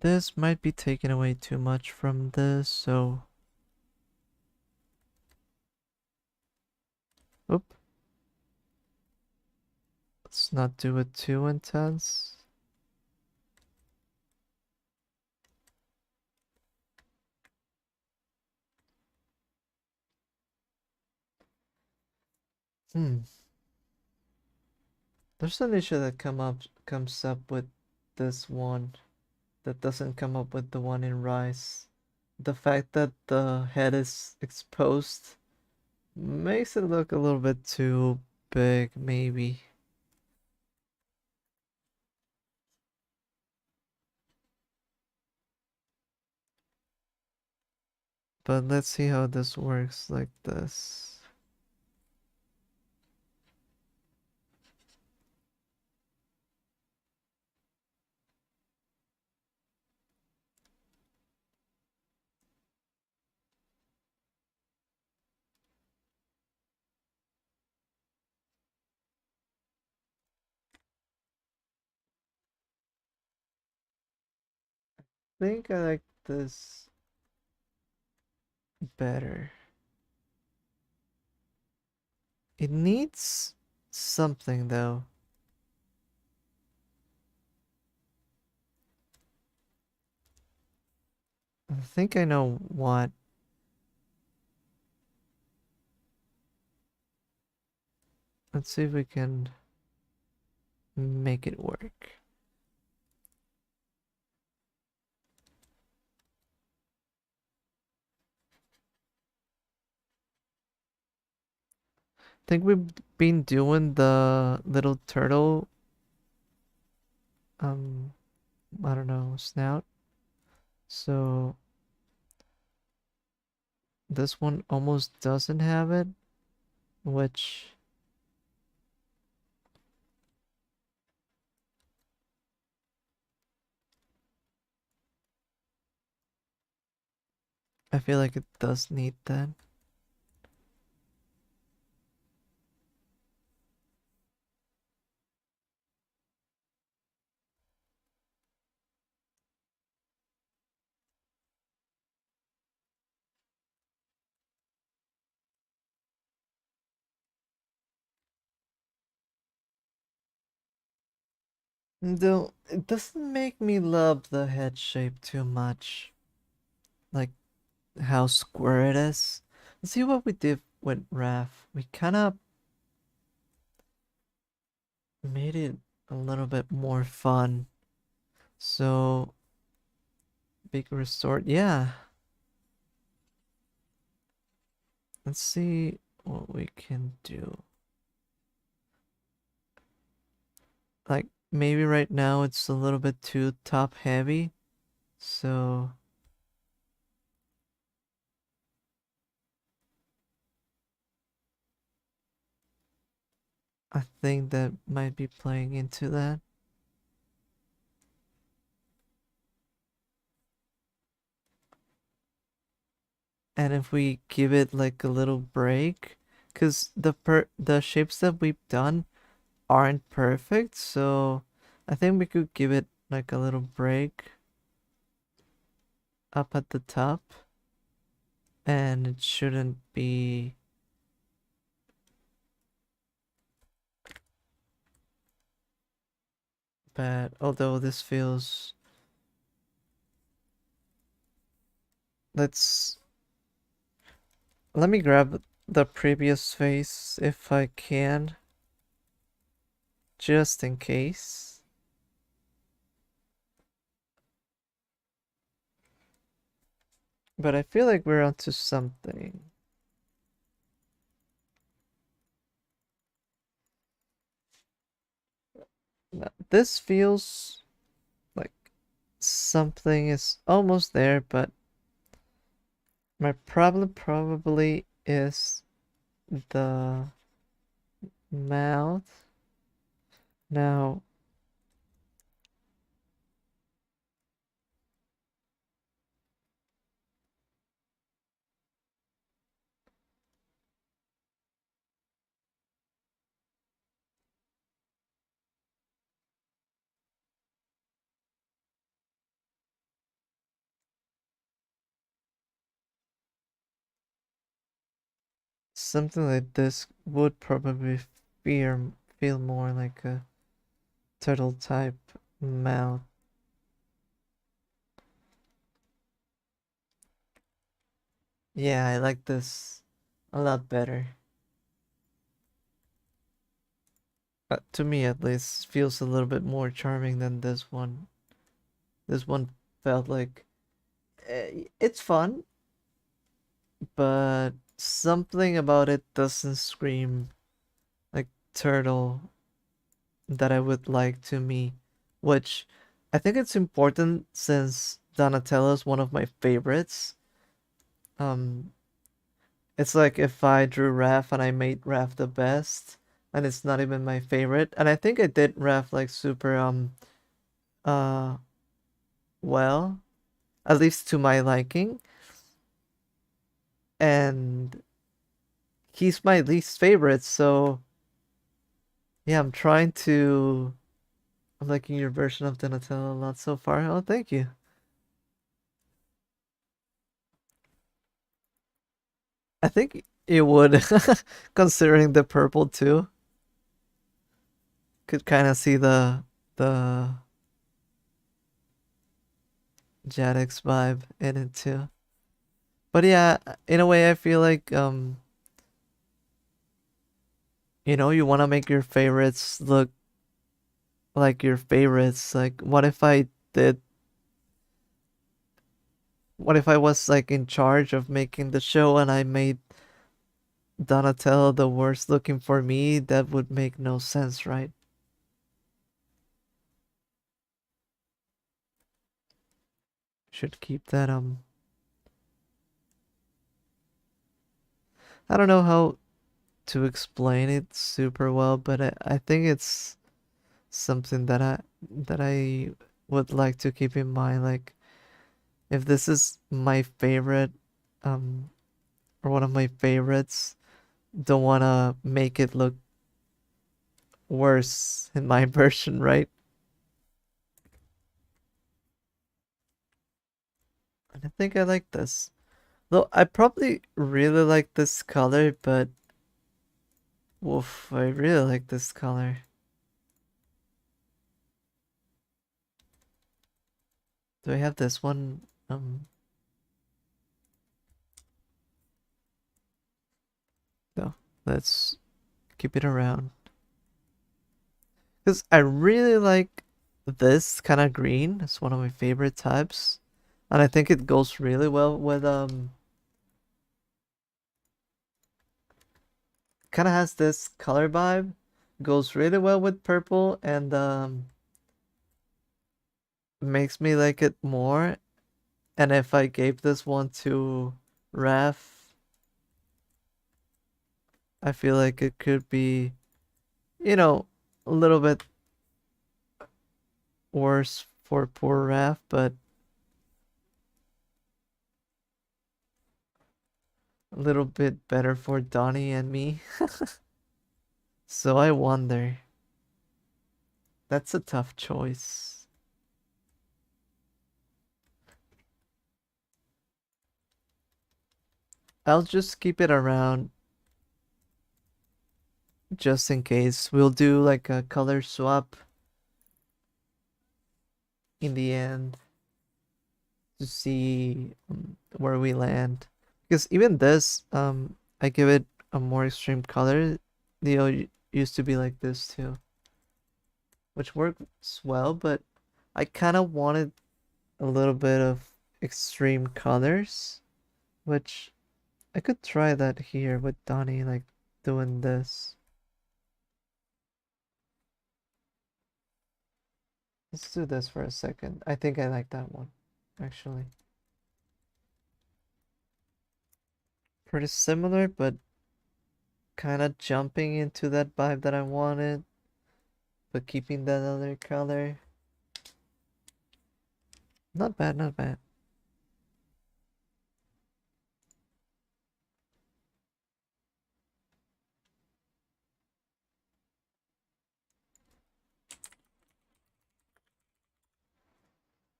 This might be taking away too much from this, so... Oop. Let's not do it too intense. Hmm. There's an issue that comes up with this one that doesn't come up with the one in Rice. The fact that the head is exposed makes it look a little bit too big, maybe. But let's see how this works like this. I think I like this better. It needs something though. I think I know what. Let's see if we can make it work. I think we've been doing the little turtle, um, I don't know, snout. So this one almost doesn't have it, which I feel like it does need that. Though it doesn't make me love the head shape too much. Like how square it is. Let's see what we did with Raph. We kind of made it a little bit more fun. So, big resort, yeah. Let's see what we can do. Like, maybe right now it's a little bit too top heavy. So, I think that might be playing into that. And if we give it like a little break, because the shapes that we've done aren't perfect, so I think we could give it like a little break up at the top, and it shouldn't be bad. Although this feels, let's let me grab the previous face if I can, just in case. But I feel like we're onto something. Now, this feels like something is almost there, but my problem probably is the mouth. Now, Something like this would probably feel feel more like a turtle type mouth. Yeah, I like this a lot better. To me, at least, feels a little bit more charming than this one. This one felt like it's fun, but something about it doesn't scream like turtle that I would like to me, which I think it's important since Donatello is one of my favorites. Um, it's like if I drew Raph and I made Raph the best, and it's not even my favorite, and I think I did Raph like super uh well, at least to my liking, and he's my least favorite, so yeah, I'm liking your version of Donatello a lot so far. Oh, thank you. I think it would, considering the purple too. Could kind of see the Jadix vibe in it too. But yeah, in a way, I feel like you want to make your favorites look like your favorites. Like, did? What if I was like in charge of making the show and I made Donatello the worst looking for me? That would make no sense, right? Should keep that I don't know how to explain it super well, but I think it's something that I would like to keep in mind. Like, if this is my favorite, um, or one of my favorites, don't wanna make it look worse in my version, right? And I think I like this. Though I probably really like this color, but woof, I really like this color. Do I have this one? No. Let's keep it around. Because I really like this kind of green. It's one of my favorite types. And I think it goes really well with kind of has this color vibe. Goes really well with purple and makes me like it more. And if I gave this one to Raph, I feel like it could be, you know, a little bit worse for poor Raph, but a little bit better for Donnie and me. So I wonder. That's a tough choice. I'll just keep it around just in case. We'll do like a color swap in the end to see where we land. Because even this, I give it a more extreme color. Used to be like this too, which works well, but I kind of wanted a little bit of extreme colors, which I could try that here with Donnie, like doing this. Let's do this for a second. I think I like that one, actually. Pretty similar, but kind of jumping into that vibe that I wanted, but keeping that other color. Not bad, not bad.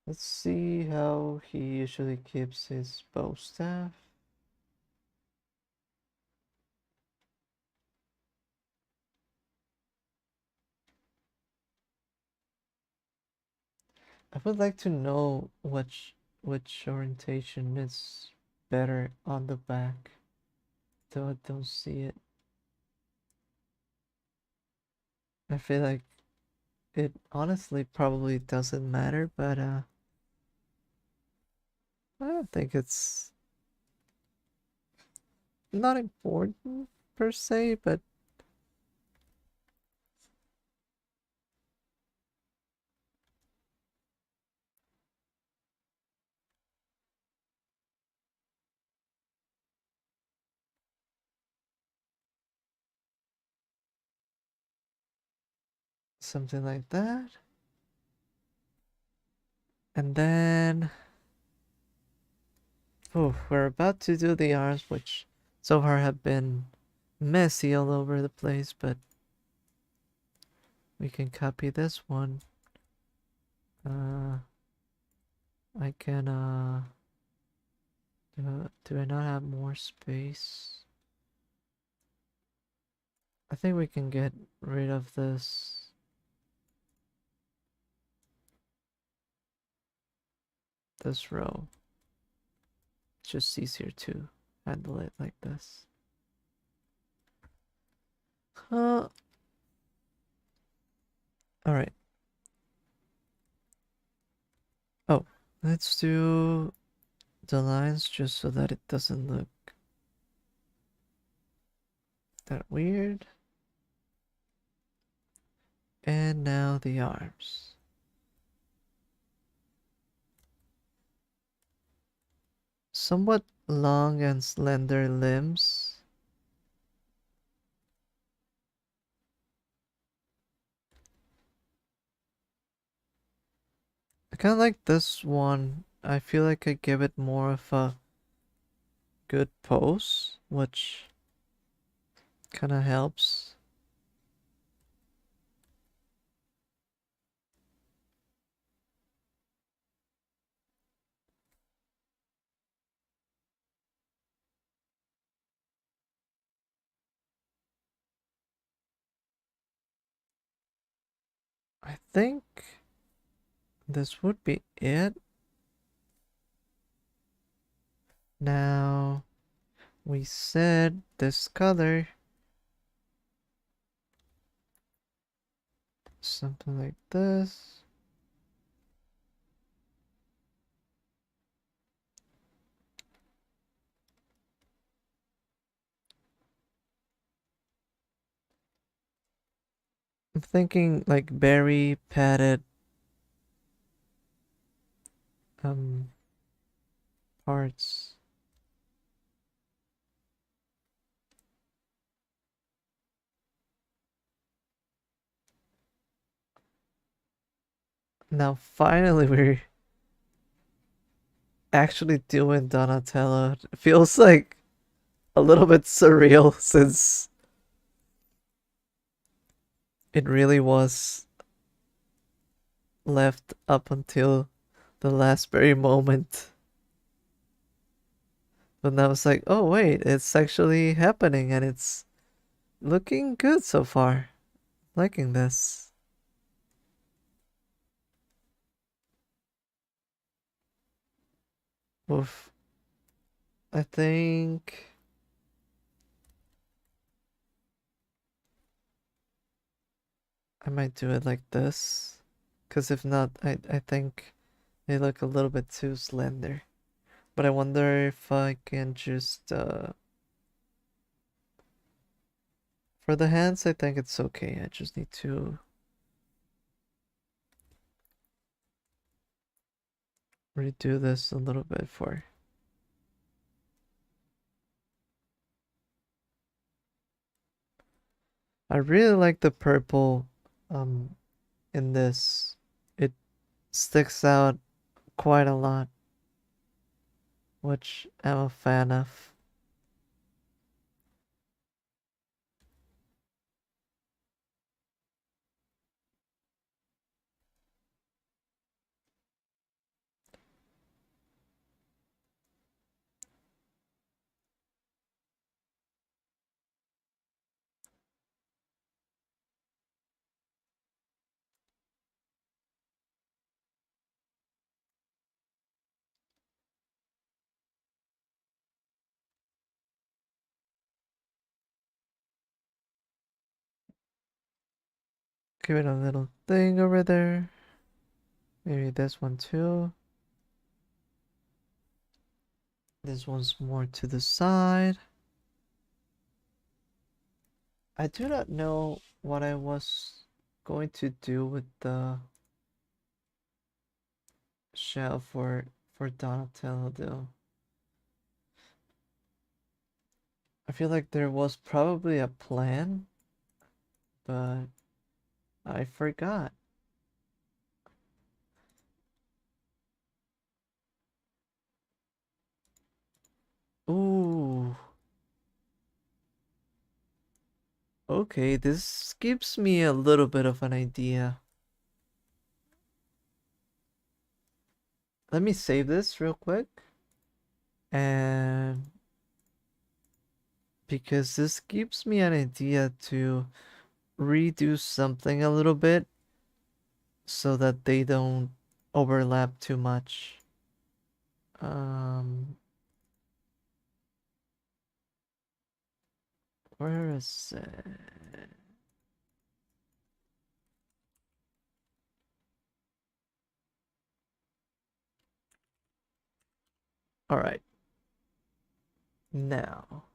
Let's see how he usually keeps his bow staff. I would like to know which orientation is better on the back, though I don't see it. I feel like it honestly probably doesn't matter, but I don't think it's not important per se, but something like that. And then, oh, we're about to do the arms, which so far have been messy all over the place, but we can copy this one. Uh, I can, do I not have more space? I think we can get rid of this row. It's just easier to handle it like this. All right. Oh, let's do the lines just so that it doesn't look that weird. And now the arms. Somewhat long and slender limbs. I kind of like this one. I feel like I give it more of a good pose, which kind of helps. I think this would be it. Now, we said this color, something like this. I'm thinking like berry padded um parts. Now finally we're actually doing Donatello. It feels like a little bit surreal since it really was left up until the last very moment. But now it's like, oh wait, it's actually happening and it's looking good so far. Liking this. Oof. I think I might do it like this. Because if not, I think they look a little bit too slender. But I wonder if I can just, for the hands, I think it's okay. I just need to redo this a little bit for. I really like the purple, um, in this. It sticks out quite a lot, which I'm a fan of. Give it a little thing over there. Maybe this one too. This one's more to the side. I do not know what I was going to do with the shell for Donatello though. I feel like there was probably a plan, but I forgot. Ooh. Okay, this gives me a little bit of an idea. Let me save this real quick. And because this gives me an idea to redo something a little bit so that they don't overlap too much. Um, where is it? All right. Now,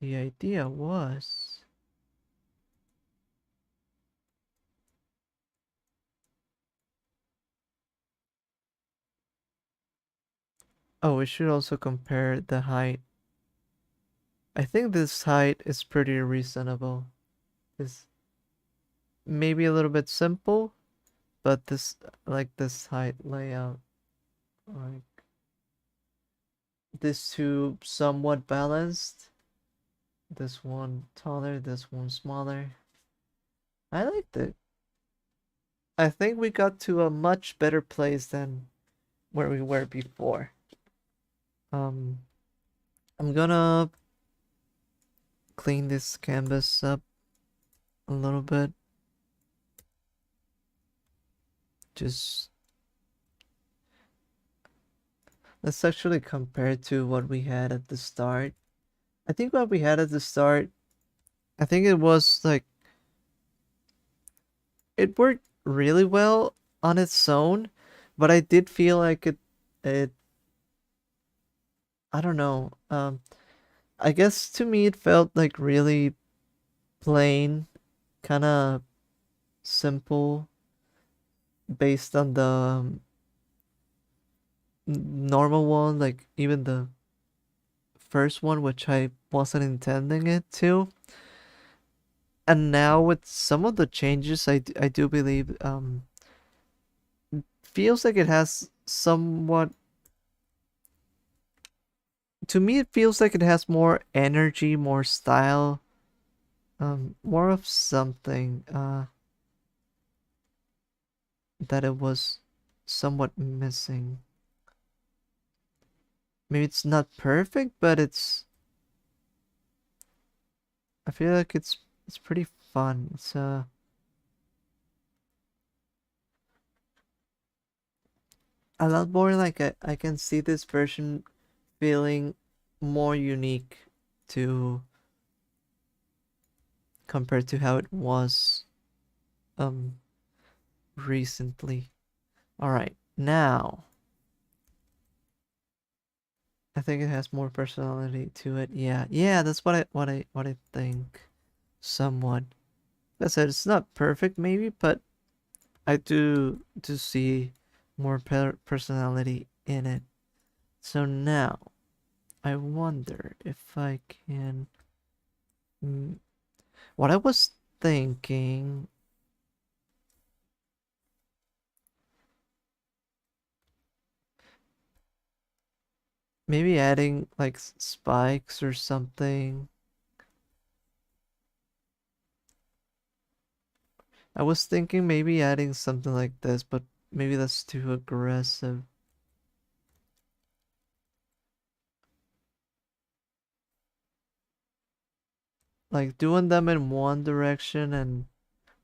the idea was, oh, we should also compare the height. I think this height is pretty reasonable. It's maybe a little bit simple, but this, like this height layout, like this two somewhat balanced. This one taller, this one smaller. I liked it. I think we got to a much better place than where we were before. Um, I'm gonna clean this canvas up a little bit. Just let's actually compare to what we had at the start. I think what we had at the start, I think it was like it worked really well on its own, but I did feel like it I don't know. I guess to me it felt like really plain, kind of simple based on the normal one, like even the first one, which I wasn't intending it to. And now with some of the changes, I do believe feels like it has somewhat, to me it feels like it has more energy, more style, more of something that it was somewhat missing. Maybe it's not perfect, but I feel like it's pretty fun. It's a lot more like I can see this version feeling more unique to compared to how it was um recently. All right, now I think it has more personality to it. Yeah, yeah, that's what I think. Somewhat. Like I said, it's not perfect maybe, but I do see more personality in it. So now I wonder if I can. mm, What I was thinking, maybe adding like spikes or something. I was thinking maybe adding something like this, but maybe that's too aggressive. Like doing them in one direction and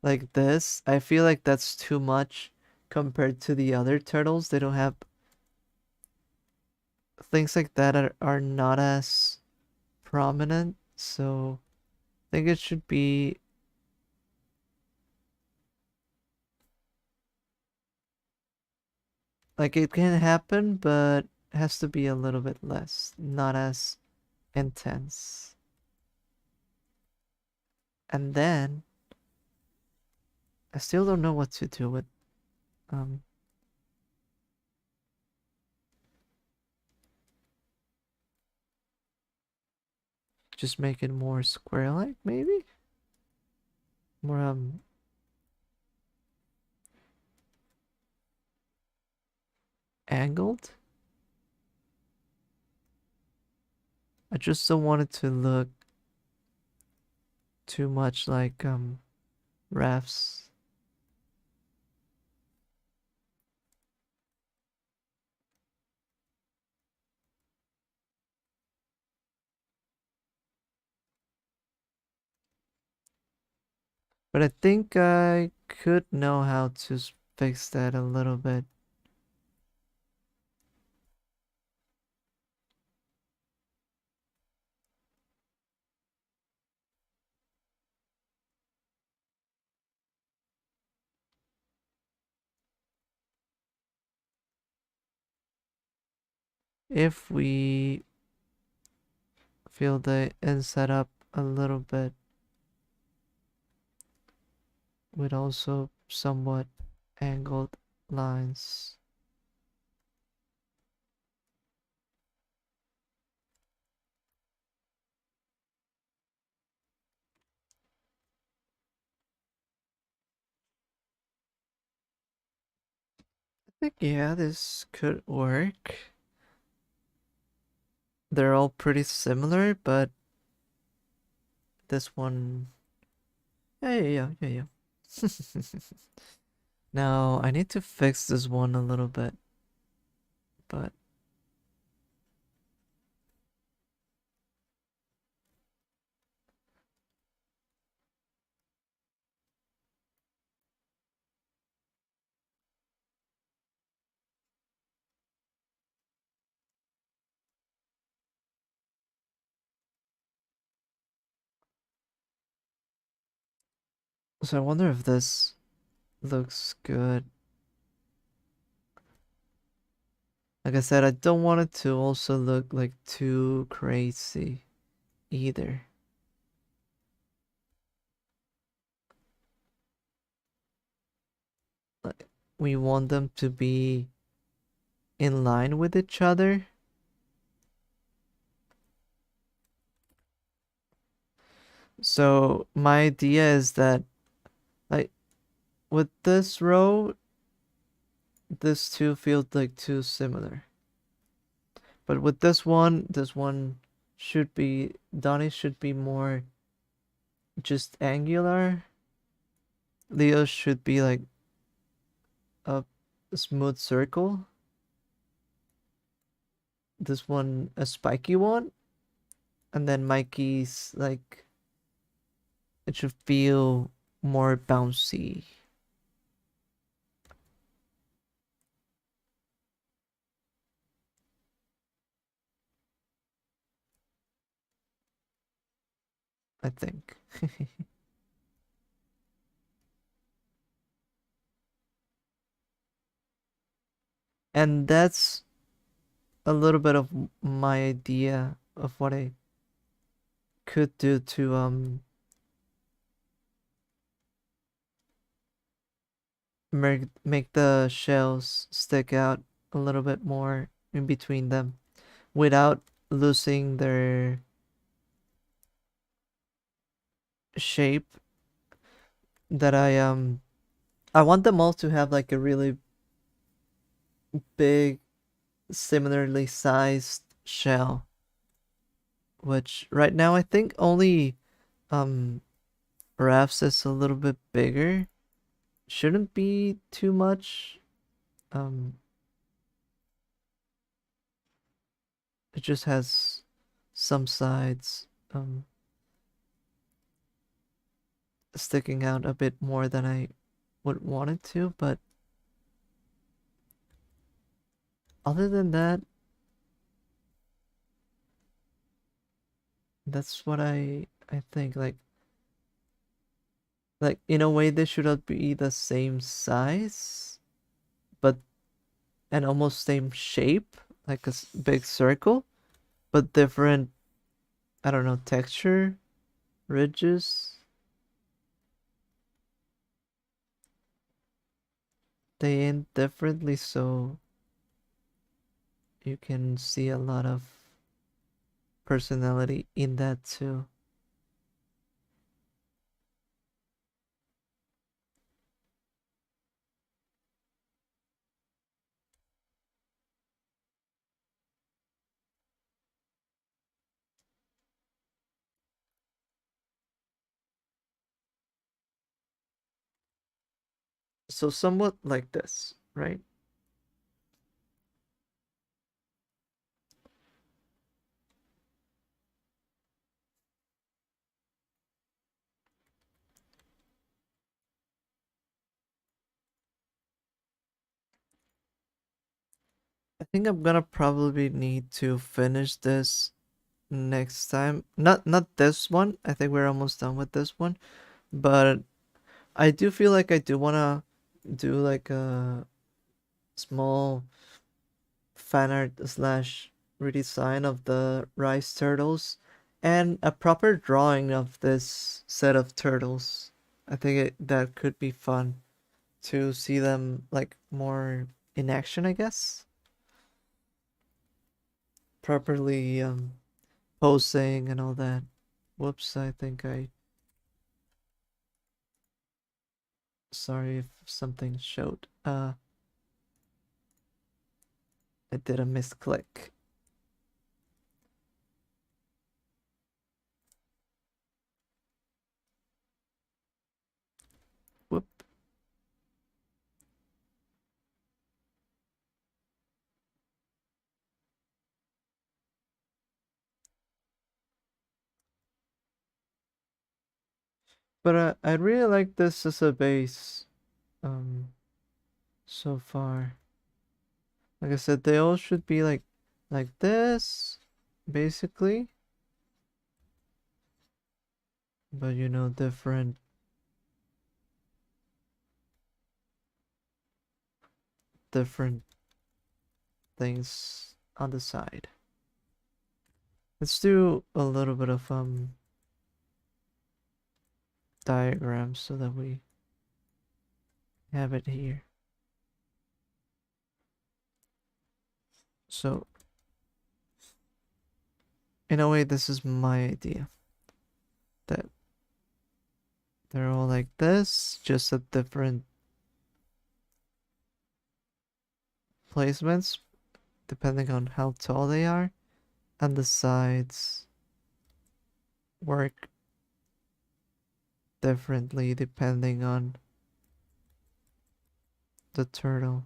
like this, I feel like that's too much compared to the other turtles. They don't have things like that are not as prominent, so I think it should be like it can happen, but it has to be a little bit less, not as intense. And then I still don't know what to do with um just make it more square-like, maybe? More angled? I just don't want it to look too much like rafts. But I think I could know how to fix that a little bit. If we fill the inside up a little bit with also somewhat angled lines. I think, yeah, this could work. They're all pretty similar, but this one, yeah. Now, I need to fix this one a little bit, but so I wonder if this looks good. Like I said, I don't want it to also look like too crazy either. Like, we want them to be in line with each other. So my idea is that, like, with this row, this two feel like too similar. But with this one should be, Donnie should be more just angular. Leo should be like a smooth circle. This one a spiky one. And then Mikey's like, it should feel more bouncy. I think. And that's a little bit of my idea of what I could do to make the shells stick out a little bit more in between them without losing their shape. That I want them all to have like a really big, similarly sized shell, which right now I think only um Raph's is a little bit bigger. Shouldn't be too much. Um it just has some sides sticking out a bit more than I would want it to, but other than that, That's what I think. Like in a way they should not be the same size, but and almost same shape, like a big circle, but different. I don't know, texture, ridges. They end differently, so you can see a lot of personality in that too. So somewhat like this, right? I think I'm gonna probably need to finish this next time. Not this one. I think we're almost done with this one. But I do feel like I do wanna do like a small fan art slash redesign of the rice turtles and a proper drawing of this set of turtles. I think that could be fun to see them like more in action, I guess. Properly posing and all that. Whoops, I think I sorry if something showed. I did a misclick. Whoop. But I really like this as a base um so far. Like I said, they all should be like this, basically. But you know, different things on the side. Let's do a little bit of diagrams so that we have it here. So in a way, this is my idea that they're all like this, just at different placements depending on how tall they are, and the sides work differently depending on the turtle.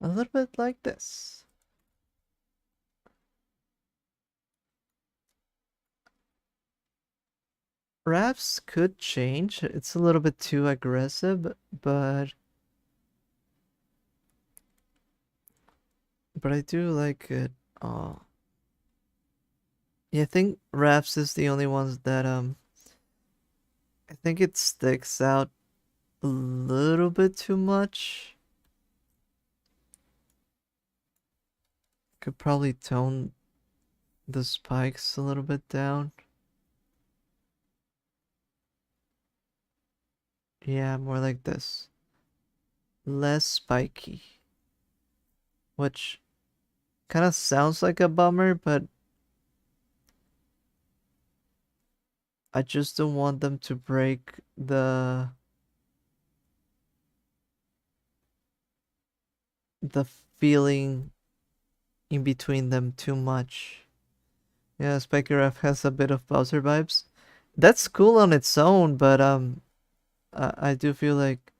A little bit like this. Wraps could change. It's a little bit too aggressive, but I do like it. Oh, yeah, I think wraps is the only ones that I think it sticks out a little bit too much. Could probably tone the spikes a little bit down. Yeah, more like this. Less spiky. Which kind of sounds like a bummer, but I just don't want them to break the feeling in between them too much. Yeah, Spike has a bit of Bowser vibes. That's cool on its own, but I do feel like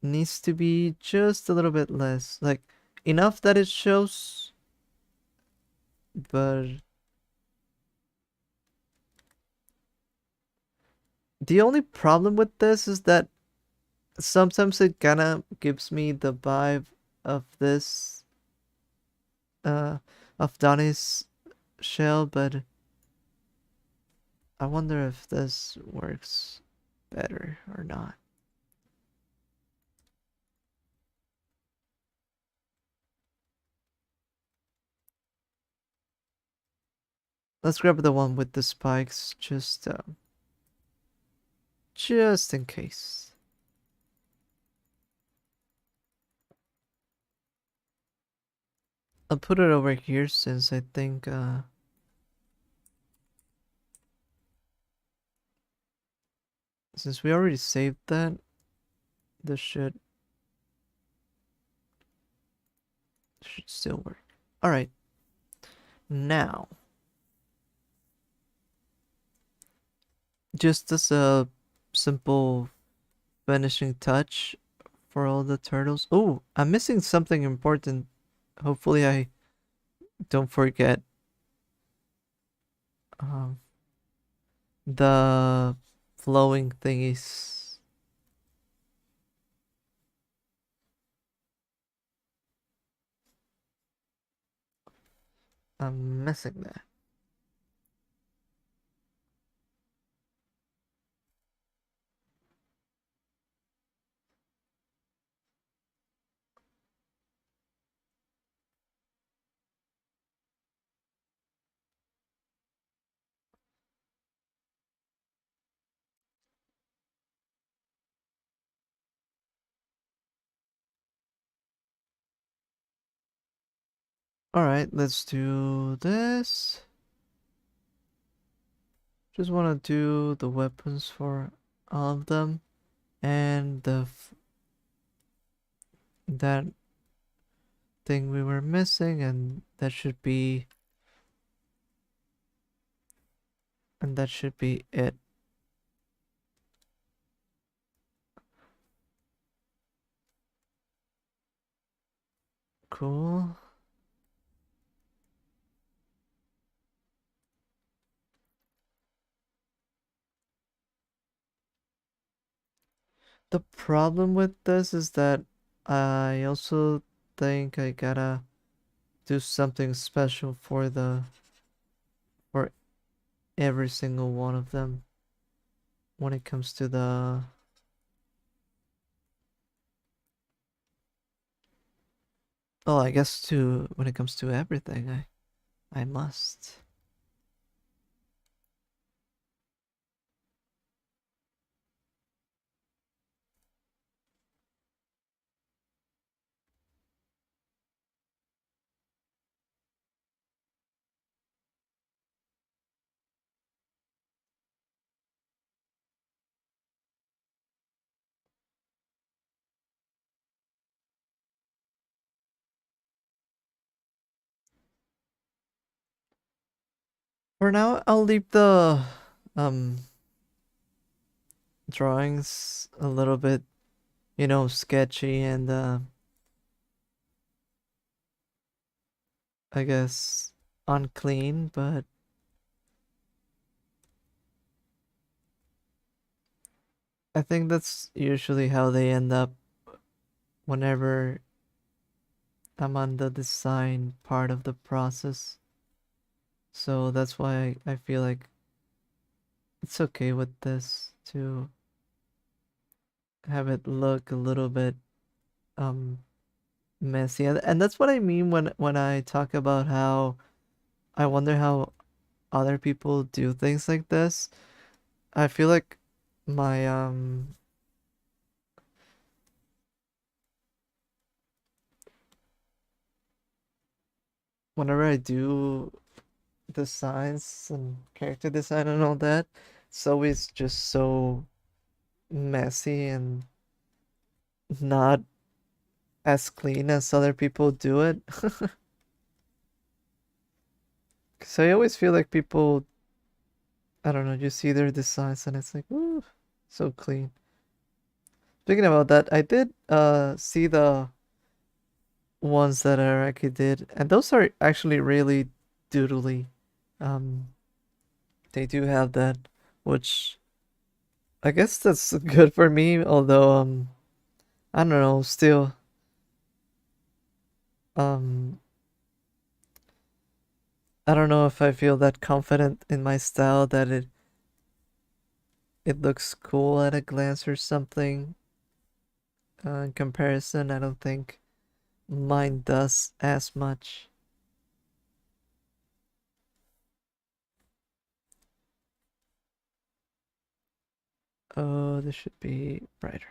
needs to be just a little bit less. Like enough that it shows, but the only problem with this is that sometimes it kinda gives me the vibe of this uh of Donnie's shell, but I wonder if this works better or not. Let's grab the one with the spikes just in case. I'll put it over here since I think since we already saved that, this should still work. All right. Now, just as a simple finishing touch for all the turtles. Oh, I'm missing something important. Hopefully I don't forget um the flowing thingies. I'm missing that. All right, let's do this. Just want to do the weapons for all of them and that thing we were missing, and that should be it. Cool. The problem with this is that I also think I gotta do something special for every single one of them when it comes to the oh, I guess to when it comes to everything, I must. For now, I'll leave the um drawings a little bit, sketchy and I guess unclean, but I think that's usually how they end up whenever I'm on the design part of the process. So that's why I feel like it's okay with this to have it look a little bit um messy. And that's what I mean when I talk about how I wonder how other people do things like this. I feel like my whenever I do designs and character design and all that, it's always just so messy and not as clean as other people do it. Cause I always feel like people, I don't know, you see their designs and it's like, ooh, so clean. Speaking about that, I did see the ones that Araki did, and those are actually really doodly. Um, they do have that, which I guess that's good for me. Although I don't know, still um, I don't know if I feel that confident in my style that it looks cool at a glance or something. In comparison, I don't think mine does as much. Oh, this should be brighter.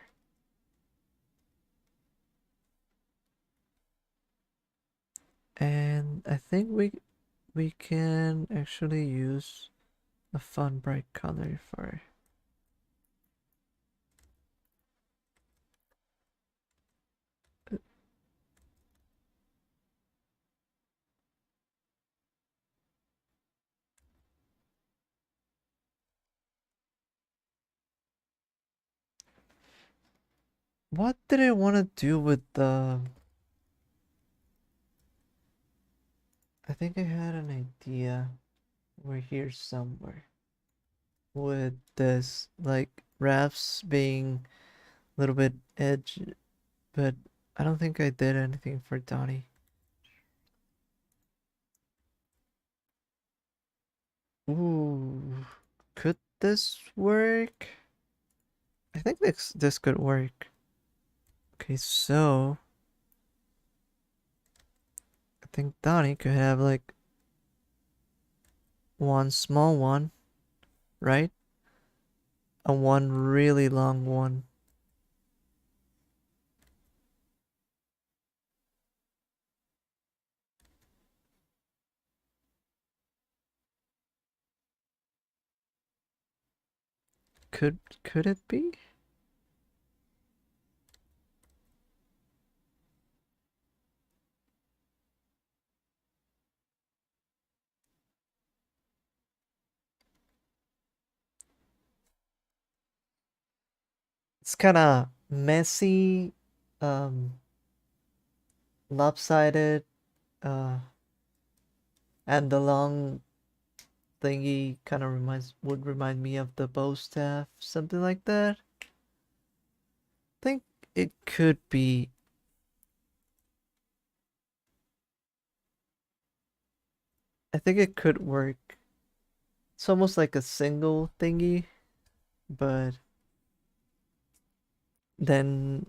And I think we can actually use a fun bright color for what did I want to do with the I think I had an idea over here somewhere with this like wraps being a little bit edge, but I don't think I did anything for Donnie. Ooh, could this work? I think this could work. Okay, so I think Donnie could have like one small one, right? And one really long one. Could it be? It's kind of messy, um, lopsided, uh, and the long thingy kind of would remind me of the bow staff, something like that. I think it could be. I think it could work. It's almost like a single thingy, but then,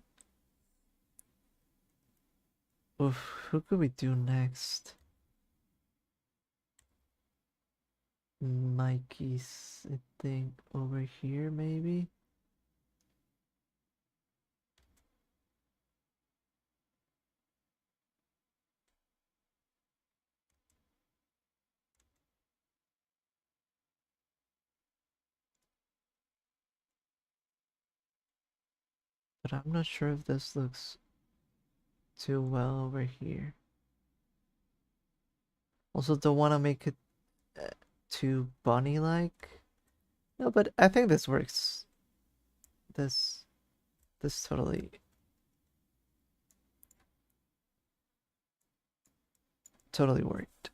oof, who could we do next? Mikey's, I think, over here, maybe? But I'm not sure if this looks too well over here. Also, don't want to make it uh, too bunny-like. No, but I think this works. This, this totally worked.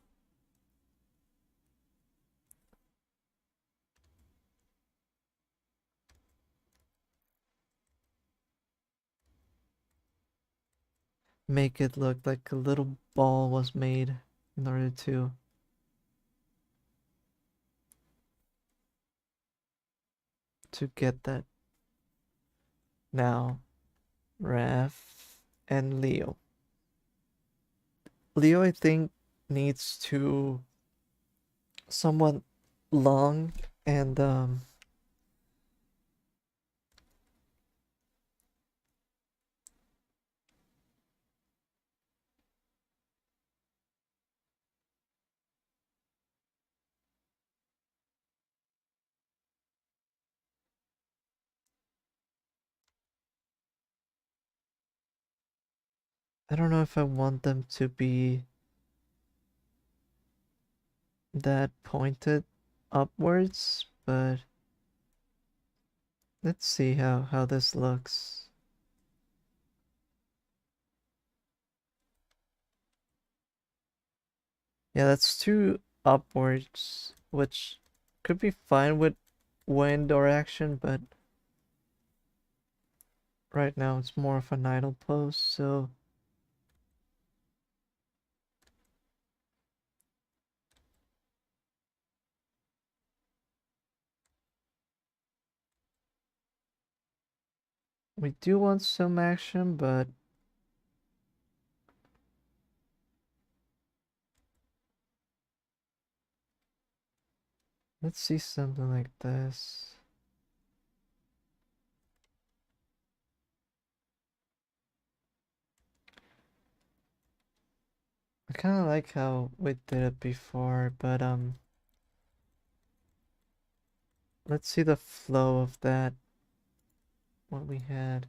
Make it look like a little ball was made in order to get that. Now, Raph and Leo. Leo, I think, needs to somewhat long and I don't know if I want them to be that pointed upwards, but let's see how this looks. Yeah, that's two upwards, which could be fine with wind or action, but right now it's more of an idle pose, so we do want some action, but let's see something like this. I kind of like how we did it before, but let's see the flow of that, what we had.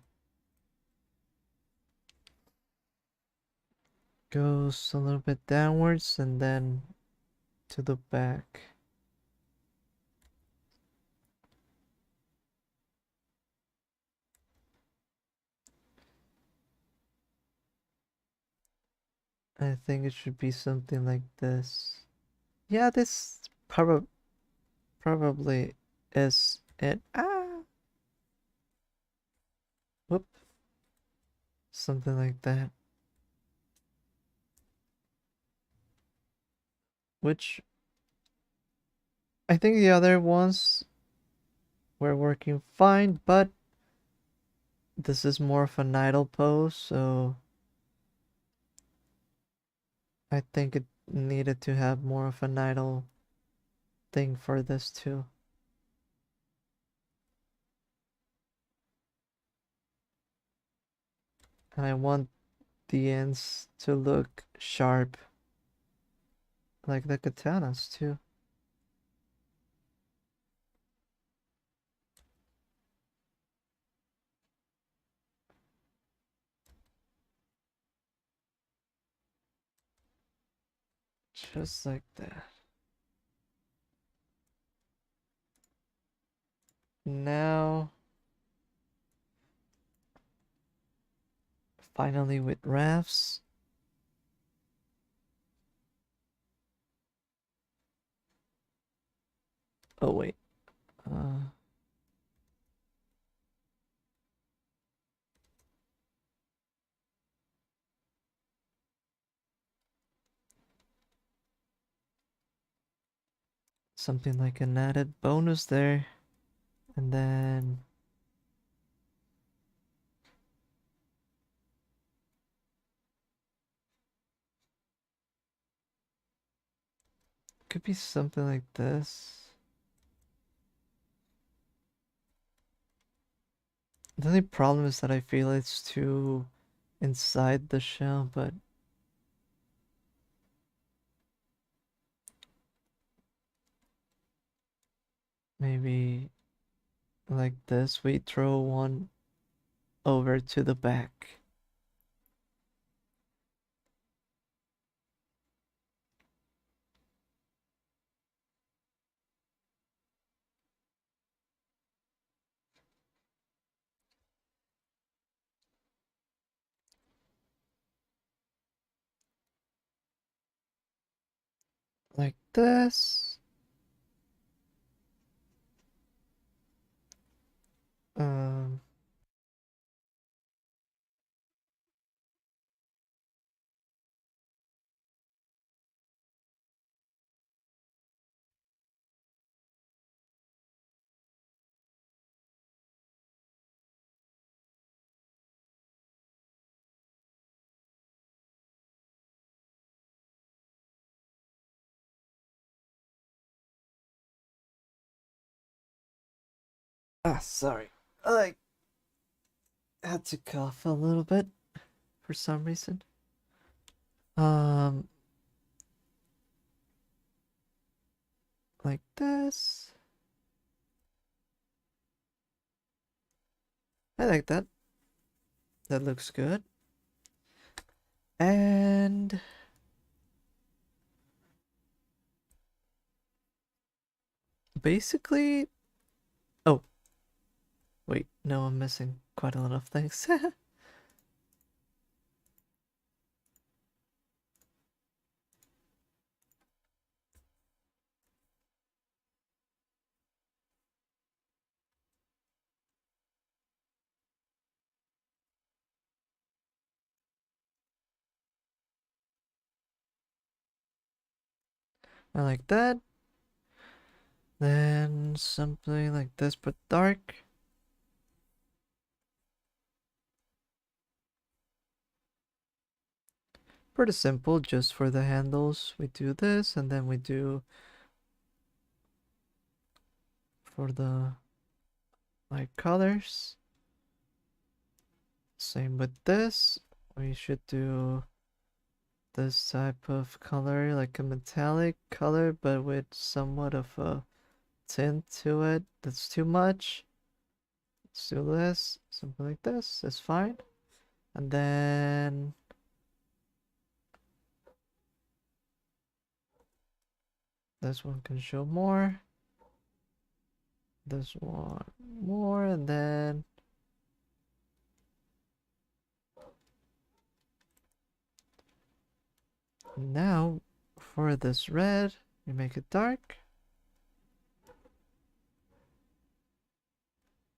Goes a little bit downwards and then to the back. I think it should be something like this. Yeah, this probably is it. Ah, whoop, something like that. Which I think the other ones were working fine, but this is more of an idle pose, so I think it needed to have more of an idle thing for this too. And I want the ends to look sharp, like the katanas too. Just like that. Now, finally with rafts. Oh wait. Uh, Something like an added bonus there. And then could be something like this. The only problem is that I feel it's too inside the shell, but maybe like this, we throw one over to the back. Like this. Um, sorry. I had to cough a little bit for some reason. Um, like this. I like that. That looks good. And basically... Oh, wait, no, I'm missing quite a lot of things. I like that. Then something like this, but dark. Pretty simple, just for the handles. We do this, and then we do for the like colors. Same with this. We should do this type of color, like a metallic color, but with somewhat of a tint to it. That's too much. Let's do this. Something like this. That's fine. And then this one can show more. This one more, and then now for this red, we make it dark.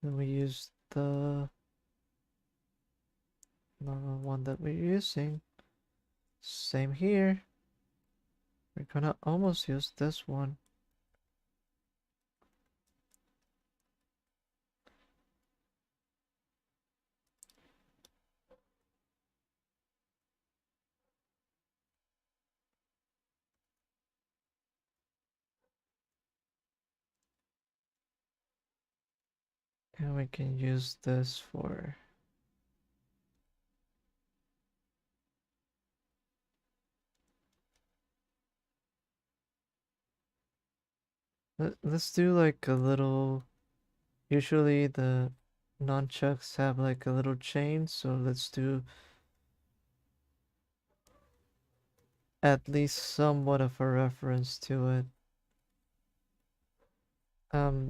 Then we use the normal one that we're using. Same here. We're gonna almost use this one. And we can use this for... Let's do like a little... Usually the nunchucks have like a little chain, so let's do at least somewhat of a reference to it.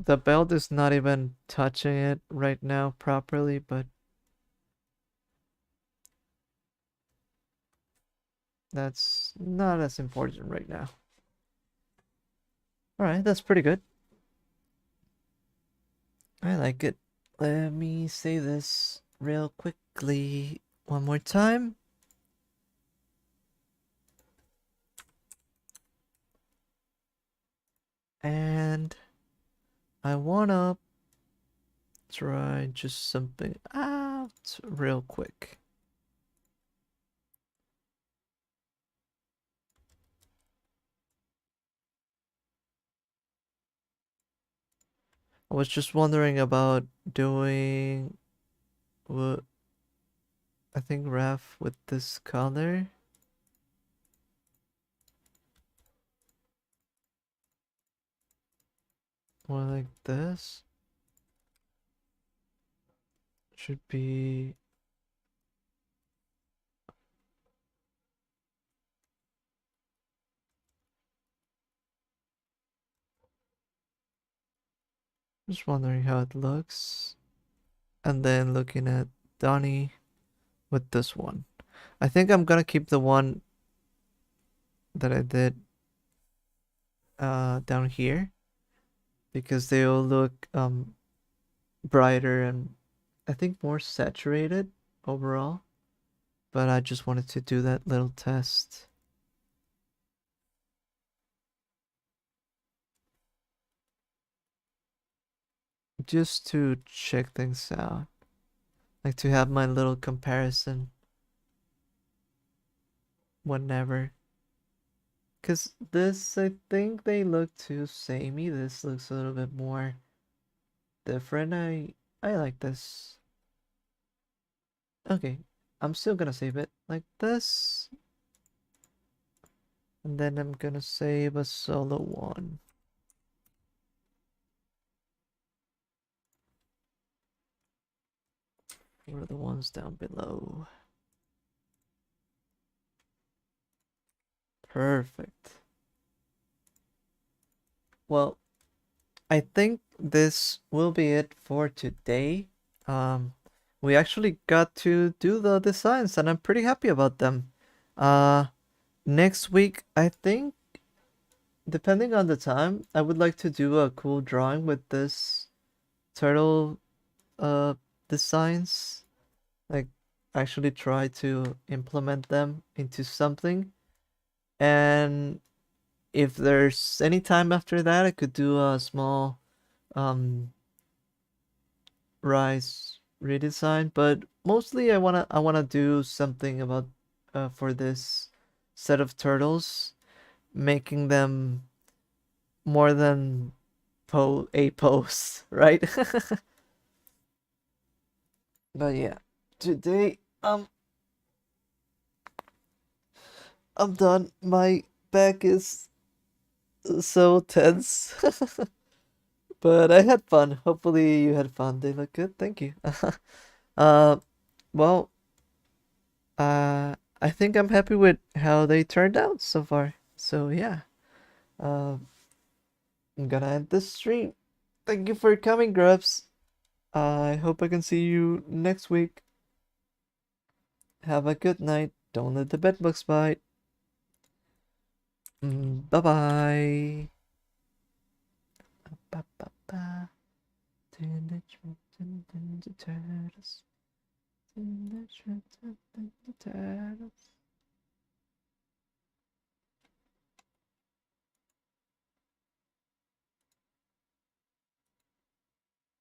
The belt is not even touching it right now properly, but that's not as important right now. Alright, that's pretty good. I like it. Let me say this real quickly one more time. And I wanna try just something out real quick. I was just wondering about doing what I think Raf with this color. More like this. Should be... Just wondering how it looks. And then looking at Donnie with this one. I think I'm gonna keep the one that I did down here, because they all look brighter and I think more saturated overall. But I just wanted to do that little test. Just to check things out. Like to have my little comparison whenever. Cause this, I think they look too samey. This looks a little bit more different. I like this. Okay, I'm still gonna save it like this. And then I'm gonna save a solo one. For the ones down below. Perfect. Well, I think this will be it for today. Um, we actually got to do the designs, and I'm pretty happy about them. Uh, Next week, I think, depending on the time, I would like to do a cool drawing with this turtle uh designs. Like, actually try to implement them into something. And if there's any time after that, I could do a small um Rise redesign, but mostly I wanna do something about for this set of turtles, making them more than a pose, right? But yeah, today I'm done. My back is so tense. But I had fun. Hopefully you had fun. They look good. Thank you. uh well, I think I'm happy with how they turned out so far. So yeah. Uh, I'm gonna end this stream. Thank you for coming, Grubs. I hope I can see you next week. Have a good night. Don't let the bedbugs bite. Bye bye. Ba, ba, ba. Teenage Mutant Ninja Turtles. Teenage Mutant Ninja Turtles.